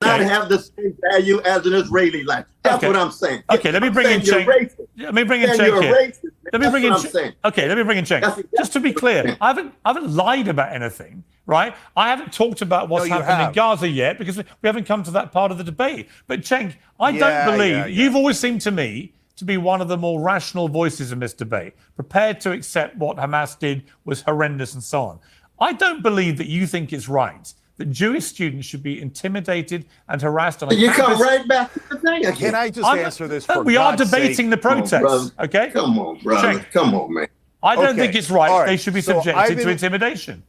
Not have the same value as an Israeli life. That's what I'm saying. Okay, let me bring in Cenk. Let me bring in Cenk here. Let me bring in Cenk. Okay, let me bring in Cenk. Just to be clear, I haven't lied about anything, right? I haven't talked about what's happened in Gaza yet because we haven't come to that part of the debate. But Cenk, I don't believe you've always seemed to me to be one of the more rational voices in this debate, prepared to accept what Hamas did was horrendous and so on. I don't believe that you think it's right that Jewish students should be intimidated and harassed on a campus. Come right back to the thing again. Can I just answer this for We are debating the protests, okay? Come on, brother. Come on, man. I don't think it's right. They should be subjected to intimidation.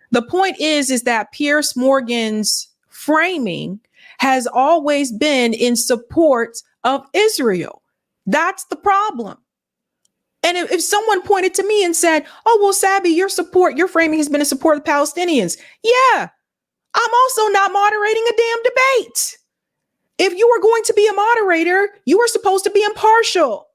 The point is that Piers Morgan's framing has always been in support of Israel. That's the problem. And if someone pointed to me and said, oh, well, Sabby, your framing has been in support of the Palestinians. Yeah. I'm also not moderating a damn debate. If you were going to be a moderator, you were supposed to be impartial.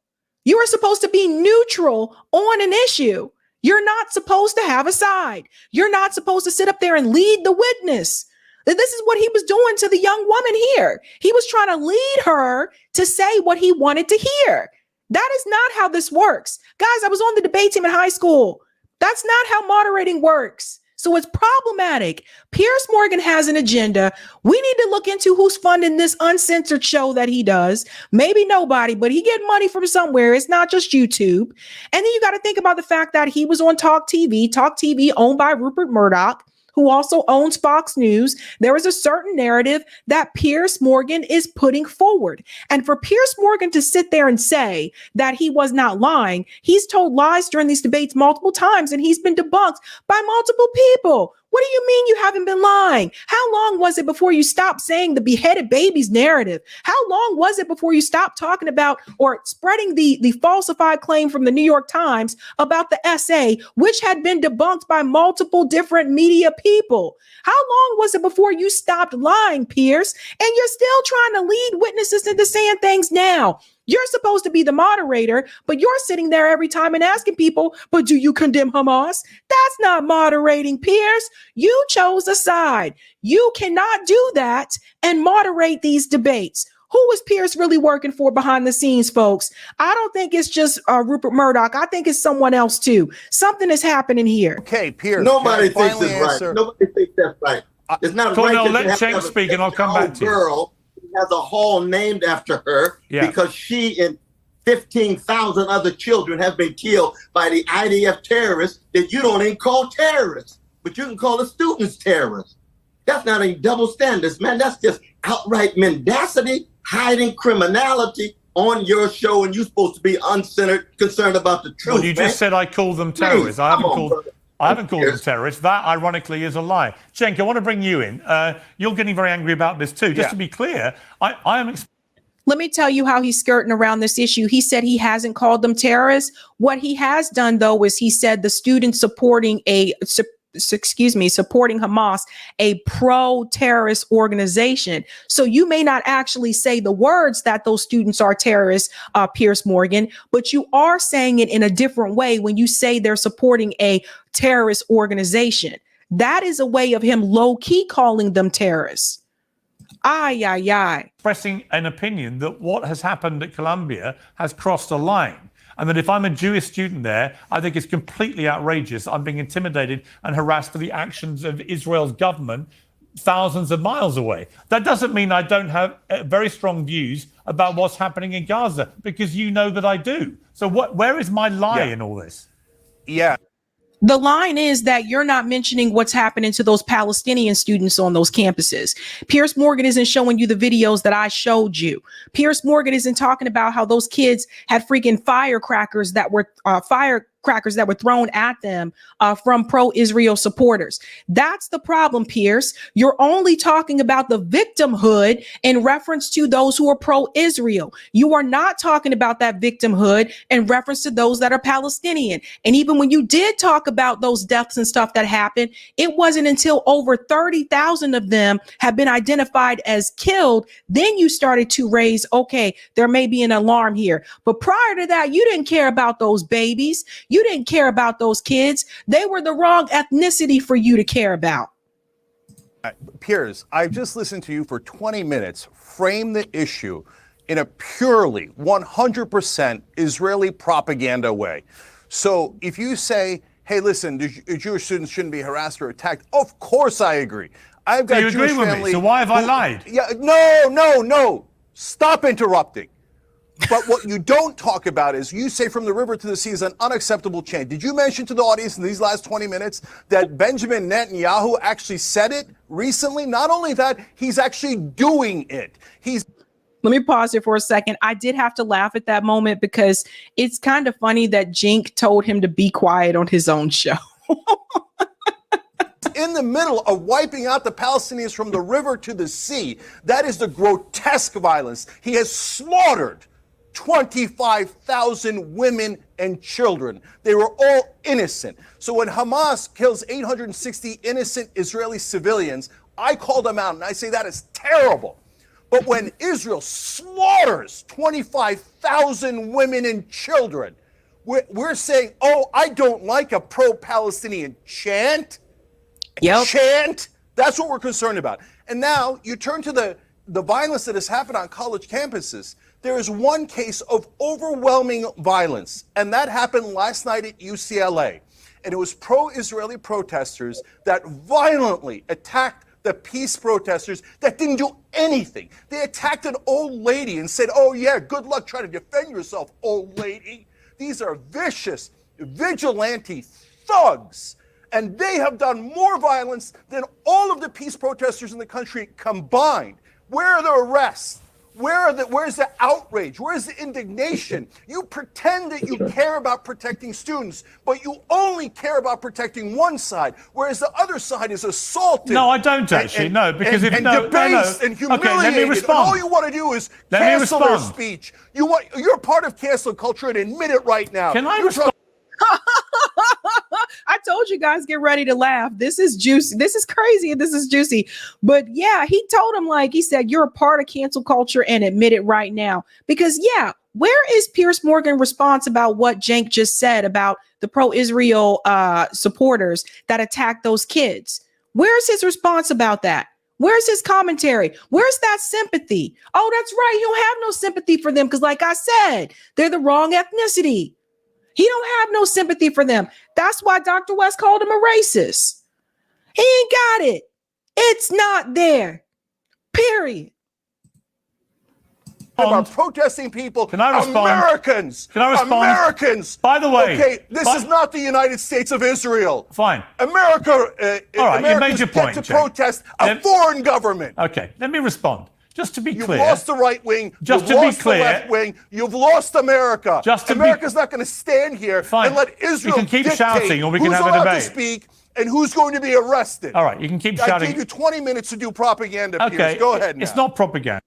You were supposed to be neutral on an issue. You're not supposed to have a side. You're not supposed to sit up there and lead the witness. This is what he was doing to the young woman here. He was trying to lead her to say what he wanted to hear. That is not how this works. Guys, I was on the debate team in high school. That's not how moderating works. So it's problematic. Piers Morgan has an agenda. We need to look into who's funding this uncensored show that he does. Maybe nobody, but he get money from somewhere. It's not just YouTube. And then you got to think about the fact that he was on Talk TV owned by Rupert Murdoch, who also owns Fox News. There is a certain narrative that Piers Morgan is putting forward. And for Piers Morgan to sit there and say that he was not lying, he's told lies during these debates multiple times, and he's been debunked by multiple people. What do you mean you haven't been lying? How long was it before you stopped saying the beheaded babies narrative? How long was it before you stopped talking about or spreading the falsified claim from the New York Times about the essay, which had been debunked by multiple different media people? How long was it before you stopped lying, Piers? And you're still trying to lead witnesses into saying things now. You're supposed to be the moderator, but you're sitting there every time and asking people, but do you condemn Hamas? That's not moderating, Piers. You chose a side. You cannot do that and moderate these debates. Who is Piers really working for behind the scenes, folks? I don't think it's just Rupert Murdoch. I think it's someone else too. Something is happening here. Okay, Piers. Nobody thinks it's right. Nobody thinks that's right. It's not Cornell, right. let Chen speak and I'll come back to you. Girl has a hall named after her because she and 15,000 other children have been killed by the IDF terrorists that you don't even call terrorists, but you can call the students terrorists. That's not any double standards, man. That's just outright mendacity, hiding criminality on your show, and you're supposed to be uncensored, concerned about the truth. Well, you just said I called them terrorists. I haven't called them terrorists. That, ironically, is a lie. Cenk, I want to bring you in. You're getting very angry about this too. Just to be clear, I am... Let me tell you how he's skirting around this issue. He said he hasn't called them terrorists. What he has done, though, is he said the students supporting Hamas, a pro-terrorist organization. So you may not actually say the words that those students are terrorists, Piers Morgan, but you are saying it in a different way when you say they're supporting a terrorist organization. That is a way of him low-key calling them terrorists. Expressing an opinion that what has happened at Columbia has crossed a line. And that if I'm a Jewish student there, I think it's completely outrageous. I'm being intimidated and harassed for the actions of Israel's government thousands of miles away. That doesn't mean I don't have very strong views about what's happening in Gaza, because you know that I do. So where is my lie in all this? Yeah. The line is that you're not mentioning what's happening to those Palestinian students on those campuses. Piers Morgan isn't showing you the videos that I showed you. Piers Morgan isn't talking about how those kids had freaking firecrackers that were thrown at them from pro-Israel supporters. That's the problem, Piers. You're only talking about the victimhood in reference to those who are pro-Israel. You are not talking about that victimhood in reference to those that are Palestinian. And even when you did talk about those deaths and stuff that happened, it wasn't until over 30,000 of them have been identified as killed, then you started to raise, okay, there may be an alarm here. But prior to that, you didn't care about those babies. You didn't care about those kids. They were the wrong ethnicity for you to care about. Piers, I've just listened to you for 20 minutes frame the issue in a purely 100% Israeli propaganda way. So if you say, hey, listen, Jewish students shouldn't be harassed or attacked, of course I agree. I've got Jewish family. With me? So why have I lied? Yeah, no. Stop interrupting. But what you don't talk about is you say from the river to the sea is an unacceptable change. Did you mention to the audience in these last 20 minutes that Benjamin Netanyahu actually said it recently? Not only that, he's actually doing it. Let me pause here for a second. I did have to laugh at that moment because it's kind of funny that Cenk told him to be quiet on his own show. In the middle of wiping out the Palestinians from the river to the sea. That is the grotesque violence. He has slaughtered 25,000 women and children. They were all innocent. So when Hamas kills 860 innocent Israeli civilians, I call them out and I say that is terrible. But when Israel slaughters 25,000 women and children, we're saying, oh, I don't like a pro-Palestinian chant. Yep. Chant. That's what we're concerned about. And now you turn to the the violence that has happened on college campuses, there is one case of overwhelming violence, and that happened last night at UCLA. And it was pro-Israeli protesters that violently attacked the peace protesters that didn't do anything. They attacked an old lady and said, oh yeah, good luck trying to defend yourself, old lady. These are vicious, vigilante thugs. And they have done more violence than all of the peace protesters in the country combined. Where are the arrests? Where's the outrage? Where's the indignation? You pretend that you care about protecting students, but you only care about protecting one side, whereas the other side is assaulted. No, I don't actually. No, because if debased and humiliated. Okay, let me respond. And all you want to do is cancel their speech. You're part of cancel culture and admit it right now. Can I respond? I told you guys, get ready to laugh. This is juicy. This is crazy. And this is juicy. But yeah, he told him, like he said, you're a part of cancel culture and admit it right now. Because yeah, where is Piers Morgan's response about what Cenk just said about the pro-Israel supporters that attacked those kids? Where's his response about that? Where's his commentary? Where's that sympathy? Oh, that's right. You don't have no sympathy for them because, like I said, they're the wrong ethnicity. He don't have no sympathy for them. That's why Dr. West called him a racist. He ain't got it. It's not there. Period. About protesting people. Can I respond? Americans. Can I respond? Americans. By the way. Okay, this is not the United States of Israel. Fine. America. All right, you made your point, get to Cenk. protest a foreign government. Okay, let me respond. Just to be You've clear. lost the right wing. Just you've to be lost clear. the left wing. You've lost America. Just to America's not going to stand here and let Israel We can keep dictate shouting or we can who's have a allowed debate. to speak and who's going to be arrested. All right, you can keep shouting. I gave you 20 minutes to do propaganda, Okay, Piers. Go ahead now. It's not propaganda.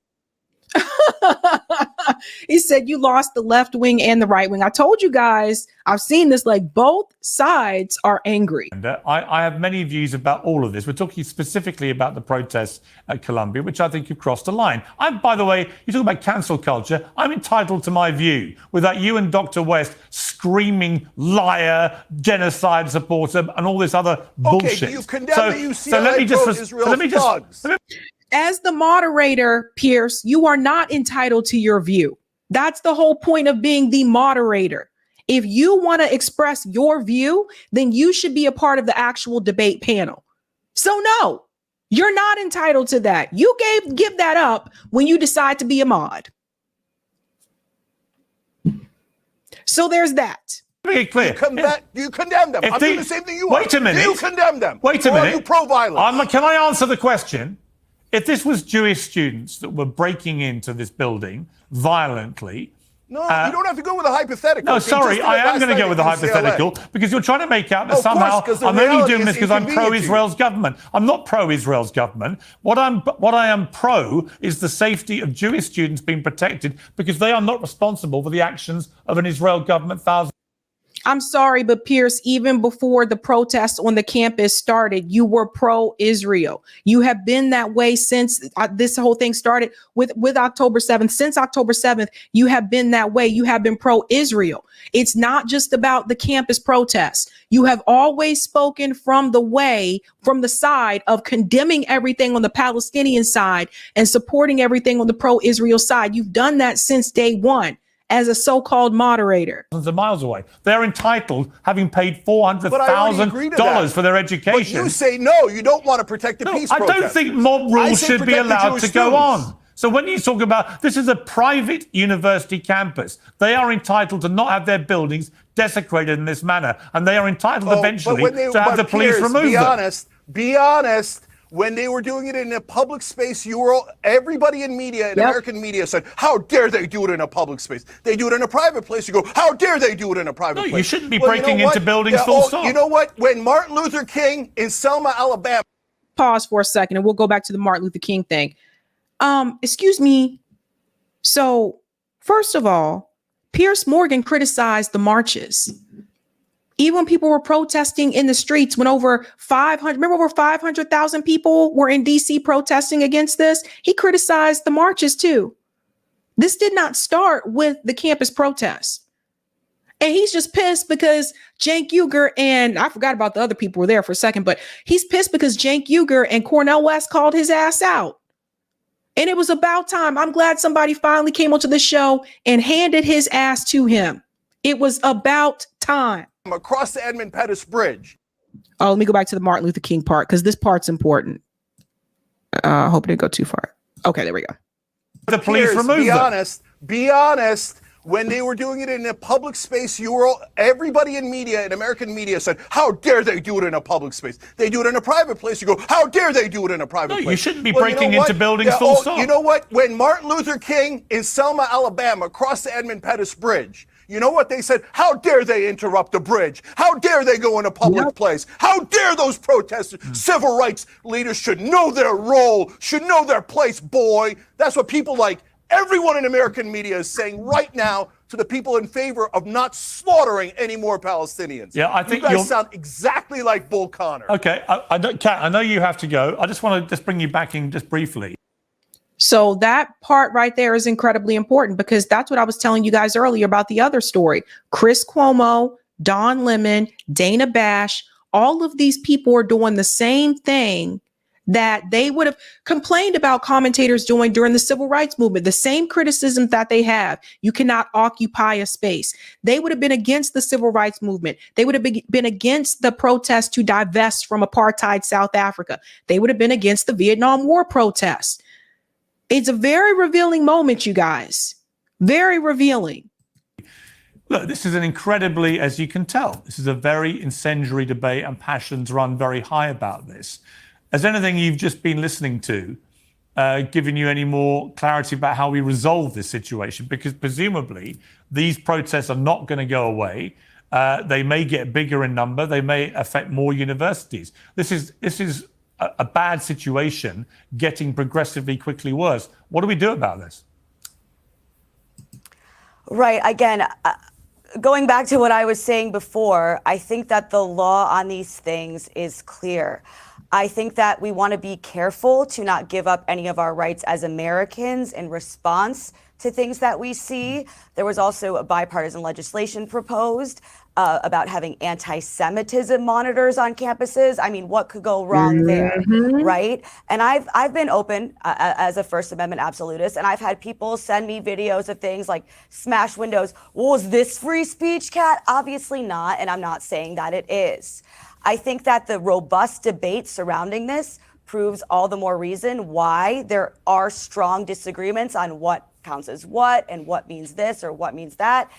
He said you lost the left wing and the right wing. I told you guys, I've seen this, like both sides are angry. I have many views about all of this. We're talking specifically about the protests at Columbia, which I think you've crossed a line. By the way, you talk about cancel culture. I'm entitled to my view without you and Dr. West screaming liar, genocide supporter, and all this other bullshit. Okay, you condemn the UCLA pro-Israel thugs. As the moderator, Piers, you are not entitled to your view. That's the whole point of being the moderator. If you want to express your view, then you should be a part of the actual debate panel. So no, you're not entitled to that. You give that up when you decide to be a mod. So there's that. Let me get clear. You condemn them. I'm doing the same thing you are. Wait a minute. You condemn them. Wait a minute. Or are you pro-violence? Can I answer the question? If this was Jewish students that were breaking into this building violently. No, you don't have to go with a hypothetical. No, sorry, I am going to go with a hypothetical because you're trying to make out that somehow I'm only doing this because I'm pro-Israel's government. I'm not pro-Israel's government. What I am pro is the safety of Jewish students being protected because they are not responsible for the actions of an Israel government thousands. I'm sorry, but Piers, even before the protests on the campus started, you were pro-Israel. You have been that way since this whole thing started with October 7th. Since October 7th, you have been that way. You have been pro-Israel. It's not just about the campus protests. You have always spoken from the side of condemning everything on the Palestinian side and supporting everything on the pro-Israel side. You've done that since day one. As a so-called moderator. Of miles away. They're entitled, having paid $400,000 for their education. But you say no, you don't want to protect the peace protest. I don't think mob rules should be allowed to go on. So when you talk about, this is a private university campus. They are entitled to not have their buildings desecrated in this manner. And they are entitled eventually to have the police remove them. Be honest. When they were doing it in a public space, everybody in media, in American media said, how dare they do it in a public space? They do it in a private place. You go, how dare they do it in a private place? You shouldn't be breaking into buildings full stop. You know what? When Martin Luther King in Selma, Alabama. Pause for a second and we'll go back to the Martin Luther King thing. Excuse me. So first of all, Piers Morgan criticized the marches. Even when people were protesting in the streets, when over 500,000 people were in DC protesting against this, he criticized the marches too. This did not start with the campus protests. And he's just pissed because Cenk Uygur and I forgot about the other people were there for a second, but he's pissed because Cenk Uygur and Cornel West called his ass out. And it was about time. I'm glad somebody finally came onto the show and handed his ass to him. It was about time. Across the Edmund Pettus Bridge. Oh, let me go back to the Martin Luther King part because this part's important. Hope it didn't go too far. Okay, there we go. The police Piers, removed them. Be honest. When they were doing it in a public space, everybody in media, in American media, said, "How dare they do it in a public space? They do it in a private place." You go, "How dare they do it in a private place?" You shouldn't be breaking into buildings full stop. You know what? When Martin Luther King in Selma, Alabama, crossed the Edmund Pettus Bridge, you know what they said? "How dare they interrupt the bridge? How dare they go in a public place? How dare those protesters?" Civil rights leaders should know their role, should know their place, boy. That's what people like everyone in American media is saying right now to the people in favor of not slaughtering any more Palestinians. Yeah, I think you guys sound exactly like Bull Connor. Okay, Kat, I know you have to go. I just want to just bring you back in just briefly. So that part right there is incredibly important because that's what I was telling you guys earlier about the other story. Chris Cuomo, Don Lemon, Dana Bash, all of these people are doing the same thing that they would have complained about commentators doing during the civil rights movement. The same criticism that they have. You cannot occupy a space. They would have been against the civil rights movement. They would have been against the protest to divest from apartheid South Africa. They would have been against the Vietnam War protests. It's a very revealing moment, you guys. Very revealing. Look, this is an incredibly, as you can tell, this is a very incendiary debate and passions run very high about this. Has anything you've just been listening to given you any more clarity about how we resolve this situation? Because presumably these protests are not going to go away. They may get bigger in number. They may affect more universities. This is a bad situation getting progressively quickly worse. What do we do about this? Right. Again, going back to what I was saying before, I think that the law on these things is clear. I think that we want to be careful to not give up any of our rights as Americans in response to things that we see. There was also a bipartisan legislation proposed about having anti-Semitism monitors on campuses. I mean, what could go wrong there, right? And I've been open as a First Amendment absolutist, and I've had people send me videos of things like smash windows. Well, is this free speech, Kat? Obviously not, and I'm not saying that it is. I think that the robust debate surrounding this proves all the more reason why there are strong disagreements on what counts as what and what means this or what means that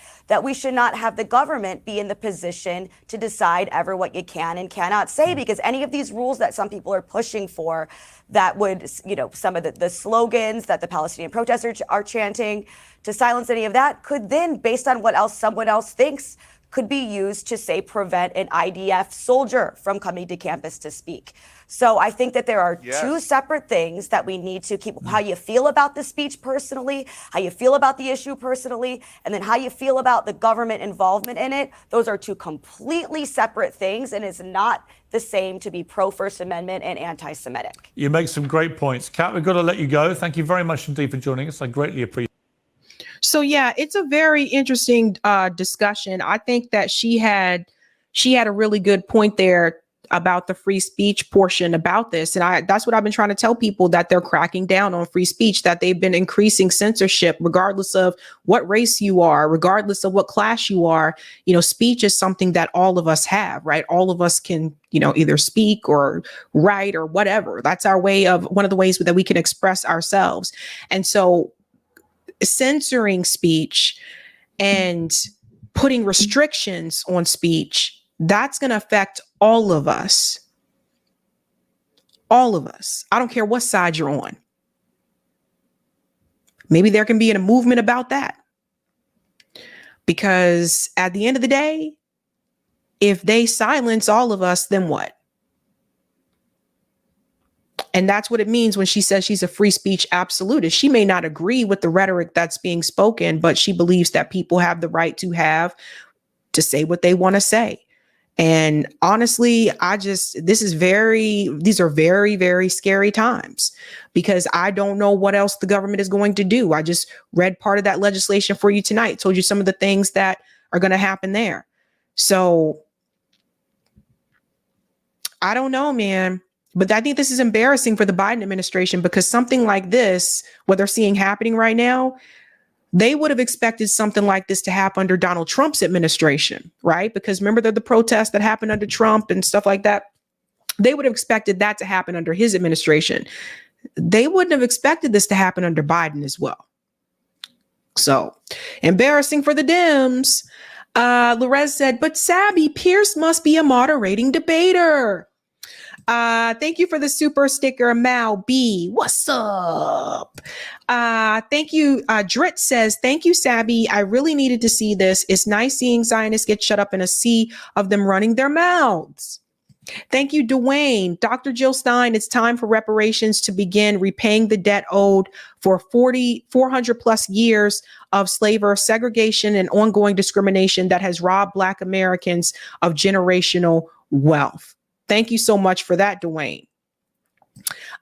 we should not have the government be in the position to decide ever what you can and cannot say, because any of these rules that some people are pushing for that would, some of the slogans that the Palestinian protesters are chanting to silence any of that could then, based on what else someone else thinks, could be used to, say, prevent an IDF soldier from coming to campus to speak. So I think that there are two separate things that we need to keep: how you feel about the speech personally, how you feel about the issue personally, and then how you feel about the government involvement in it. Those are two completely separate things, and it's not the same to be pro-First Amendment and anti-Semitic. You make some great points. Kat, we've got to let you go. Thank you very much indeed for joining us. I greatly appreciate it. So yeah, it's a very interesting discussion. I think that she had a really good point there about the free speech portion about this. And that's what I've been trying to tell people, that they're cracking down on free speech, that they've been increasing censorship, regardless of what race you are, regardless of what class you are. Speech is something that all of us have, right? All of us can, either speak or write or whatever. That's our one of the ways that we can express ourselves. And so censoring speech and putting restrictions on speech, that's going to affect all of us. All of us. I don't care what side you're on. Maybe there can be a movement about that. Because at the end of the day, if they silence all of us, then what? And that's what it means when she says she's a free speech absolutist. She may not agree with the rhetoric that's being spoken, but she believes that people have the right to say what they want to say. And honestly, these are very, very scary times, because I don't know what else the government is going to do. I just read part of that legislation for you tonight, told you some of the things that are going to happen there. So I don't know, man. But I think this is embarrassing for the Biden administration, because something like this, what they're seeing happening right now, they would have expected something like this to happen under Donald Trump's administration, right? Because remember the protests that happened under Trump and stuff like that? They would have expected that to happen under his administration. They wouldn't have expected this to happen under Biden as well. So embarrassing for the Dems. Lorez said, but Sabby, Piers must be a moderating debater. Thank you for the super sticker, Mal B. What's up? Thank you. Drit says, thank you, Sabby. I really needed to see this. It's nice seeing Zionists get shut up in a sea of them running their mouths. Thank you, Dwayne. Dr. Jill Stein, it's time for reparations to begin repaying the debt owed for 400 plus years of slavery, segregation, and ongoing discrimination that has robbed Black Americans of generational wealth. Thank you so much for that, Dwayne.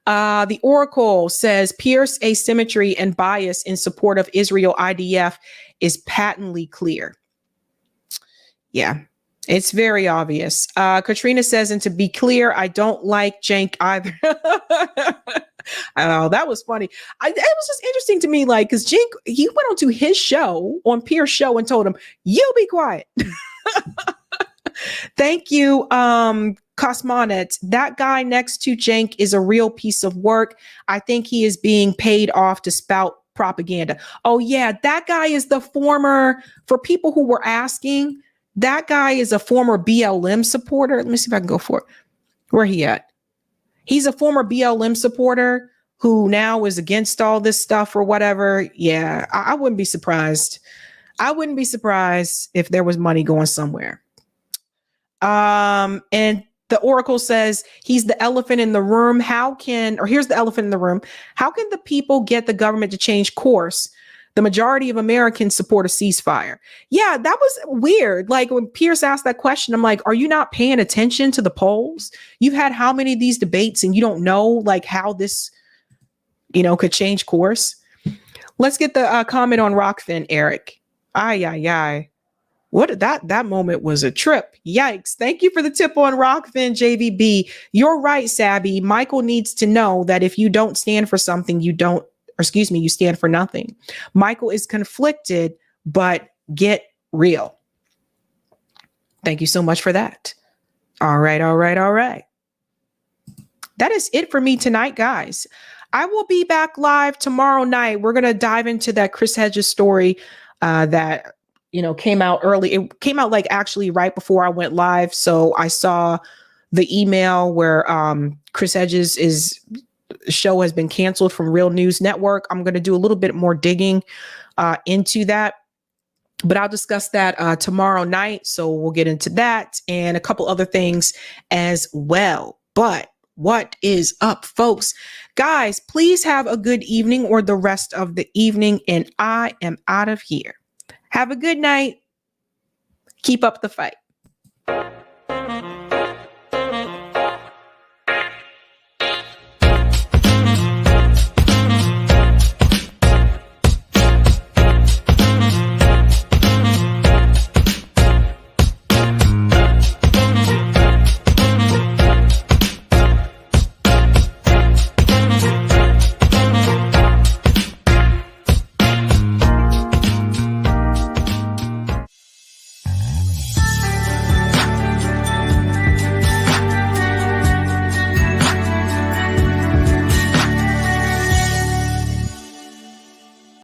The Oracle says Pierce asymmetry and bias in support of Israel IDF is patently clear. Yeah. It's very obvious. Katrina says, and to be clear, I don't like Cenk either. Oh, that was funny. It was just interesting to me, like, because Cenk, he went on to his show, on Piers' show, and told him, you be quiet. Thank you, Cosmonet. That guy next to Cenk is a real piece of work. I think he is being paid off to spout propaganda. Oh, yeah, that guy is the former, for people who were asking, that guy is a former BLM supporter. Let me see if I can go for it. Where he at? He's a former BLM supporter who now is against all this stuff or whatever. Yeah, I wouldn't be surprised. I wouldn't be surprised if there was money going somewhere. And the Oracle says he's the elephant in the room. Here's the elephant in the room. How can the people get the government to change course? The majority of Americans support a ceasefire. Yeah, that was weird. Like when Piers asked that question, I'm like, are you not paying attention to the polls? You've had how many of these debates and you don't know like how this, could change course? Let's get the comment on Rockfin, Eric. Ay. What that moment was a trip. Yikes. Thank you for the tip on Rockfin, JVB. You're right, Sabby. Michael needs to know that if you don't stand for something, you stand for nothing. Michael is conflicted, but get real. Thank you so much for that. All right. That is it for me tonight, guys. I will be back live tomorrow night. We're going to dive into that Chris Hedges story that, came out early. It came out like actually right before I went live. So I saw the email where Chris Hedges' show has been canceled from Real News Network. I'm going to do a little bit more digging into that, but I'll discuss that tomorrow night. So we'll get into that and a couple other things as well. But what is up, folks? Guys, please have a good evening or the rest of the evening. And I am out of here. Have a good night. Keep up the fight.